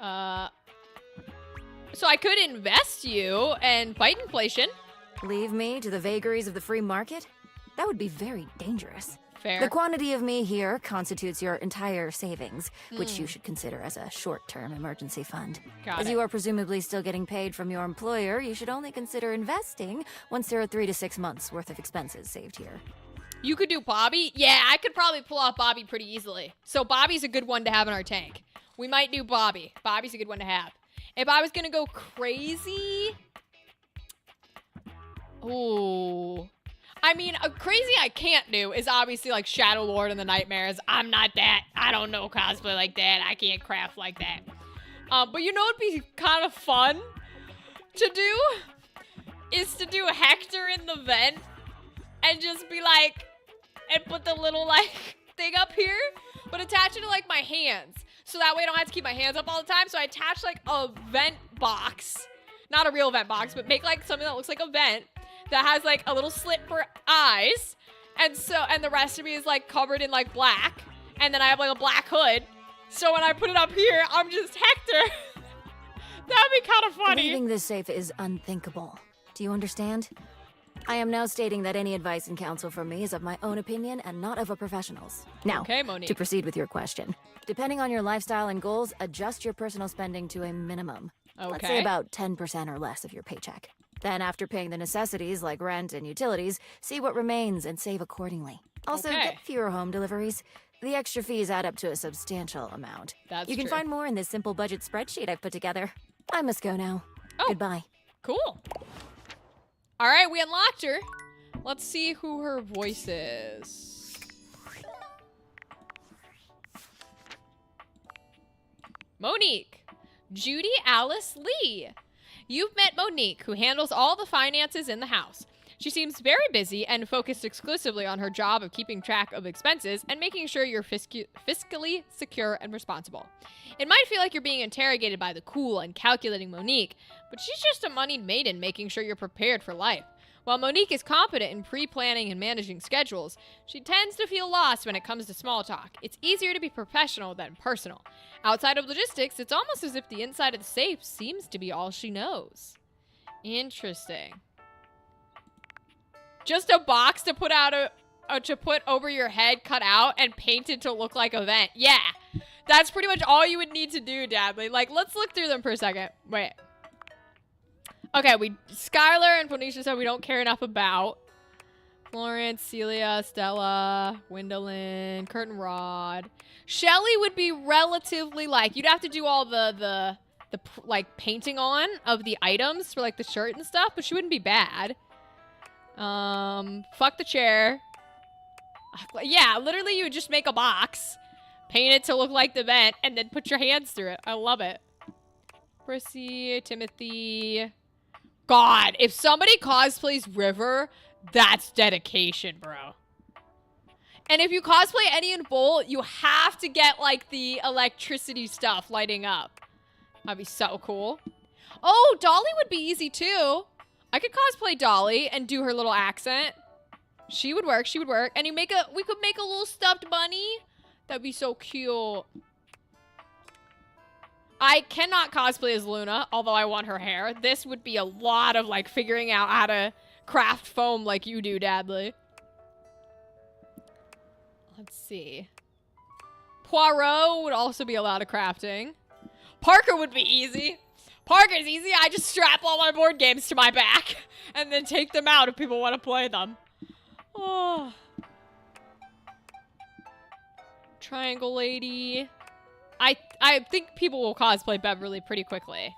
So I could invest you and fight inflation. Leave me to the vagaries of the free market? That would be very dangerous. Fair. The quantity of me here constitutes your entire savings, which you should consider as a short-term emergency fund. Got As it. you are presumably still getting paid from your employer, you should only consider investing once there are 3 to 6 months worth of expenses saved here. You could do Bobby? Yeah, I could probably pull off Bobby pretty easily. So Bobby's a good one to have in our tank. We might do Bobby. Bobby's a good one to have. If I was gonna go crazy... Ooh. I mean, a crazy I can't do is obviously like Shadow Lord and the Nightmares. I'm not that. I don't know cosplay like that. I can't craft like that. But you know what'd be kind of fun to do? Is to do Hector in the vent and just be like, and put the little like thing up here, but attach it to like my hands. So that way I don't have to keep my hands up all the time. So I attach like a vent box, not a real vent box, but make like something that looks like a vent that has like a little slit for eyes. And the rest of me is like covered in like black. And then I have like a black hood. So when I put it up here, I'm just Hector. That'd be kind of funny. Leaving this safe is unthinkable. Do you understand? I am now stating that any advice and counsel from me is of my own opinion and not of a professional's. Now, Okay, Monique. to proceed with your question. Depending on your lifestyle and goals, adjust your personal spending to a minimum. Let's say Okay. about 10% or less of your paycheck. Then after paying the necessities like rent and utilities, see what remains and save accordingly. Also, Okay. get fewer home deliveries. The extra fees add up to a substantial amount. That's You can true. find more in this simple budget spreadsheet I've put together. I must go now. Oh. Goodbye. Cool. All right, we unlocked her. Let's see who her voice is. Monique. Judy Alice Lee. You've met Monique, who handles all the finances in the house. She seems very busy and focused exclusively on her job of keeping track of expenses and making sure you're fiscally secure and responsible. It might feel like you're being interrogated by the cool and calculating Monique, but she's just a moneyed maiden making sure you're prepared for life. While Monique is competent in pre-planning and managing schedules, she tends to feel lost when it comes to small talk. It's easier to be professional than personal. Outside of logistics, it's almost as if the inside of the safe seems to be all she knows. Interesting. Just a box to put over your head, cut out, and painted to look like a vent. Yeah, that's pretty much all you would need to do, Dadley. Like, let's look through them for a second. Wait. Okay, Skylar and Phoenicia said we don't care enough about. Florence, Celia, Stella, Gwendolyn, Curtain Rod. Shelly would be relatively like, you'd have to do all the like painting on of the items for like the shirt and stuff, but she wouldn't be bad. Fuck the chair. Yeah, literally you would just make a box, paint it to look like the vent, and then put your hands through it. I love it. Prissy, Timothy. God, if somebody cosplays River, that's dedication, bro. And if you cosplay Eddie and Bolt, you have to get, like, the electricity stuff lighting up. That'd be so cool. Oh, Dolly would be easy, too. I could cosplay Dolly and do her little accent. She would work, she would work. And we could make a little stuffed bunny. That'd be so cute. I cannot cosplay as Luna, although I want her hair. This would be a lot of, like, figuring out how to craft foam like you do, Dadley. Let's see. Poirot would also be a lot of crafting. Parker would be easy. Parker's easy. I just strap all my board games to my back and then take them out if people want to play them. Oh. Triangle Lady. I think people will cosplay Beverly pretty quickly.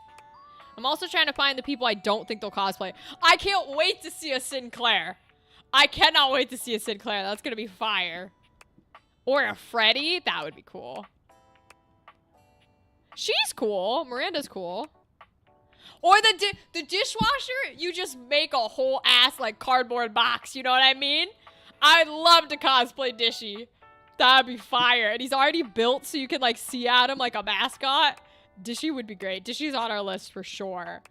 I'm also trying to find the people I don't think they'll cosplay. I can't wait to see a Sinclair. I cannot wait to see a Sinclair. That's going to be fire. Or a Freddy. That would be cool. She's cool. Miranda's cool. Or the dishwasher, you just make a whole ass, like, cardboard box. You know what I mean? I'd love to cosplay Dishy. That'd be fire. And he's already built so you can, like, see at him like a mascot. Dishy would be great. Dishy's on our list for sure.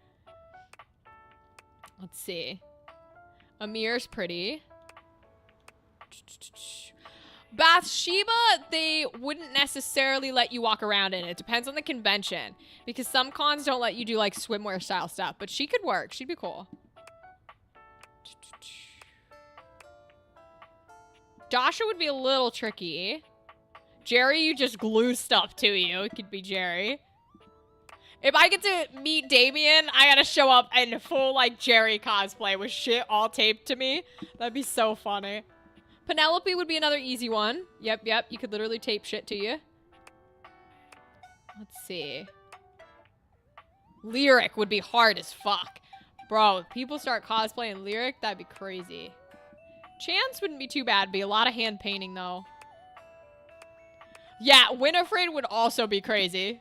Let's see. Amir's pretty. Bathsheba, they wouldn't necessarily let you walk around in. It depends on the convention. Because some cons don't let you do, like, swimwear style stuff. But she could work. She'd be cool. Dasha would be a little tricky. Jerry, you just glue stuff to you. It could be Jerry. If I get to meet Damien, I gotta show up in full, like, Jerry cosplay with shit all taped to me. That'd be so funny. Penelope would be another easy one. Yep. You could literally tape shit to you. Let's see. Lyric would be hard as fuck. Bro, if people start cosplaying Lyric, that'd be crazy. Chance wouldn't be too bad. Be a lot of hand painting, though. Yeah, Winifred would also be crazy.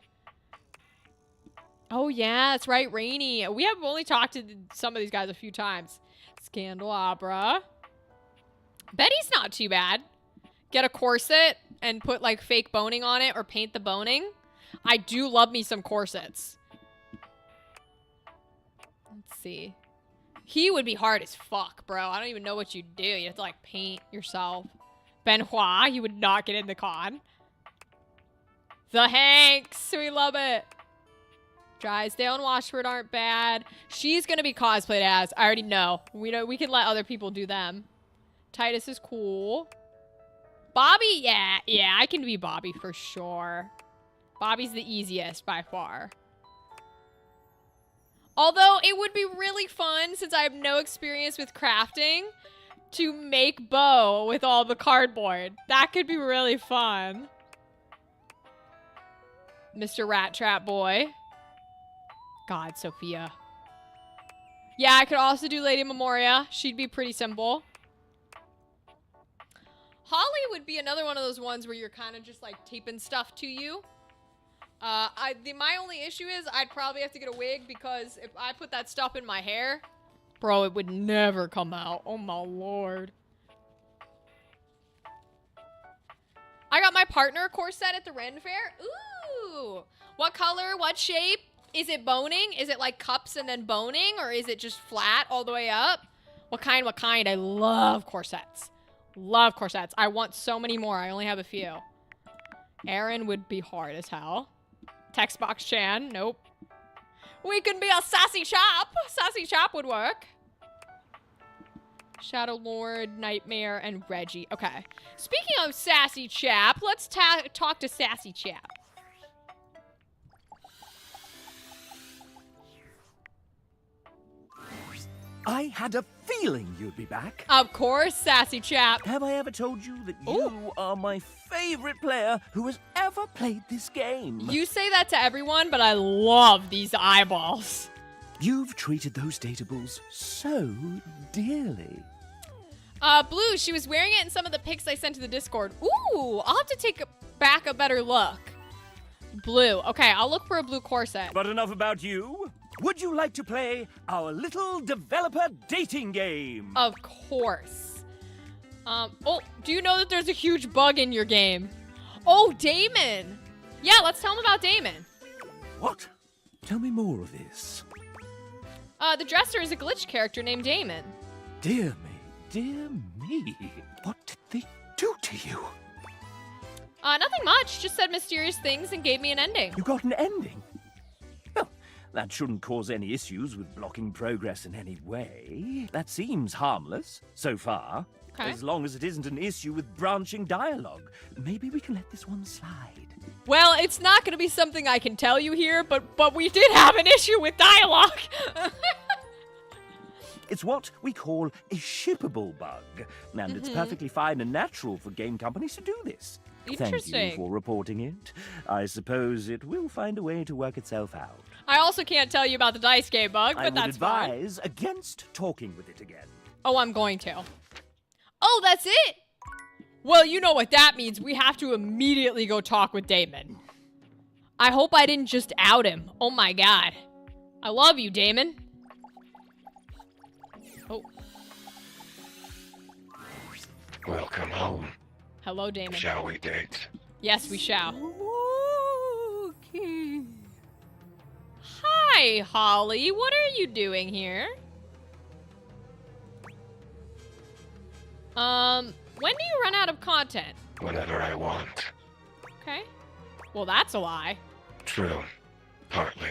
Oh, yeah, that's right, Rainy. We have only talked to some of these guys a few times. Scandelabra. Betty's not too bad. Get a corset and put, like, fake boning on it or paint the boning. I do love me some corsets. Let's see. He would be hard as fuck, bro. I don't even know what you'd do. You have to, like, paint yourself. Benoit, you would not get in the con. The Hanks, we love it. Drysdale and Washford aren't bad. She's gonna be cosplayed as. I already know. We can let other people do them. Titus is cool. Bobby, yeah, I can be Bobby for sure. Bobby's the easiest by far. Although it would be really fun, since I have no experience with crafting, to make Bo with all the cardboard. That could be really fun. Mr. Rat Trap Boy. God, Sophia. Yeah, I could also do Lady Memoria. She'd be pretty simple. Holly would be another one of those ones where you're kind of just, like, taping stuff to you. My only issue is I'd probably have to get a wig, because if I put that stuff in my hair, bro, it would never come out. Oh my lord. I got my partner corset at the Ren Fair. Ooh. What color? What shape? Is it boning? Is it like cups and then boning? Or is it just flat all the way up? What kind? What kind? I love corsets. Love corsets. I want so many more. I only have a few. Aaron would be hard as hell. Text box Chan. Nope. We can be a sassy chap. Sassy chap would work. Shadow Lord, Nightmare, and Reggie. Okay. Speaking of sassy chap, let's talk to sassy chap. I had a feeling you'd be back. Of course, sassy chap. Have I ever told you that you are my favorite player who has ever played this game? You say that to everyone, but I love these eyeballs. You've treated those datables so dearly. Blue, she was wearing it in some of the pics I sent to the Discord. Ooh, I'll have to take back a better look. Blue. Okay, I'll look for a blue corset. But enough about you. Would you like to play our little developer dating game? Of course. Oh, do you know that there's a huge bug in your game? Oh, Damon. Yeah, let's tell him about Damon. What? Tell me more of this. The dresser is a glitch character named Damon. Dear me. What did they do to you? Nothing much. Just said mysterious things and gave me an ending. You got an ending? Well, that shouldn't cause any issues with blocking progress in any way. That seems harmless, so far. Okay. As long as it isn't an issue with branching dialogue. Maybe we can let this one slide. Well, it's not going to be something I can tell you here, but we did have an issue with dialogue. It's what we call a shippable bug, and it's perfectly fine and natural for game companies to do this. Thank you for reporting it. I suppose it will find a way to work itself out. I also can't tell you about the dice game bug, but that's fine. I would advise against talking with it again. Oh, I'm going to. Oh, that's it? Well, you know what that means. We have to immediately go talk with Damon. I hope I didn't just out him. Oh my god. I love you, Damon. Oh. Welcome home. Hello, Damon. Shall we date? Yes, we shall. Okay. Hi, Holly. What are you doing here? When do you run out of content? Whenever I want. Okay. Well, that's a lie. True. Partly.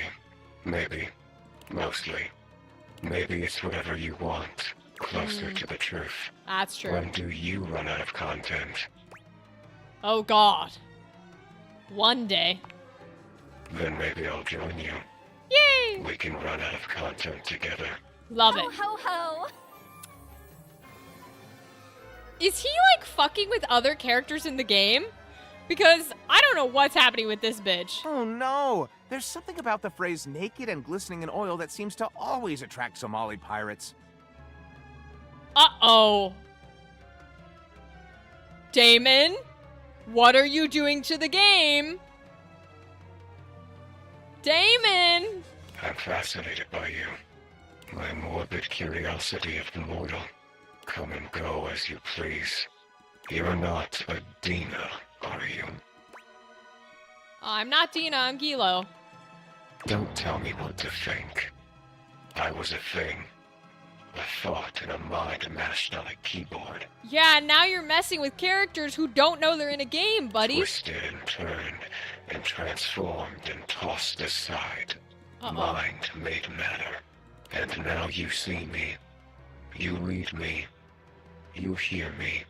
Maybe. Mostly. Maybe it's whatever you want. Closer to the truth. That's true. When do you run out of content? Oh, God. One day. Then maybe I'll join you. Yay! We can run out of content together. Love it. Ho, ho. Is he, like, fucking with other characters in the game? Because I don't know what's happening with this bitch. Oh, no. There's something about the phrase naked and glistening in oil that seems to always attract Somali pirates. Uh-oh. Damon, what are you doing to the game? Damon! I'm fascinated by you. My morbid curiosity of the mortal. Come and go as you please. You're not a Dina, are you? I'm not Dina, I'm Gilo. Don't tell me what to think. I was a thing. A thought and a mind mashed on a keyboard. Yeah, now you're messing with characters who don't know they're in a game, buddy. Twisted and turned and transformed and tossed aside. Mind made matter. And now you see me. You read me. You hear me.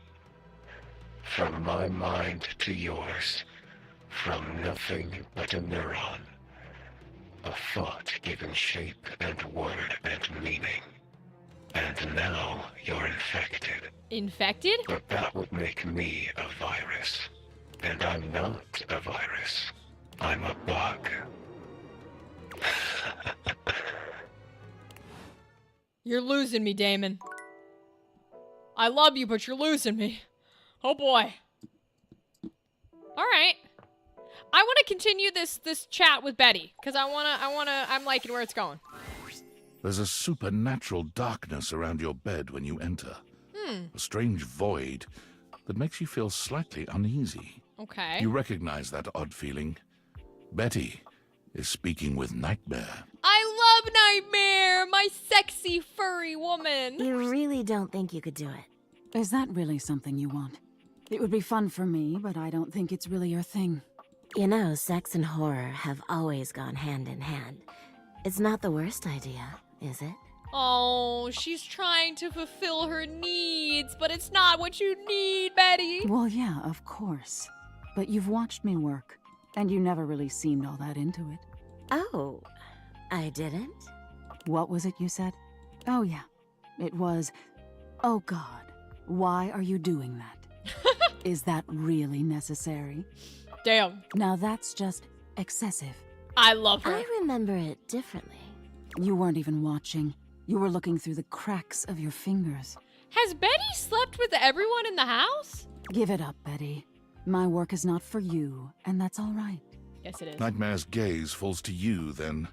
From my mind to yours. From nothing but a neuron. A thought given shape and word and meaning. And now you're infected. Infected? But that would make me a virus. And I'm not a virus. I'm a bug. You're losing me, Damon. I love you, but you're losing me. Oh boy. Alright. I want to continue this chat with Betty, because I'm liking where it's going. There's a supernatural darkness around your bed when you enter. A strange void that makes you feel slightly uneasy. Okay. You recognize that odd feeling? Betty is speaking with Nightmare. I love Nightmare, my sexy furry woman. You really don't think you could do it? Is that really something you want? It would be fun for me, but I don't think it's really your thing. You know, sex and horror have always gone hand in hand. It's not the worst idea, is it? Oh, she's trying to fulfill her needs, but it's not what you need, Betty. Well, yeah, of course. But you've watched me work, and you never really seemed all that into it. Oh, I didn't? What was it you said? Oh, yeah. It was, oh God, why are you doing that? Is that really necessary? Damn. Now that's just excessive. I love her. I remember it differently. You weren't even watching. You were looking through the cracks of your fingers. Has Betty slept with everyone in the house? Give it up, Betty. My work is not for you, and that's all right. Yes, it is. Nightmare's gaze falls to you then,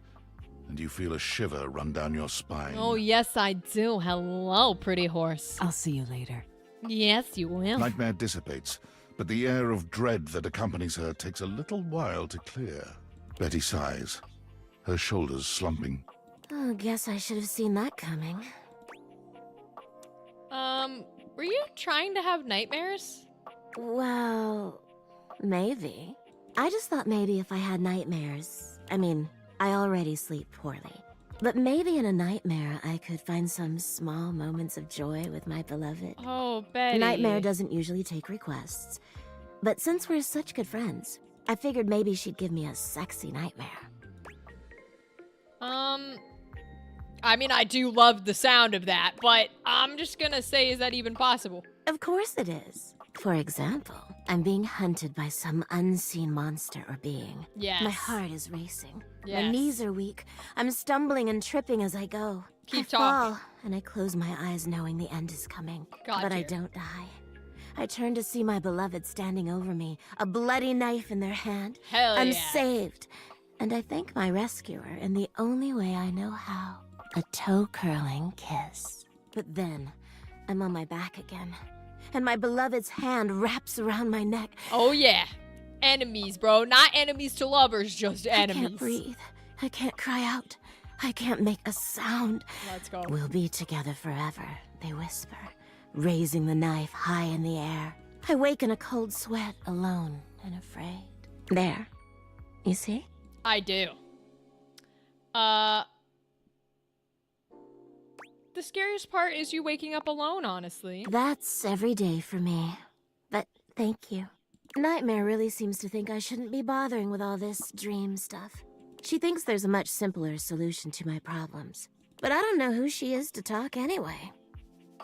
and you feel a shiver run down your spine. Oh, yes, I do. Hello, pretty horse. I'll see you later. Yes, you will. Nightmare dissipates, but the air of dread that accompanies her takes a little while to clear. Betty sighs, her shoulders slumping. Oh, guess I should have seen that coming. Were you trying to have nightmares? Well, maybe. I just thought maybe if I had nightmares, I mean, I already sleep poorly. But maybe in a nightmare I could find some small moments of joy with my beloved. Oh, Betty. Nightmare doesn't usually take requests. But since we're such good friends, I figured maybe she'd give me a sexy nightmare. I mean, I do love the sound of that, but I'm just gonna say, is that even possible? Of course it is. For example, I'm being hunted by some unseen monster or being. Yes. My heart is racing. Yes. My knees are weak. I'm stumbling and tripping as I go. Keep I talking. fall, and I close my eyes knowing the end is coming. Got but I you. don't die. I turn to see my beloved standing over me, a bloody knife in their hand. Hell I'm yeah. saved. And I thank my rescuer in the only way I know how. A toe-curling kiss. But then, I'm on my back again. And my beloved's hand wraps around my neck. Oh, yeah. Enemies, bro. Not enemies to lovers, just enemies. I can't breathe. I can't cry out. I can't make a sound. Let's go. We'll be together forever, they whisper, raising the knife high in the air. I wake in a cold sweat, alone and afraid. There. You see? I do. The scariest part is you waking up alone, honestly. That's every day for me. But thank you. Nightmare really seems to think I shouldn't be bothering with all this dream stuff. She thinks there's a much simpler solution to my problems. But I don't know who she is to talk anyway.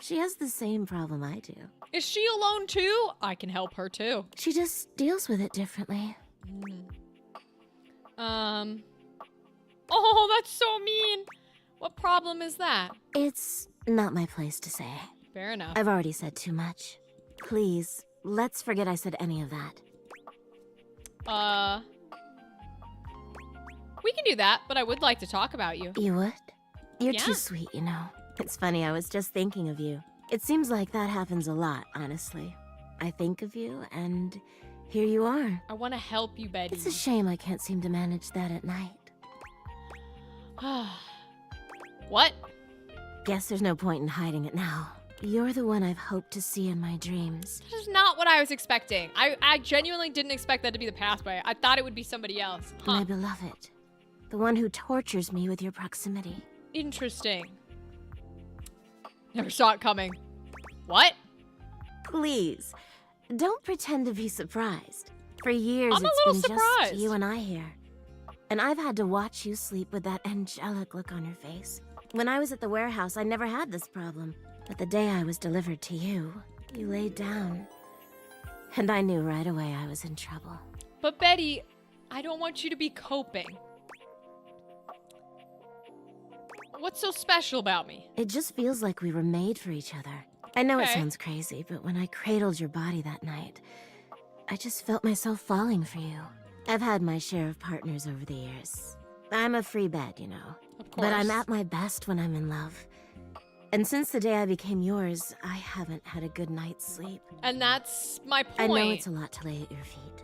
She has the same problem I do. Is she alone too? I can help her too. She just deals with it differently. Oh, that's so mean. What problem is that? It's not my place to say. Fair enough. I've already said too much. Please, let's forget I said any of that. We can do that, but I would like to talk about you. You would? You're Yeah. too sweet, you know. It's funny, I was just thinking of you. It seems like that happens a lot, honestly. I think of you, and here you are. I want to help you, Betty. It's a shame I can't seem to manage that at night. What? Guess there's no point in hiding it now. You're the one I've hoped to see in my dreams. That is not what I was expecting. I genuinely didn't expect that to be the pathway. I thought it would be somebody else. My beloved. The one who tortures me with your proximity. Interesting. Never saw it coming. What? Please, don't pretend to be surprised. For years I'm a it's little been just surprised. you and I here. And I've had to watch you sleep with that angelic look on your face. When I was at the warehouse, I never had this problem. But the day I was delivered to you, you laid down. And I knew right away I was in trouble. But Betty, I don't want you to be coping. What's so special about me? It just feels like we were made for each other. I know it Okay. sounds crazy, but when I cradled your body that night, I just felt myself falling for you. I've had my share of partners over the years. I'm a free bed, you know. Of But I'm course. at my best when I'm in love. And since the day I became yours, I haven't had a good night's sleep. And that's my I point. know it's a lot to lay at your feet.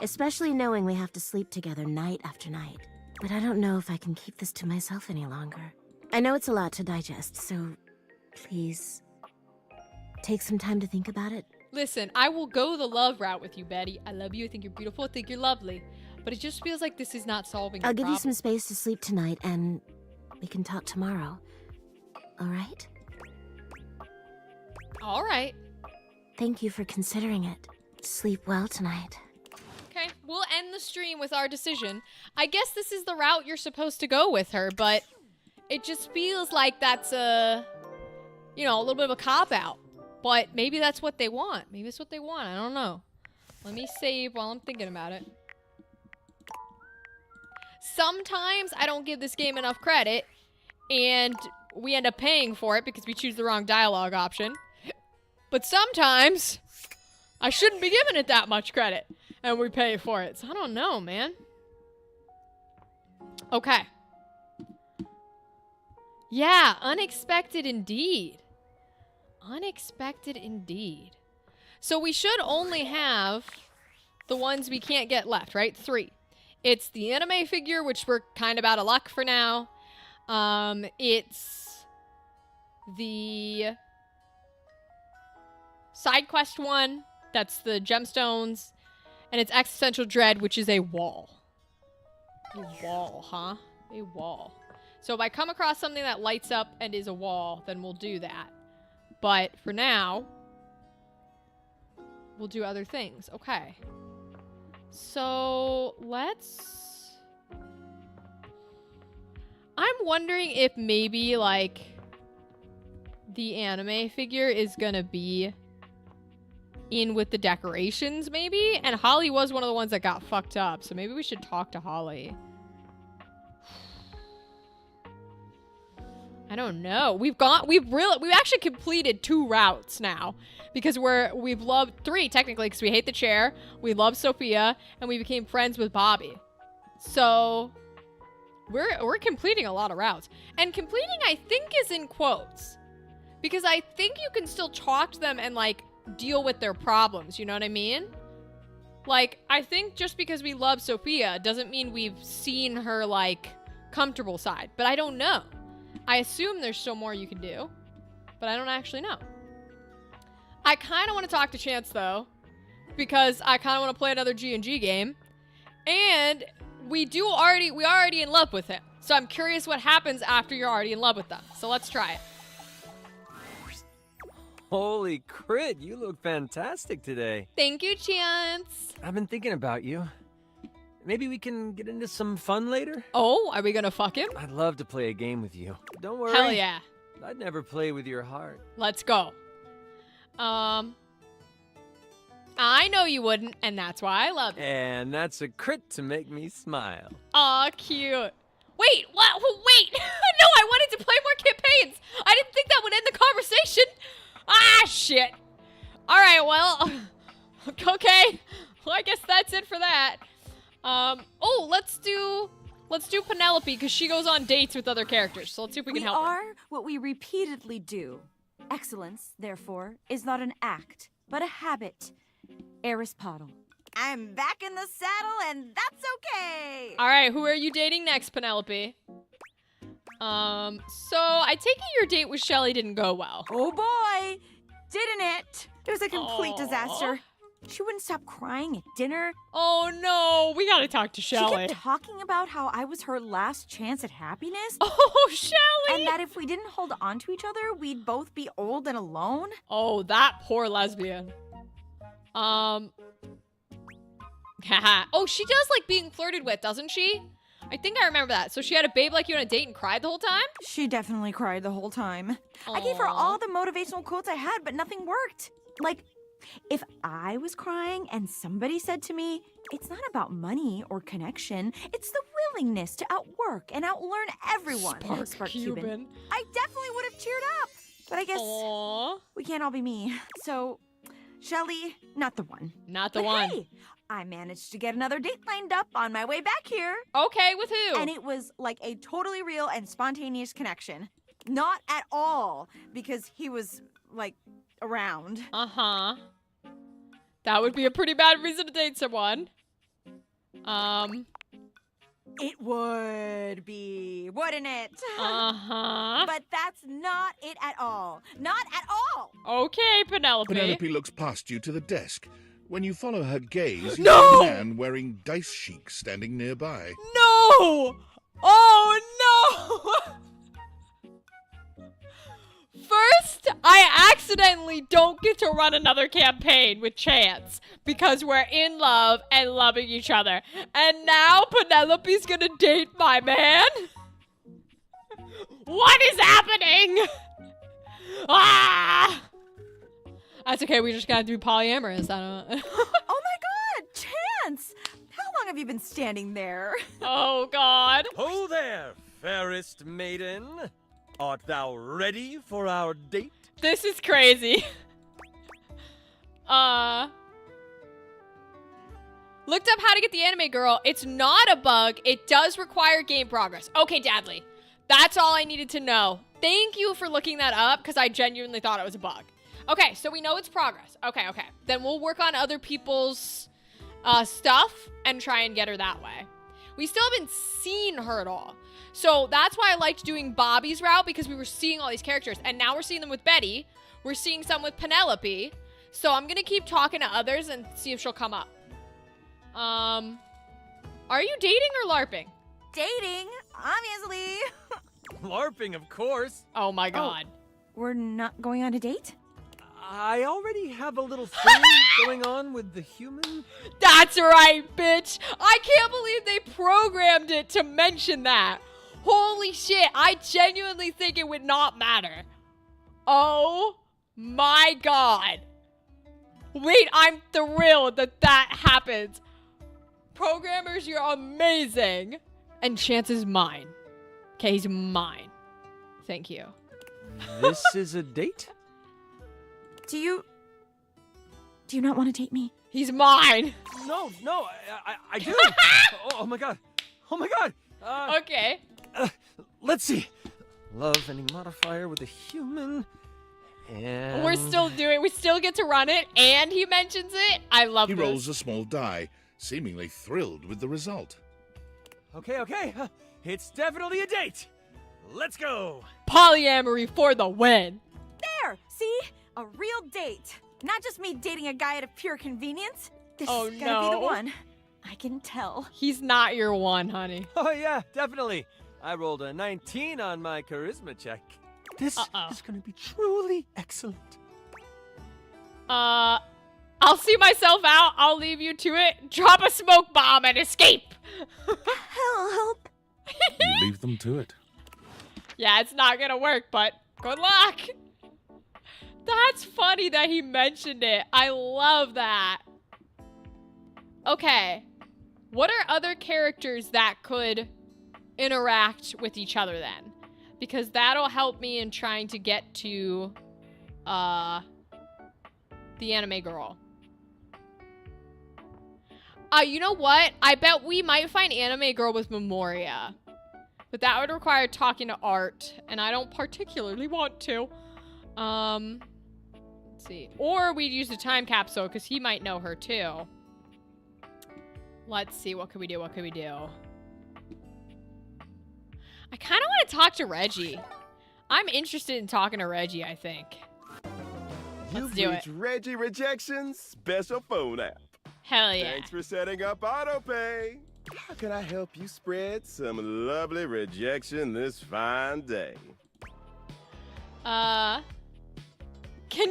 Especially knowing we have to sleep together night after night. but I don't know if I can keep this to myself any longer. I know it's a lot to digest, so please take some time to think about it. Listen, I will go the love route with you, Betty. I love you. I think you're beautiful. I think you're lovely. But it just feels like this is not solving I'll the give you problem. some space to sleep tonight, and we can talk tomorrow. All right? All right. Thank you for considering it. Sleep well tonight. Okay, we'll end the stream with our decision. I guess this is the route you're supposed to go with her, but it just feels like that's a little bit of a cop-out. But maybe that's what they want. Maybe it's what they want. I don't know. Let me save while I'm thinking about it. Sometimes I don't give this game enough credit, and we end up paying for it because we choose the wrong dialogue option. But sometimes I shouldn't be giving it that much credit, and we pay for it. So I don't know, man. Okay. Yeah, unexpected indeed. Unexpected indeed. So we should only have the ones we can't get left, right? 3. It's the anime figure, which we're kind of out of luck for now. It's the side quest one. That's the gemstones. And it's existential dread, which is a wall. A wall, huh? A wall. So if I come across something that lights up and is a wall, then we'll do that. But for now, we'll do other things. Okay. So I'm wondering if maybe like the anime figure is gonna be in with the decorations maybe? And Holly was one of the ones that got fucked up. So maybe we should talk to Holly. I don't know. We've actually completed 2 routes now because we've loved 3 technically because we hate the chair, we love Sophia, and we became friends with Bobby. So we're completing a lot of routes. And completing I think is in quotes because I think you can still talk to them and like deal with their problems, you know what I mean? Like I think just because we love Sophia doesn't mean we've seen her like comfortable side, but I don't know. I assume there's still more you can do, but I don't actually know. I kind of want to talk to Chance, though, because I kind of want to play another G&G game, and we already in love with him, so I'm curious what happens after you're already in love with them. So let's try it. Holy crit, you look fantastic today. Thank you, Chance. I've been thinking about you. Maybe we can get into some fun later? Oh, are we gonna fuck him? I'd love to play a game with you. Don't worry. Hell yeah. I'd never play with your heart. Let's go. I know you wouldn't, and that's why I love you. And that's a crit to make me smile. Aw, cute. Wait, what? Wait. No, I wanted to play more campaigns. I didn't think that would end the conversation. Ah, shit. All right, well, okay. Well, I guess that's it for that. Oh, let's do Penelope, because she goes on dates with other characters. So let's see if we can help her. We are what we repeatedly do. Excellence, therefore, is not an act, but a habit. Aristotle. I'm back in the saddle, and that's okay. All right, who are you dating next, Penelope? So I take it your date with Shelly didn't go well. Oh boy, didn't it? It was a complete disaster. She wouldn't stop crying at dinner. Oh no, we gotta talk to Shelly. She kept talking about how I was her last chance at happiness. Oh, Shelly! And that if we didn't hold on to each other, we'd both be old and alone. Oh, that poor lesbian. Oh, she does like being flirted with, doesn't she? I think I remember that. So she had a babe like you on a date and cried the whole time? She definitely cried the whole time. Aww. I gave her all the motivational quotes I had, but nothing worked. Like, if I was crying and somebody said to me, it's not about money or connection, it's the willingness to outwork and outlearn everyone. Spark Cuban. I definitely would have cheered up. But I guess we can't all be me. So, Shelly, not the one. Not the but one. Hey, I managed to get another date lined up on my way back here. Okay, with who? And it was like a totally real and spontaneous connection. Not at all, because he was, like, around. Uh-huh. That would be a pretty bad reason to date someone. It would be, wouldn't it? Uh-huh. But that's not it at all. Not at all! Okay, Penelope. Penelope looks past you to the desk. When you follow her gaze, you No! see a man wearing dice chic standing nearby. No! Oh, no! First, I accidentally don't get to run another campaign with Chance because we're in love and loving each other. And now Penelope's gonna date my man? What is happening? Ah! That's okay, we just gotta do polyamorous. I don't Oh my god, Chance! How long have you been standing there? Oh god. Ho there, fairest maiden. Art thou ready for our date? This is crazy. Looked up how to get the anime girl. It's not a bug. It does require game progress. Okay, Dadley. That's all I needed to know. Thank you for looking that up because I genuinely thought it was a bug. Okay, so we know it's progress. Okay. Then we'll work on other people's stuff and try and get her that way. We still haven't seen her at all. So that's why I liked doing Bobby's route because we were seeing all these characters. And now we're seeing them with Betty. We're seeing some with Penelope. So I'm going to keep talking to others and see if she'll come up. Are you dating or LARPing? Dating, obviously. LARPing, of course. Oh my god. We're not going on a date? I already have a little thing going on with the human. That's right, bitch. I can't believe they programmed it to mention that. Holy shit, I genuinely think it would not matter. Oh my god. Wait, I'm thrilled that that happens. Programmers, you're amazing. And Chance is mine. Okay, he's mine. Thank you. This is a date? Do you not want to date me? He's mine. No, I do. Oh my god. Oh my god. Okay. Let's see. Love any modifier with a human. And We still get to run it, and he mentions it. I love He this. rolls a small die, seemingly thrilled with the result. Okay. It's definitely a date. Let's go. Polyamory for the win. There! See? A real date. Not just me dating a guy out of pure convenience. This Oh, is gonna be the no. one. I can tell. He's not your one, honey. Oh yeah, definitely. I rolled a 19 on my charisma check. This is gonna be truly excellent. I'll see myself out. I'll leave you to it. Drop a smoke bomb and escape. Help. You leave them to it. Yeah, it's not gonna work, but good luck. That's funny that he mentioned it. I love that. Okay. What are other characters that could interact with each other then? Because that'll help me in trying to get to the anime girl. You know what? I bet we might find anime girl with Memoria. But that would require talking to Art, and I don't particularly want to. Let's see. Or we'd use a time capsule, because he might know her too. Let's see, what could we do? I kind of want to talk to Reggie. I'm interested in talking to Reggie, I think. Let's do it. You've reached Reggie Rejection's special phone app. Hell yeah. Thanks for setting up autopay. How can I help you spread some lovely rejection this fine day? Can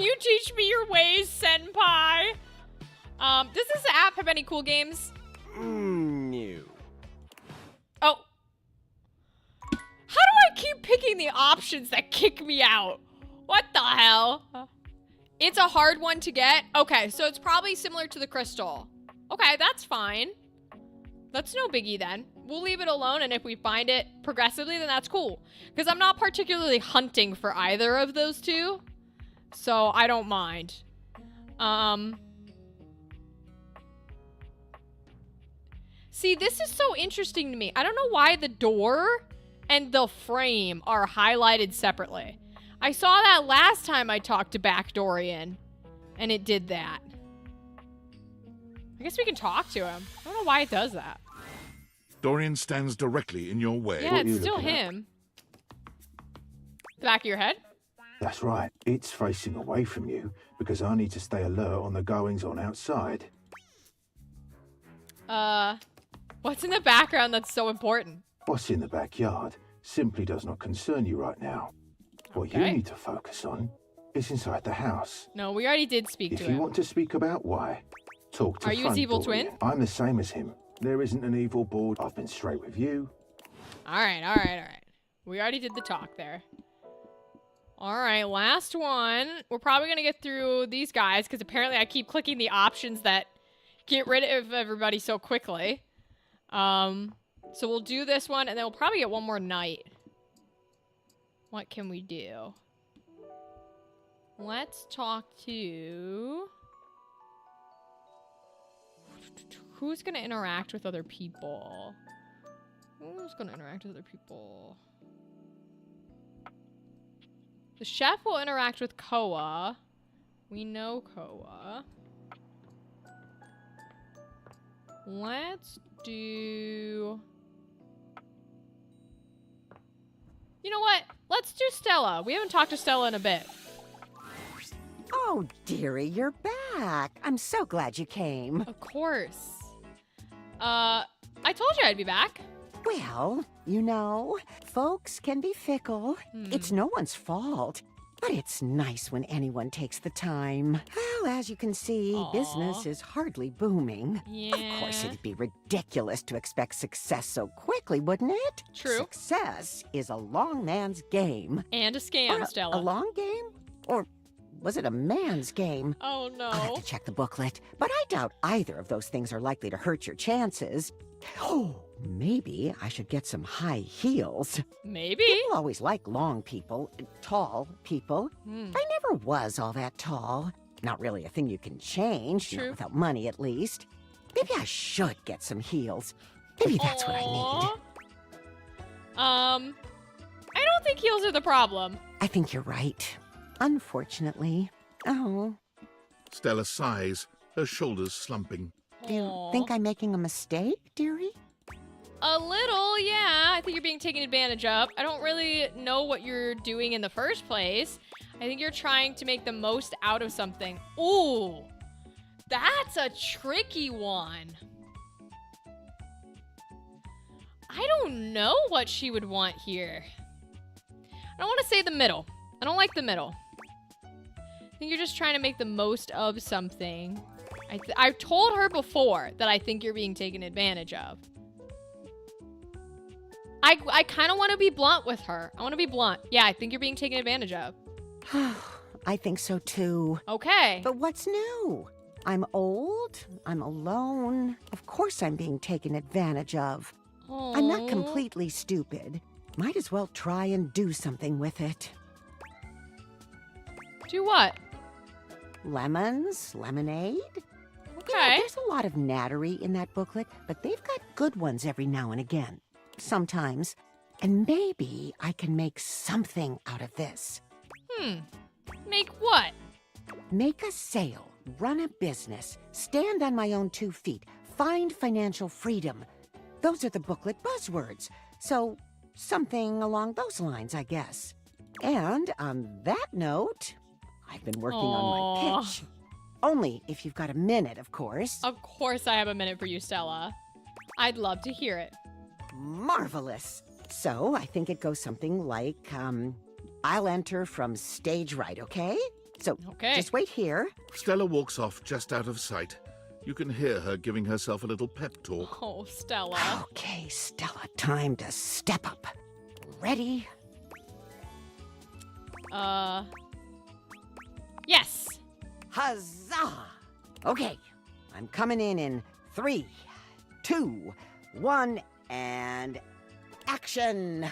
you teach me your ways, Senpai? Does this app have any cool games? No. Oh. How do I keep picking the options that kick me out? What the hell? It's a hard one to get? Okay, so it's probably similar to the crystal. Okay, that's fine. That's no biggie then. We'll leave it alone, and if we find it progressively, then that's cool. Because I'm not particularly hunting for either of those two. So I don't mind. See, this is so interesting to me. I don't know why the door and the frame are highlighted separately. I saw that last time I talked to Backdorian, and it did that. I guess we can talk to him. I don't know why it does that. Dorian stands directly in your way. Yeah, it's still him. The back of your head? That's right. It's facing away from you because I need to stay alert on the goings-on outside. What's in the background that's so important? What's in the backyard simply does not concern you right now. What you need to focus on is inside the house. No, we already did speak to If you him. want to speak about why, talk to Are you his evil Dorian. twin? I'm the same as him. There isn't an evil board. I've been straight with you. All right. We already did the talk there. All right, last one. We're probably going to get through these guys because apparently I keep clicking the options that get rid of everybody so quickly. So we'll do this one and then we'll probably get one more night. What can we do? Let's talk to... Who's going to interact with other people? Who's going to interact with other people? The chef will interact with Koa. We know Koa. Let's do... You know what? Let's do Stella. We haven't talked to Stella in a bit. Oh, dearie, you're back. I'm so glad you came. Of course. I told you I'd be back. Well, you know, folks can be fickle. It's no one's fault. But it's nice when anyone takes the time. Well, as you can see, business is hardly booming. Yeah. Of course, it'd be ridiculous to expect success so quickly, wouldn't it? True. Success is a long man's game. And a scam, Or Stella. A long game? Or was it a man's game? Oh, no. I'll have to check the booklet, but I doubt either of those things are likely to hurt your chances. Oh, maybe I should get some high heels. Maybe. People always like long people, tall people. I never was all that tall. Not really a thing you can change, not without money at least. Maybe I should get some heels. Maybe that's what I need. I don't think heels are the problem. I think you're right. Unfortunately. Oh. Stella sighs, her shoulders slumping. Do you think I'm making a mistake, dearie? A little, yeah. I think you're being taken advantage of. I don't really know what you're doing in the first place. I think you're trying to make the most out of something. Ooh, that's a tricky one. I don't know what she would want here. I don't want to say the middle. I don't like the middle. I think you're just trying to make the most of something. I've told her before that I think you're being taken advantage of. I kind of want to be blunt with her. I want to be blunt. Yeah, I think you're being taken advantage of. I think so too. Okay. But what's new? I'm old. I'm alone. Of course I'm being taken advantage of. I'm not completely stupid. Might as well try and do something with it. Do what? Lemons? Lemonade? Okay. You know, there's a lot of nattery in that booklet, but they've got good ones every now and again. Sometimes. And maybe I can make something out of this. Make what? Make a sale, run a business, stand on my own 2 feet, find financial freedom. Those are the booklet buzzwords. So, something along those lines, I guess. And on that note, I've been working on my pitch. Only if you've got a minute, of course. Of course I have a minute for you, Stella. I'd love to hear it. Marvelous. So, I think it goes something like, I'll enter from stage right, okay? So, just wait here. Stella walks off just out of sight. You can hear her giving herself a little pep talk. Oh, Stella. Okay, Stella, time to step up. Ready? Yes. Huzzah! Okay, I'm coming in 3, 2, 1, and action!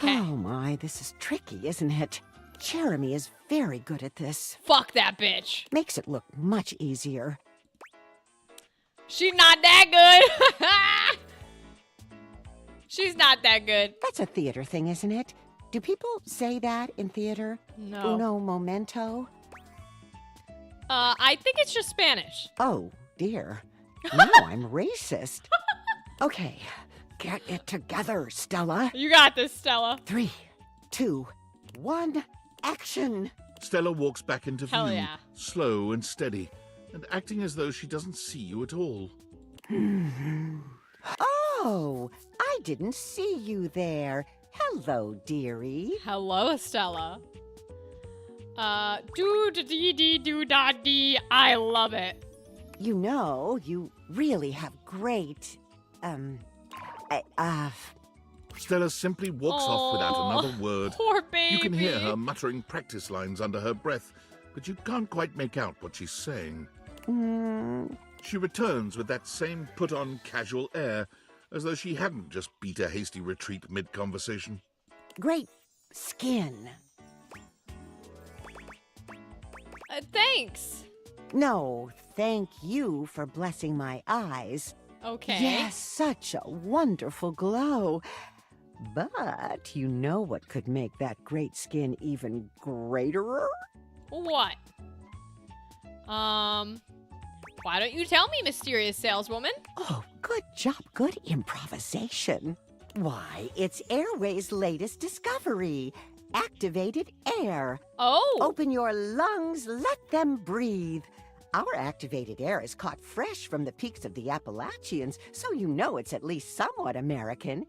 Oh my, this is tricky, isn't it? Jeremy is very good at this. Fuck that bitch. Makes it look much easier. She's not that good. She's not that good. That's a theater thing, isn't it? Do people say that in theater? No. Uno momento? I think it's just Spanish. Oh, dear. Now I'm racist. Okay, Get it together, Stella. You got this, Stella. 3, 2, 1, action. Stella walks back into view, Hell yeah. slow and steady, and acting as though she doesn't see you at all. Oh, I didn't see you there. Hello, dearie. Hello, Stella. Do-da-dee-dee-do-da-dee. I love it. You know, you really have great, Stella simply walks off without another word. Poor baby. You can hear her muttering practice lines under her breath, but you can't quite make out what she's saying. She returns with that same put-on casual air, as though she hadn't just beat a hasty retreat mid-conversation. Great skin. Thanks. No, thank you for blessing my eyes. Okay. Yes, such a wonderful glow. But you know what could make that great skin even greater? What? Why don't you tell me, mysterious saleswoman? Oh, good job. Good improvisation. Why, it's Airway's latest discovery. Activated air. Oh. Open your lungs, let them breathe. Our activated air is caught fresh from the peaks of the Appalachians, so you know it's at least somewhat American.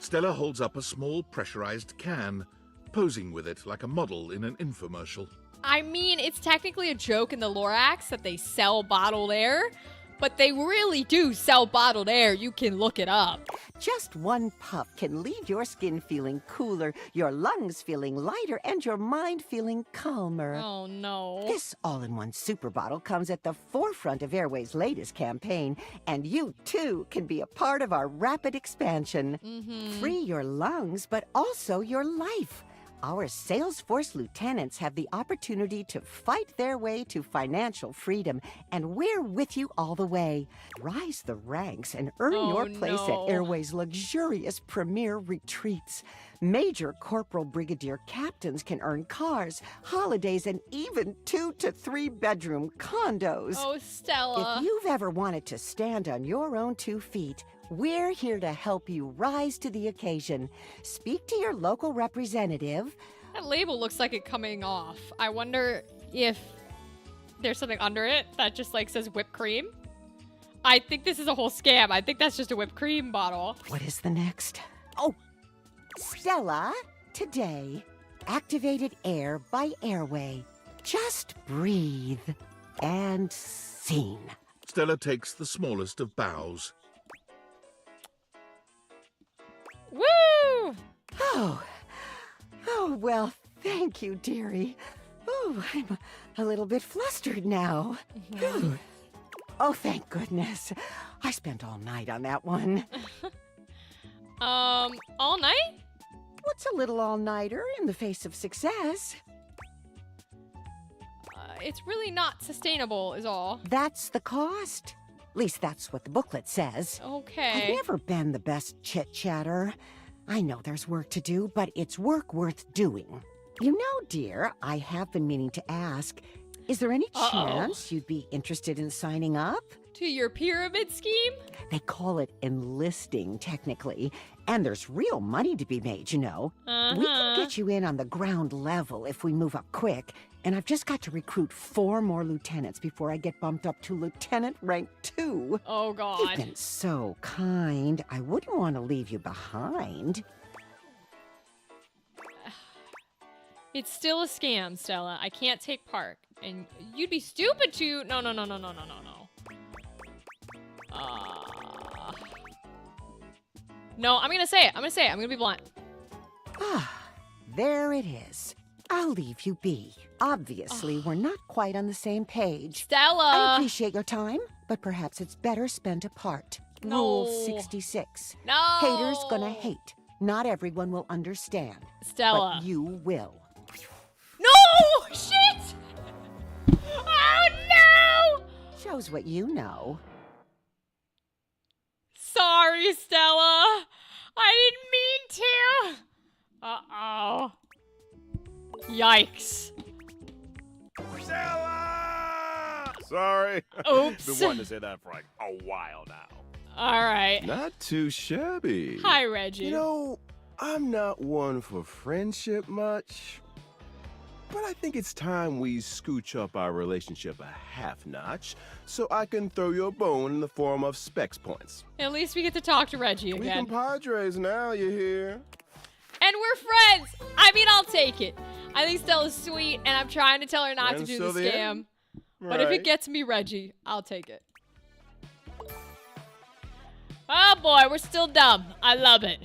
Stella holds up a small pressurized can, posing with it like a model in an infomercial. I mean, it's technically a joke in the Lorax that they sell bottled air, but they really do sell bottled air. You can look it up. Just one puff can leave your skin feeling cooler, your lungs feeling lighter, and your mind feeling calmer. Oh, no. This all-in-one super bottle comes at the forefront of Airway's latest campaign, and you, too, can be a part of our rapid expansion. Free your lungs, but also your life. Our Salesforce lieutenants have the opportunity to fight their way to financial freedom, and we're with you all the way. Rise the ranks and earn your place at Airway's luxurious premier retreats. Major corporal brigadier captains can earn cars, holidays, and even 2 to 3 bedroom condos. Oh, Stella. If you've ever wanted to stand on your own 2 feet, we're here to help you rise to the occasion. Speak to your local representative. That label looks like it coming off. I wonder if there's something under it that just like says whipped cream. I think this is a whole scam. I think that's just a whipped cream bottle. What is the next? Oh, Stella, today, activated air by Airway. Just breathe and scene. Stella takes the smallest of bows. Woo! Oh, well, thank you, dearie. Oh, I'm a little bit flustered now. Oh, thank goodness. I spent all night on that one. All night? What's a little all-nighter in the face of success? It's really not sustainable, is all. That's the cost. At least that's what the booklet says. Okay. I've never been the best chit-chatter. I know there's work to do, but it's work worth doing. You know, dear, I have been meaning to ask, is there any chance you'd be interested in signing up? To your pyramid scheme? They call it enlisting, technically. And there's real money to be made, you know. We can get you in on the ground level if we move up quick. And I've just got to recruit 4 more lieutenants before I get bumped up to lieutenant rank 2. Oh, God. You've been so kind. I wouldn't want to leave you behind. It's still a scam, Stella. I can't take part. And you'd be stupid to... No. No, I'm gonna say it. I'm gonna be blunt. There it is. I'll leave you be. Obviously, we're not quite on the same page. Stella! I appreciate your time, but perhaps it's better spent apart. No. Rule 66. No! Haters gonna hate. Not everyone will understand. Stella. But you will. No! Shit! Oh, no! Shows what you know. Sorry, Stella. I didn't mean to. Uh-oh. Yikes. Sorry. Oops. Been wanting to say that for like a while now. All right. Not too shabby. Hi, Reggie. You know, I'm not one for friendship much, but I think it's time we scooch up our relationship a half notch so I can throw you a bone in the form of specs points. At least we get to talk to Reggie We again. compadres now, you hear? And we're friends. I mean, I'll take it. I think Stella's sweet, and I'm trying to tell her not Friends to do till the the scam. end? But if it Right. gets me Reggie, I'll take it. Oh boy, we're still dumb. I love it.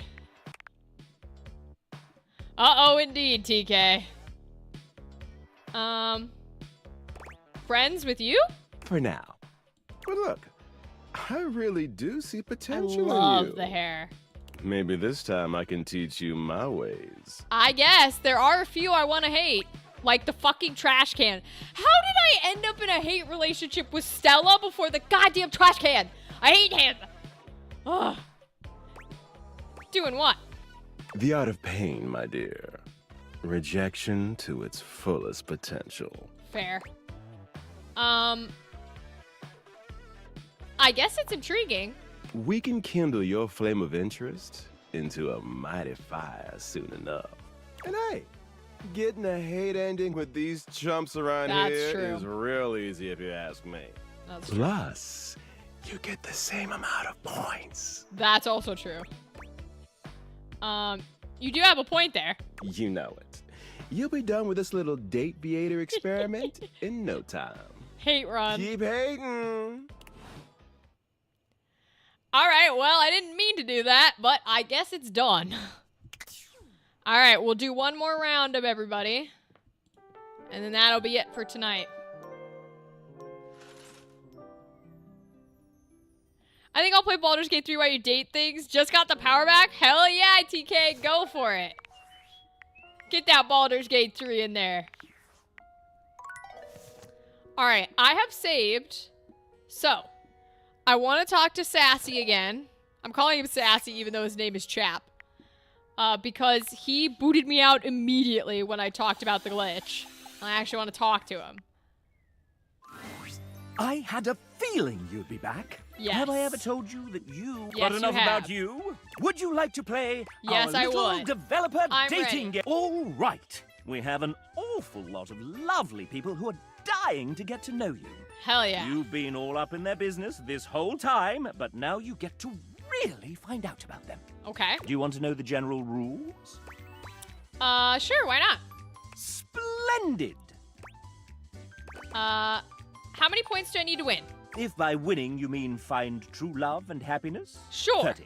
Uh-oh, indeed, TK. Friends with you? For now. But look, I really do see potential I love in you. the hair. Maybe this time I can teach you my ways. I guess there are a few I want to hate, like the fucking trash can. How did I end up in a hate relationship with Stella before the goddamn trash can? I hate him. Ugh. Doing what? The art of pain, my dear. Rejection to its fullest potential. Fair. I guess it's intriguing. We can kindle your flame of interest into a mighty fire soon enough. And hey, getting a hate ending with these chumps around That's here true. is real easy if you ask me. That's true. Plus, you get the same amount of points. That's also true. You do have a point there. You know it. You'll be done with this little date beater experiment in no time. Hate run. Keep hating. All right, well, I didn't mean to do that, but I guess it's done. All right, we'll do one more round of everybody. And then that'll be it for tonight. I think I'll play Baldur's Gate 3 while you date things. Just got the power back? Hell yeah, TK, go for it. Get that Baldur's Gate 3 in there. All right, I have saved. So, I want to talk to Sassy again. I'm calling him Sassy even though his name is Chap. Because he booted me out immediately when I talked about the glitch. I actually want to talk to him. I had a feeling you'd be back. Yes. Have I ever told you that you Yes, got you enough have. about you? Would you like to play Yes, our I little would. developer I'm dating ready. game? All right. We have an awful lot of lovely people who are dying to get to know you. Hell yeah. You've been all up in their business this whole time, but now you get to really find out about them. Okay. Do you want to know the general rules? Sure, why not? Splendid. How many points do I need to win? If by winning you mean find true love and happiness, Sure. 30.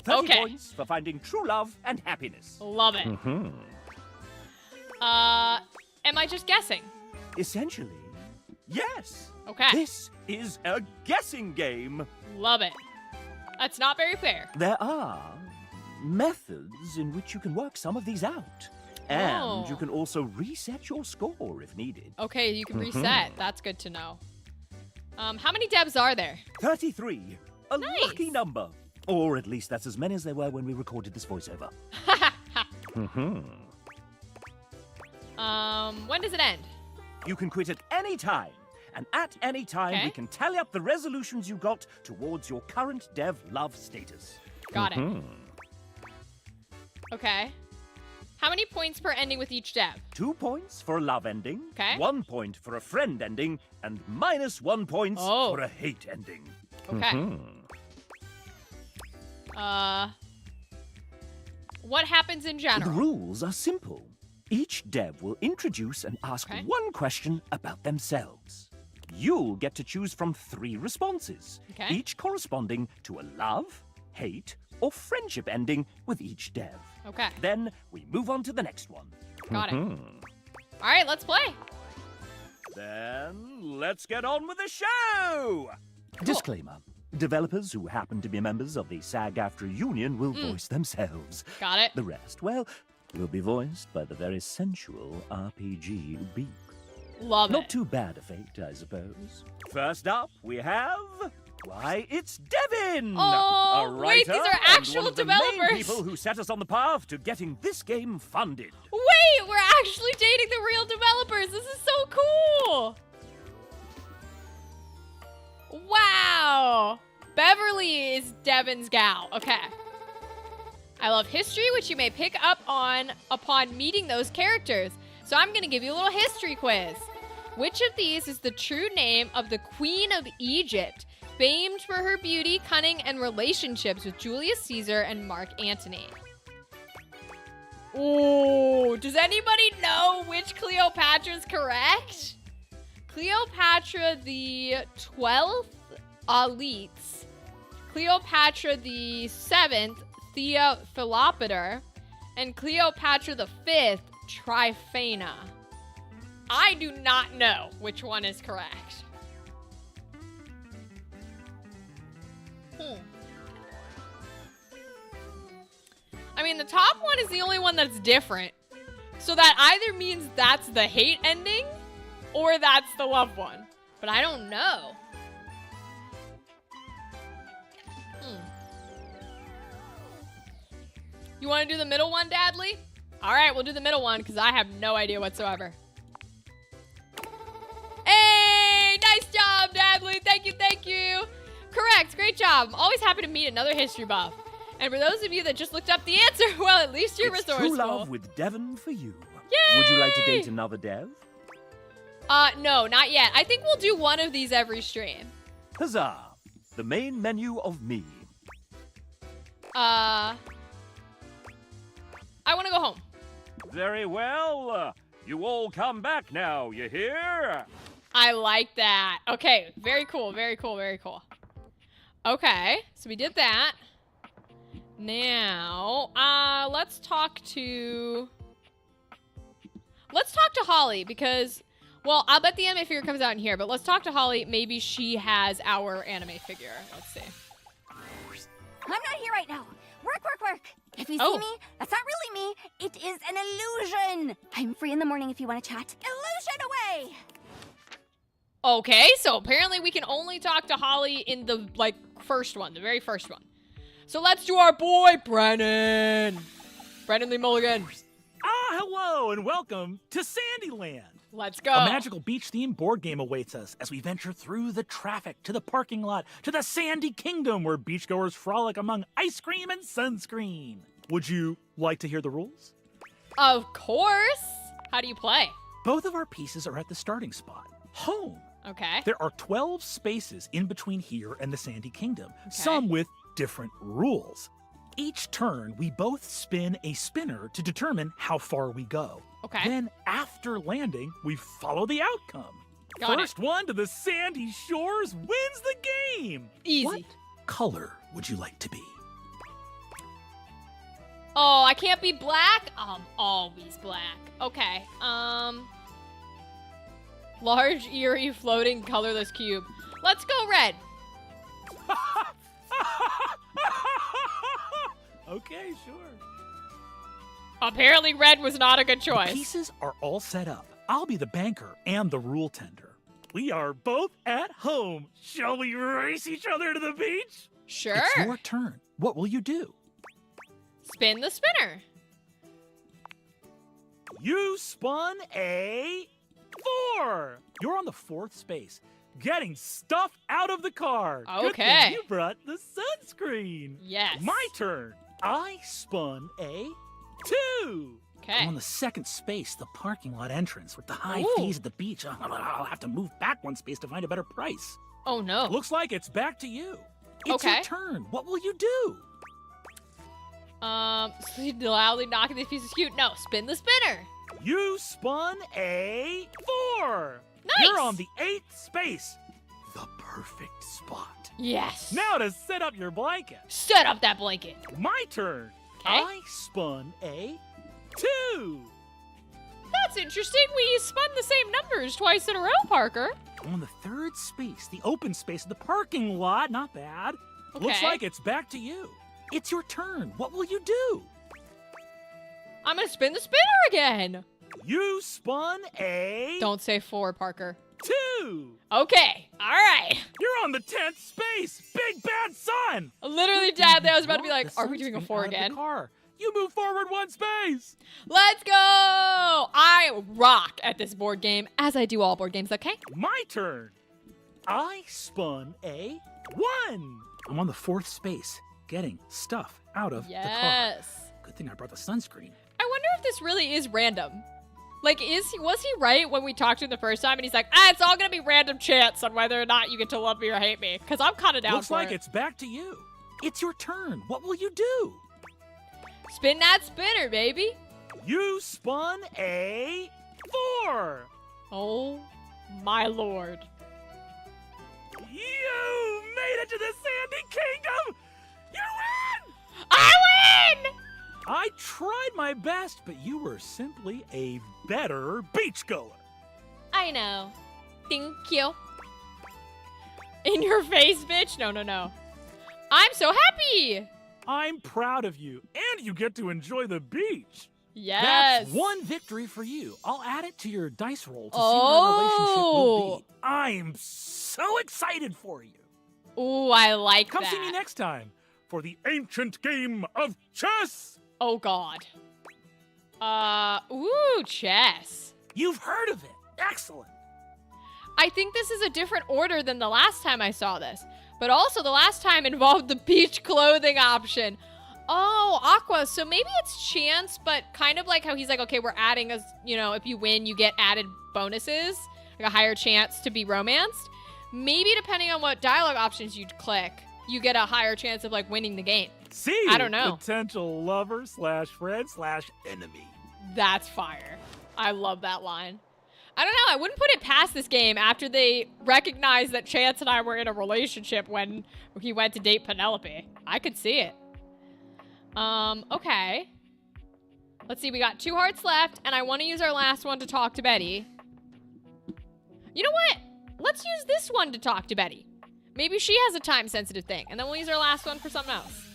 30 Okay. points for finding true love and happiness. Love it. Mm-hmm. Am I just guessing? Essentially, yes. Okay. This is a guessing game. Love it. That's not very fair. There are methods in which you can work some of these out. And Oh. you can also reset your score if needed. Okay, you can Mhm. reset. That's good to know. How many devs are there? 33. A lucky number. Or at least that's as many as there were when we recorded this voiceover. Mm-hmm. When does it end? You can quit at any time. And at any time, Okay. we can tally up the resolutions you got towards your current dev love status. Got it. Okay. How many points per ending with each dev? 2 points for a love ending, Okay. 1 point for a friend ending, and -1 points Oh. for a hate ending. Okay. What happens in The general? rules are simple. Each dev will introduce and ask Okay. one question about themselves. You'll get to choose from 3 responses, Okay. each corresponding to a love, hate, or friendship ending with each dev. Okay. Then we move on to the next one. Got it. All right, let's play. Then let's get on with the show! Disclaimer. Developers who happen to be members of the SAG-AFTRA union will voice themselves. Got it. The rest, well, will be voiced by the very sensual RPG Beak. Love Not it. too bad a fate, I suppose. First up, we have... Why, it's Devin! Oh, a wait, these writer are and actual one of the main developers. people who set us on the path to getting this game funded. Wait, we're actually dating the real developers. This is so cool. Wow. Beverly is Devin's gal. Okay. I love history, which you may pick up on upon meeting those characters. So I'm going to give you a little history quiz. Which of these is the true name of the Queen of Egypt, famed for her beauty, cunning, and relationships with Julius Caesar and Mark Antony? Ooh, does anybody know which Cleopatra is correct? Cleopatra the 12th, Aletes. Cleopatra the 7th, Philopater. And Cleopatra the 5th, Tryphena. I do not know which one is correct. I mean, the top one is the only one that's different. So that either means that's the hate ending or that's the love one. But I don't know. You want to do the middle one, Dadley? All right, we'll do the middle one because I have no idea whatsoever. Hey, nice job, Dadley. Thank you, thank you. Correct, great job. I'm always happy to meet another history buff. And for those of you that just looked up the answer, well, at least you're resourceful. True love with Devon for you. Yay! Would you like to date another Dev? No, not yet. I think we'll do one of these every stream. Huzzah! The main menu of me. I want to go home. Very well. You all come back now, you hear? I like that. Okay, very cool, very cool, very cool. Okay, so we did that. Now, let's talk to Holly because, well, I'll bet the anime figure comes out in here, but let's talk to Holly. Maybe she has our anime figure. Let's see. I'm not here right now. Work, work, work. If you see me, that's not really me. It is an illusion. I'm free in the morning if you want to chat. Illusion away. Okay, so apparently we can only talk to Holly in the, first one, the very first one. So let's do our boy, Brennan. Brennan Lee Mulligan. Hello and welcome to Sandyland. Let's go. A magical beach-themed board game awaits us as we venture through the traffic to the parking lot to the Sandy Kingdom where beachgoers frolic among ice cream and sunscreen. Would you like to hear the rules? Of course. How do you play? Both of our pieces are at the starting spot, home. Okay. There are 12 spaces in between here and the Sandy Kingdom, some with different rules. Each turn, we both spin a spinner to determine how far we go. Okay. Then, after landing, we follow the outcome. Got First one to the sandy shores wins the game. Easy. What color would you like to be? Oh, I can't be black? I'm always black. Okay. Large, eerie, floating, colorless cube. Let's go red. Okay, sure. Apparently red was not a good choice. The pieces are all set up. I'll be the banker and the rule tender. We are both at home. Shall we race each other to the beach? Sure. It's your turn. What will you do? Spin the spinner. You spun a 4. You're on the 4th space, getting stuff out of the car. Okay. Good thing you brought the sunscreen. Yes. My turn. I spun a 2. Okay. I'm on the 2nd space, the parking lot entrance with the high fees at the beach. I'll have to move back 1 space to find a better price. Oh, no. Looks like it's back to you. It's Okay. your turn. What will you do? Loudly knocking these pieces cute. No, spin the spinner. You spun a 4. Nice. You're on the 8th space. The perfect spot. Yes. Now to set up your blanket. Set up that blanket. My turn. Okay. I spun a 2. That's interesting. We spun the same numbers twice in a row, Parker. I'm on the 3rd space, the open space of the parking lot. Not bad. Okay. Looks like it's back to you. It's your turn. What will you do? I'm going to spin the spinner again. You spun a... Don't say 4, Parker. 2. Okay. All right. You're on the 10th space. Big bad sun. Literally, Dad, I was about to be Brought like, the are we doing a sunscreen 4 out of the again? car. You move forward 1 space. Let's go. I rock at this board game, as I do all board games, okay? My turn. I spun a 1. I'm on the 4th space, getting stuff out of the car. Yes. Good thing I brought the sunscreen. I wonder if this really is random. Like, was he right when we talked to him the first time and he's like, it's all gonna be random chance on whether or not you get to love me or hate me? Because I'm kind of down Looks for like it. it's back to you. It's your turn. What will you do? Spin that spinner, baby. You spun a 4. Oh, my lord. You made it to the Sandy Kingdom! You win! I win! I tried my best, but you were simply a better beachgoer. I know. Thank you. In your face, bitch. No. I'm so happy. I'm proud of you, and you get to enjoy the beach. Yes. That's 1 victory for you. I'll add it to your dice roll to see what our relationship will be. I'm so excited for you. Ooh, I like Come that. see me next time for the ancient game of chess. Oh, God. Ooh, chess. You've heard of it. Excellent. I think this is a different order than the last time I saw this. But also the last time involved the beach clothing option. Oh, Aqua. So maybe it's chance, but kind of like how he's like, okay, we're adding if you win, you get added bonuses, like a higher chance to be romanced. Maybe depending on what dialogue options you click, you get a higher chance of like winning the game. See, I don't know. Potential lover / friend / enemy. That's fire. I love that line. I don't know. I wouldn't put it past this game after they recognized that Chance and I were in a relationship when he went to date Penelope. I could see it. Okay. Let's see. We got 2 hearts left, and I want to use our last one to talk to Betty. You know what? Let's use this one to talk to Betty. Maybe she has a time-sensitive thing, and then we'll use our last one for something else.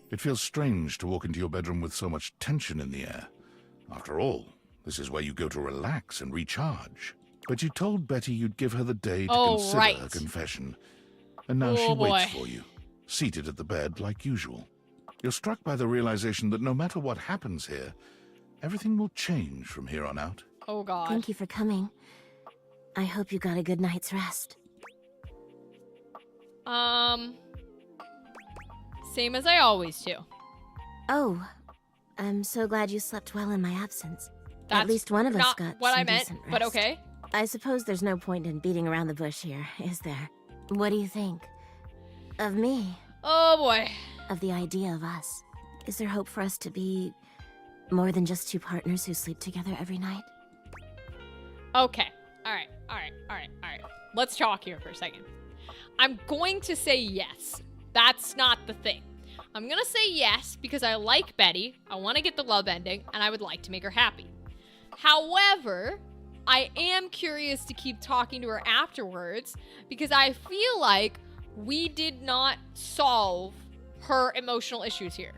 It feels strange to walk into your bedroom with so much tension in the air. After all, this is where you go to relax and recharge. But you told Betty you'd give her the day to consider her confession. And now she waits for you, seated at the bed like usual. You're struck by the realization that no matter what happens here, everything will change from here on out. Oh, God. Thank you for coming. I hope you got a good night's rest. Same as I always do. Oh, I'm so glad you slept well in my absence. That's At least one of us not got what some I meant, decent but rest. okay. I suppose there's no point in beating around the bush here, is there? What do you think? Of me? Oh, boy. Of the idea of us? Is there hope for us to be more than just 2 partners who sleep together every night? Okay. All right. Let's talk here for a second. I'm going to say yes. That's not the thing. I'm going to say yes because I like Betty, I want to get the love ending, and I would like to make her happy. However, I am curious to keep talking to her afterwards because I feel like we did not solve her emotional issues here.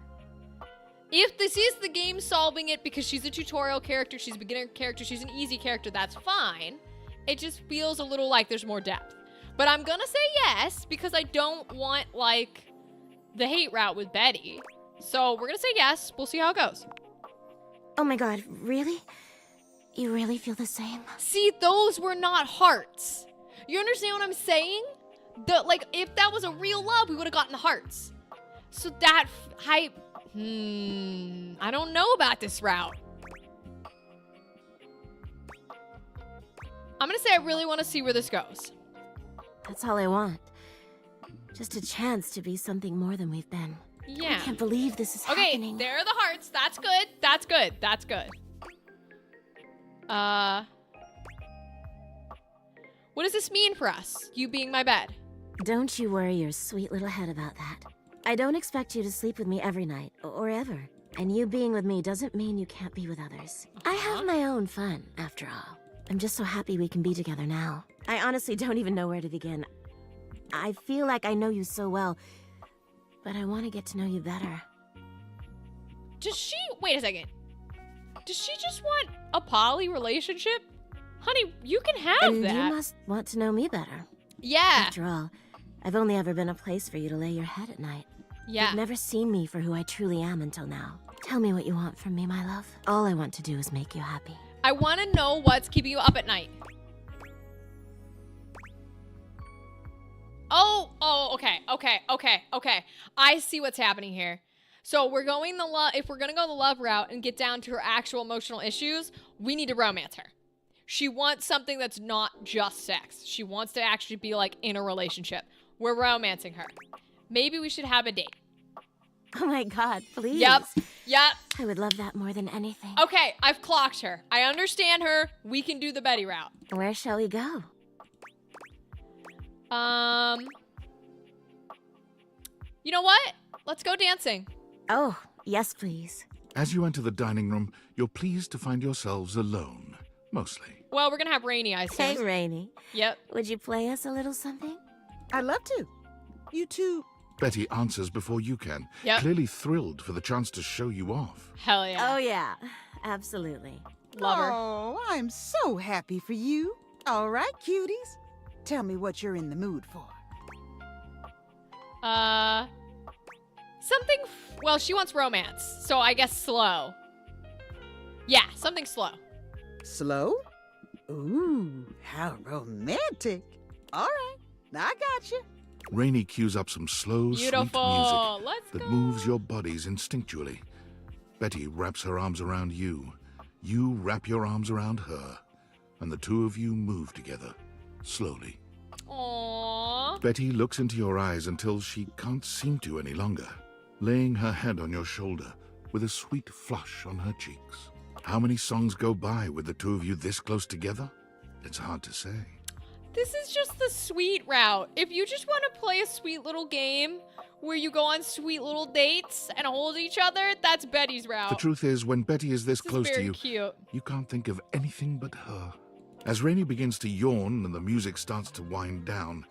If this is the game solving it because she's a tutorial character, she's a beginner character, she's an easy character, that's fine. It just feels a little like there's more depth. But I'm gonna say yes because I don't want, like, the hate route with Betty. So we're gonna say yes. We'll see how it goes. Oh my god, really? You really feel the same? See, those were not hearts. You understand what I'm saying? If that was a real love, we would have gotten the hearts. So that, I don't know about this route. I'm gonna say I really want to see where this goes. That's all I want. Just a chance to be something more than we've been. Yeah. I can't believe this is happening. Okay, there are the hearts. That's good. That's good. That's good. What does this mean for us? You being my bed? Don't you worry your sweet little head about that. I don't expect you to sleep with me every night, or ever. And you being with me doesn't mean you can't be with others. I have my own fun, after all. I'm just so happy we can be together now. I honestly don't even know where to begin. I feel like I know you so well, but I want to get to know you better. Does she... Wait a second. Does she just want a poly relationship? Honey, you can have and that. You must want to know me better. Yeah. After all, I've only ever been a place for you to lay your head at night. Yeah. You've never seen me for who I truly am until now. Tell me what you want from me, my love. All I want to do is make you happy. I want to know what's keeping you up at night. Okay. I see what's happening here. So we're going if we're gonna go the love route and get down to her actual emotional issues, we need to romance her. She wants something that's not just sex. She wants to actually be like in a relationship. We're romancing her. Maybe we should have a date. Oh my god, please. Yep. I would love that more than anything. Okay, I've clocked her. I understand her. We can do the Betty route. Where shall we go? You know what? Let's go dancing. Oh, yes, please. As you enter the dining room, you're pleased to find yourselves alone, mostly. Well, we're gonna have Rainy, I assume. Hey, Rainy. Yep. Would you play us a little something? I'd love to. You two. Betty answers before you can, Yep. clearly thrilled for the chance to show you off. Hell yeah. Oh, yeah. Absolutely. Love her. Oh, I'm so happy for you. All right, cuties. Tell me what you're in the mood for. Something, well, she wants romance, so I guess slow. Yeah, something slow. Slow? Ooh, how romantic. All right, I got you. Rainy cues up some slow, Beautiful. sweet music Let's that moves your bodies instinctually. Betty wraps her arms around you. You wrap your arms around her, and the two of you move together, slowly. Aww. Betty looks into your eyes until she can't seem to any longer, laying her head on your shoulder with a sweet flush on her cheeks. How many songs go by with the two of you this close together? It's hard to say. This is just the sweet route. If you just want to play a sweet little game where you go on sweet little dates and hold each other, that's Betty's route. The truth is, when Betty is this This is close to very you, cute. you can't think of anything but her. As Rainy begins to yawn and the music starts to wind down,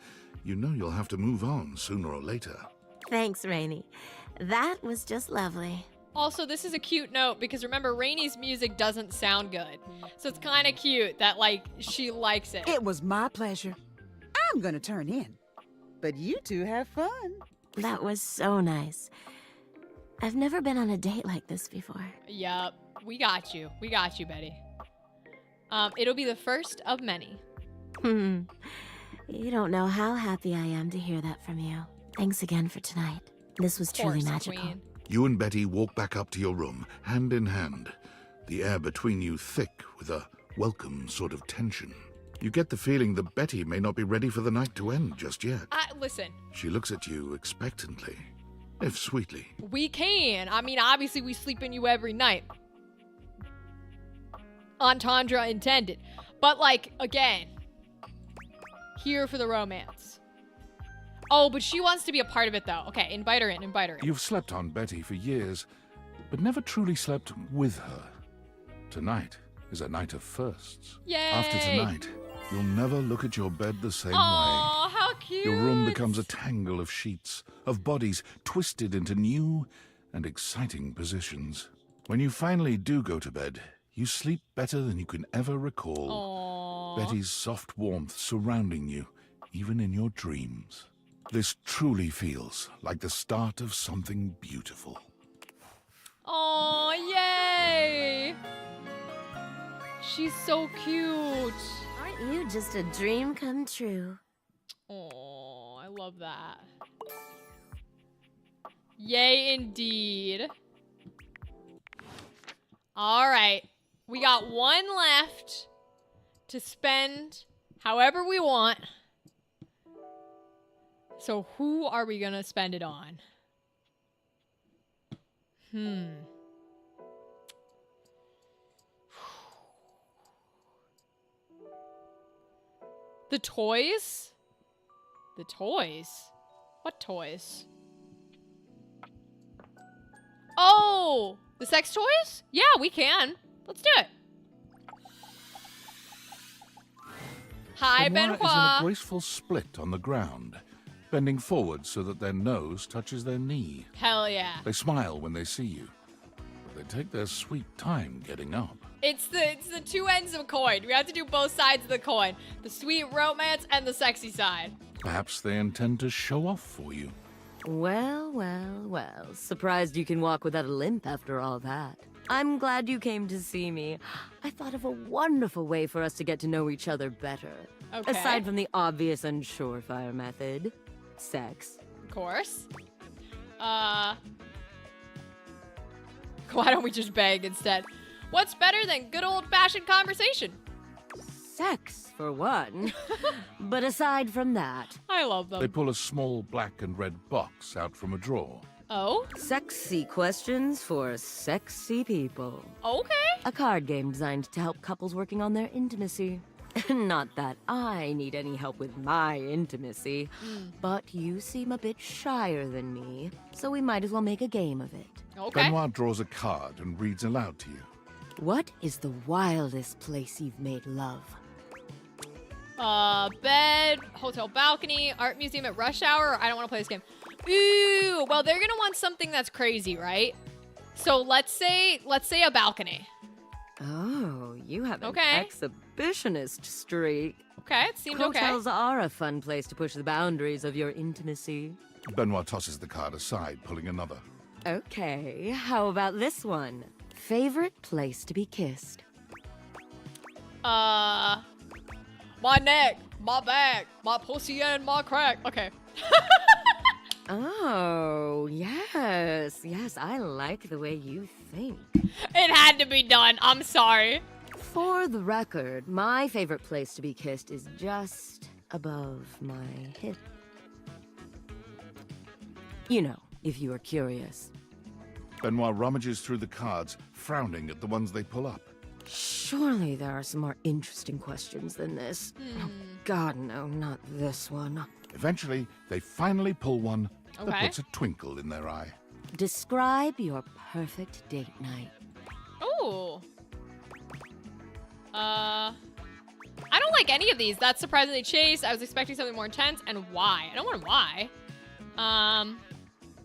you know you'll have to move on sooner or later. Thanks, Rainy. That was just lovely. Also, this is a cute note because remember, Rainy's music doesn't sound good. So it's kind of cute that, like, she likes it. It was my pleasure. I'm gonna turn in. But you two have fun. That was so nice. I've never been on a date like this before. Yup. We got you. We got you, Betty. It'll be the first of many. You don't know how happy I am to hear that from you. Thanks again for tonight. This was truly Course, magical. Queen. You and Betty walk back up to your room, hand in hand, the air between you thick with a welcome sort of tension. You get the feeling that Betty may not be ready for the night to end just yet. Listen, She looks at you expectantly, if sweetly. we can. I mean, obviously, we sleep in you every night. Entendre intended. But, like, again, here for the romance. Oh, but she wants to be a part of it, though. Okay, invite her in, invite her in. You've slept on Betty for years, but never truly slept with her. Tonight is a night of firsts. Yay! After tonight, you'll never look at your bed the same Oh, how way. cute! Your room becomes a tangle of sheets, of bodies twisted into new and exciting positions. When you finally do go to bed, you sleep better than you can ever recall. Aww. Betty's soft warmth surrounding you, even in your dreams. This truly feels like the start of something beautiful. Oh, yay! She's so cute. Aren't you just a dream come true? Oh, I love that. Yay, indeed. All right. We got one left to spend however we want. So who are we going to spend it on? The toys? The toys? What toys? Oh! The sex toys? Yeah, we can. Let's do it. Hi, Benoit is in a Benoit. graceful split on the ground, bending forward so that their nose touches their knee. Hell yeah. They smile when they see you, but they take their sweet time getting up. It's the two ends of a coin. We have to do both sides of the coin. The sweet romance and the sexy side. Perhaps they intend to show off for you. Well, well, well. Surprised you can walk without a limp after all that. I'm glad you came to see me. I thought of a wonderful way for us to get to know each other better. Okay. Aside from the obvious and surefire method. Sex. Of course. Why don't we just bang instead? What's better than good old-fashioned conversation? Sex, for one. But aside from that... I love them. They pull a small black and red box out from a drawer. Oh? Sexy questions for sexy people. Okay. A card game designed to help couples working on their intimacy. Not that I need any help with my intimacy, but you seem a bit shyer than me, so we might as well make a game of it. Okay. Benoit draws a card and reads aloud to you. What is the wildest place you've made love? Bed, hotel balcony, art museum at rush hour. I don't want to play this game. Ooh, well, they're gonna want something that's crazy, right? So let's say a balcony. Oh, you have an Okay. exhibitionist streak. Okay, it seemed okay. Hotels are a fun place to push the boundaries of your intimacy. Benoit tosses the card aside, pulling another. Okay, how about this one? Favorite place to be kissed? My neck, my back, my pussy and my crack. Okay. Oh, yes. Yes, I like the way you think. It had to be done. I'm sorry. For the record, my favorite place to be kissed is just above my hip. You know, if you are curious. Benoit rummages through the cards, frowning at the ones they pull up. Surely there are some more interesting questions than this. Oh, God, no, not this one. Eventually, they finally pull one that Okay. puts a twinkle in their eye. Describe your perfect date night. Ooh. I don't like any of these. That's surprisingly chaste. I was expecting something more intense. And why? I don't want why.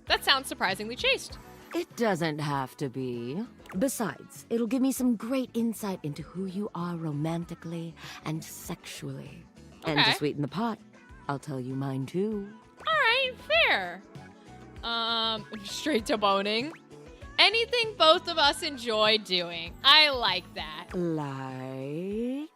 That sounds surprisingly chaste. It doesn't have to be. Besides, it'll give me some great insight into who you are romantically and sexually. And to Okay. sweeten the pot, I'll tell you mine too. All right, fair. Straight to boning. Anything both of us enjoy doing. I like that. Like...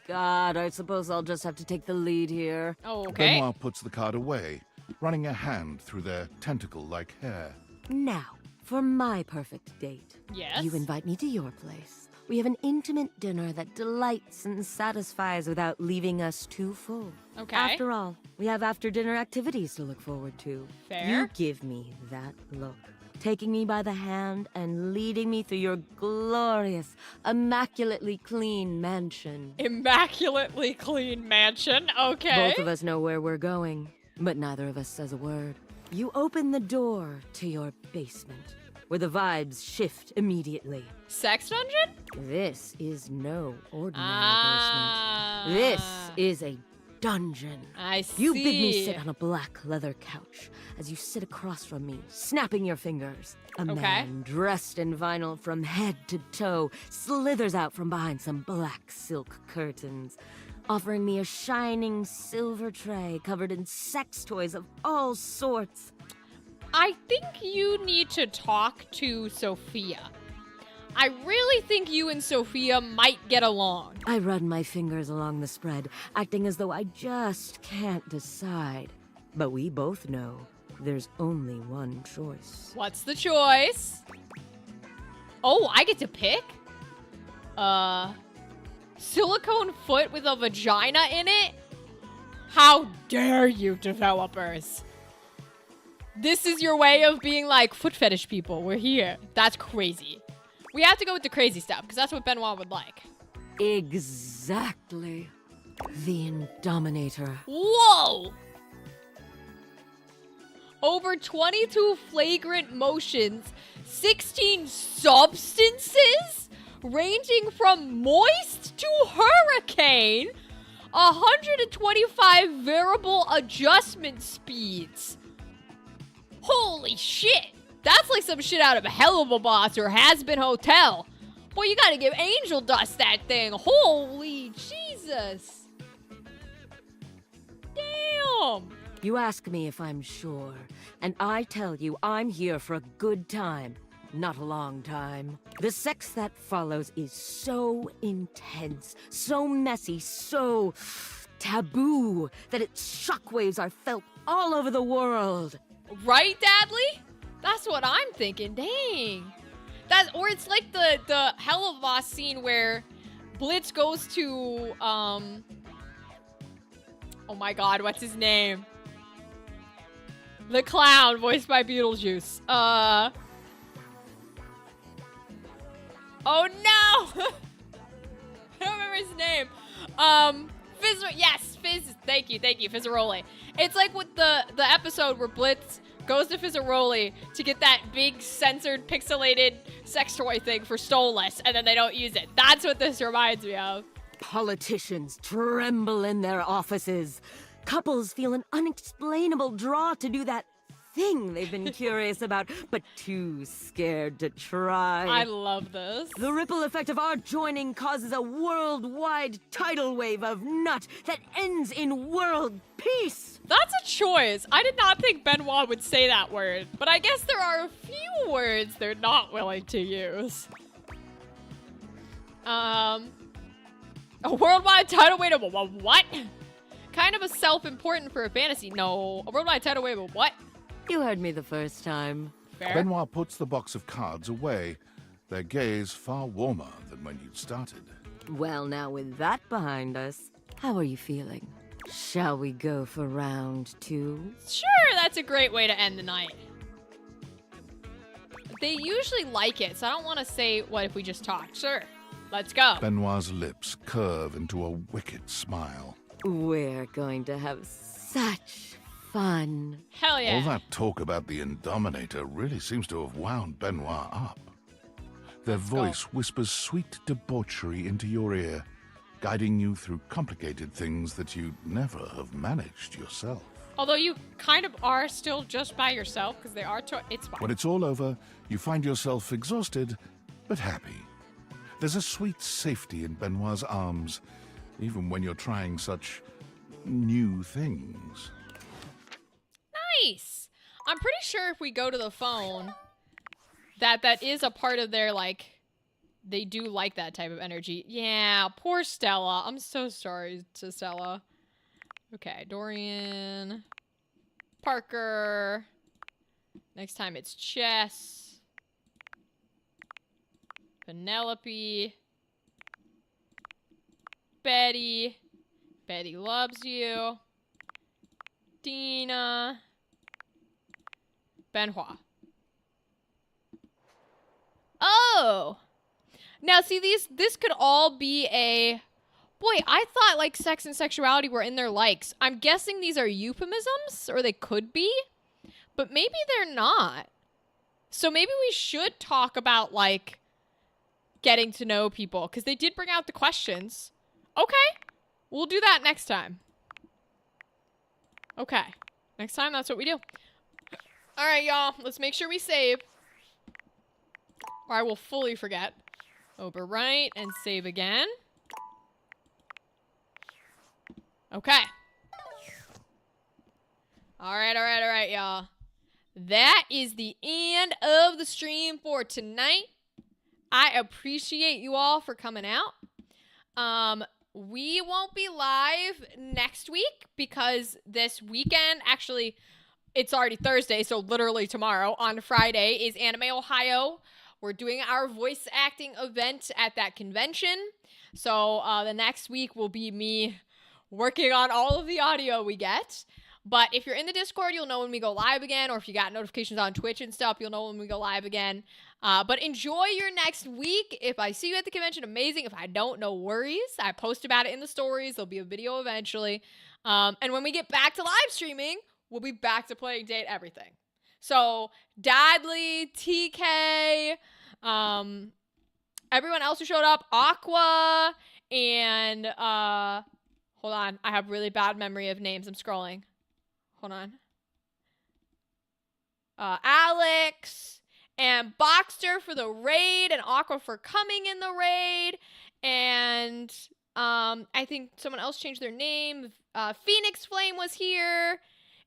God, I suppose I'll just have to take the lead here. Oh, okay. Benoit puts the card away, running a hand through their tentacle-like hair. Now, for my perfect date. Yes? You invite me to your place. We have an intimate dinner that delights and satisfies without leaving us too full. Okay. After all, we have after-dinner activities to look forward to. Fair. You give me that look, taking me by the hand and leading me through your glorious, immaculately clean mansion. Immaculately clean mansion. Okay. Both of us know where we're going, but neither of us says a word. You open the door to your basement, where the vibes shift immediately. Sex dungeon? This is no ordinary Ah. basement. This is a dungeon. I see. You bid me sit on a black leather couch as you sit across from me, snapping your fingers. A man dressed in vinyl from head to toe slithers out from behind some black silk curtains, offering me a shining silver tray covered in sex toys of all sorts. I think you need to talk to Sophia. I really think you and Sophia might get along. I run my fingers along the spread, acting as though I just can't decide. But we both know there's only one choice. What's the choice? Oh, I get to pick? Silicone foot with a vagina in it? How dare you, developers? This is your way of being like, foot fetish people, we're here. That's crazy. We have to go with the crazy stuff, because that's what Benoit would like. Exactly. The Indominator. Whoa! Over 22 flagrant motions, 16 substances, ranging from moist to hurricane, 125 variable adjustment speeds. Holy shit! That's like some shit out of Helluva Boss or Has-Been Hotel. Boy, you gotta give angel dust that thing. Holy Jesus. Damn. You ask me if I'm sure, and I tell you I'm here for a good time, not a long time. The sex that follows is so intense, so messy, so taboo that its shockwaves are felt all over the world. Right, Dadley? That's what I'm thinking. Dang. Or it's like the Hell of Lost scene where Blitz goes to, oh my god, what's his name? The clown, voiced by Beetlejuice. Oh no! I don't remember his name. Fizz, thank you, Fizzaroli. It's like with the episode where Blitz goes to Fizzaroli to get that big censored pixelated sex toy thing for Stolas, and then they don't use it. That's what this reminds me of. Politicians tremble in their offices. Couples feel an unexplainable draw to do that thing they've been curious about, but too scared to try. I love this. The ripple effect of our joining causes a worldwide tidal wave of nut that ends in world peace. That's a choice. I did not think Benoit would say that word, but I guess there are a few words they're not willing to use. A worldwide tidal wave of what? Kind of a self-important for a fantasy. No, a worldwide tidal wave of what? You heard me the first time. Fair. Benoit puts the box of cards away, their gaze far warmer than when you'd started. Well, now with that behind us, how are you feeling? Shall we go for round 2? Sure, that's a great way to end the night. They usually like it, so I don't want to say, what if we just talk? Sure, let's go. Benoit's lips curve into a wicked smile. We're going to have such fun. Hell yeah. All that talk about the Indominator really seems to have wound Benoit up. Their voice whispers sweet debauchery into your ear, guiding you through complicated things that you'd never have managed yourself. Although you kind of are still just by yourself, because they are it's fine. When it's all over, you find yourself exhausted, but happy. There's a sweet safety in Benoit's arms, even when you're trying such new things. Nice. I'm pretty sure if we go to the phone, that is a part of their, like, they do like that type of energy. Yeah, poor Stella. I'm so sorry to Stella. Okay, Dorian. Parker. Next time it's Chess. Penelope. Betty. Betty loves you. Dina. Benoit. Oh! Now, see, this could all be a... Boy, I thought, like, sex and sexuality were in their likes. I'm guessing these are euphemisms, or they could be, but maybe they're not. So maybe we should talk about, like, getting to know people, because they did bring out the questions. Okay, we'll do that next time. Okay, next time, that's what we do. All right, y'all, let's make sure we save, or I will fully forget. Overwrite and save again. Okay. All right, y'all. That is the end of the stream for tonight. I appreciate you all for coming out. We won't be live next week because this weekend, actually, it's already Thursday, so literally tomorrow on Friday is Anime Ohio. We're doing our voice acting event at that convention. So the next week will be me working on all of the audio we get. But if you're in the Discord, you'll know when we go live again. Or if you got notifications on Twitch and stuff, you'll know when we go live again. But enjoy your next week. If I see you at the convention, amazing. If I don't, no worries. I post about it in the stories. There'll be a video eventually. And when we get back to live streaming, we'll be back to playing Date Everything. So Dadley, TK, everyone else who showed up, Aqua, and hold on, I have really bad memory of names. I'm scrolling. Hold on. Alex and Boxster for the raid, and Aqua for coming in the raid, and I think someone else changed their name. Phoenix Flame was here.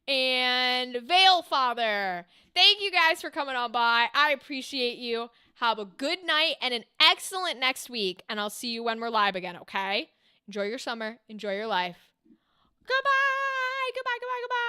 And Veil Father. Thank you guys for coming on by. I appreciate you. Have a good night and an excellent next week. And I'll see you when we're live again, okay? Enjoy your summer. Enjoy your life. Goodbye. Goodbye. Goodbye. Goodbye.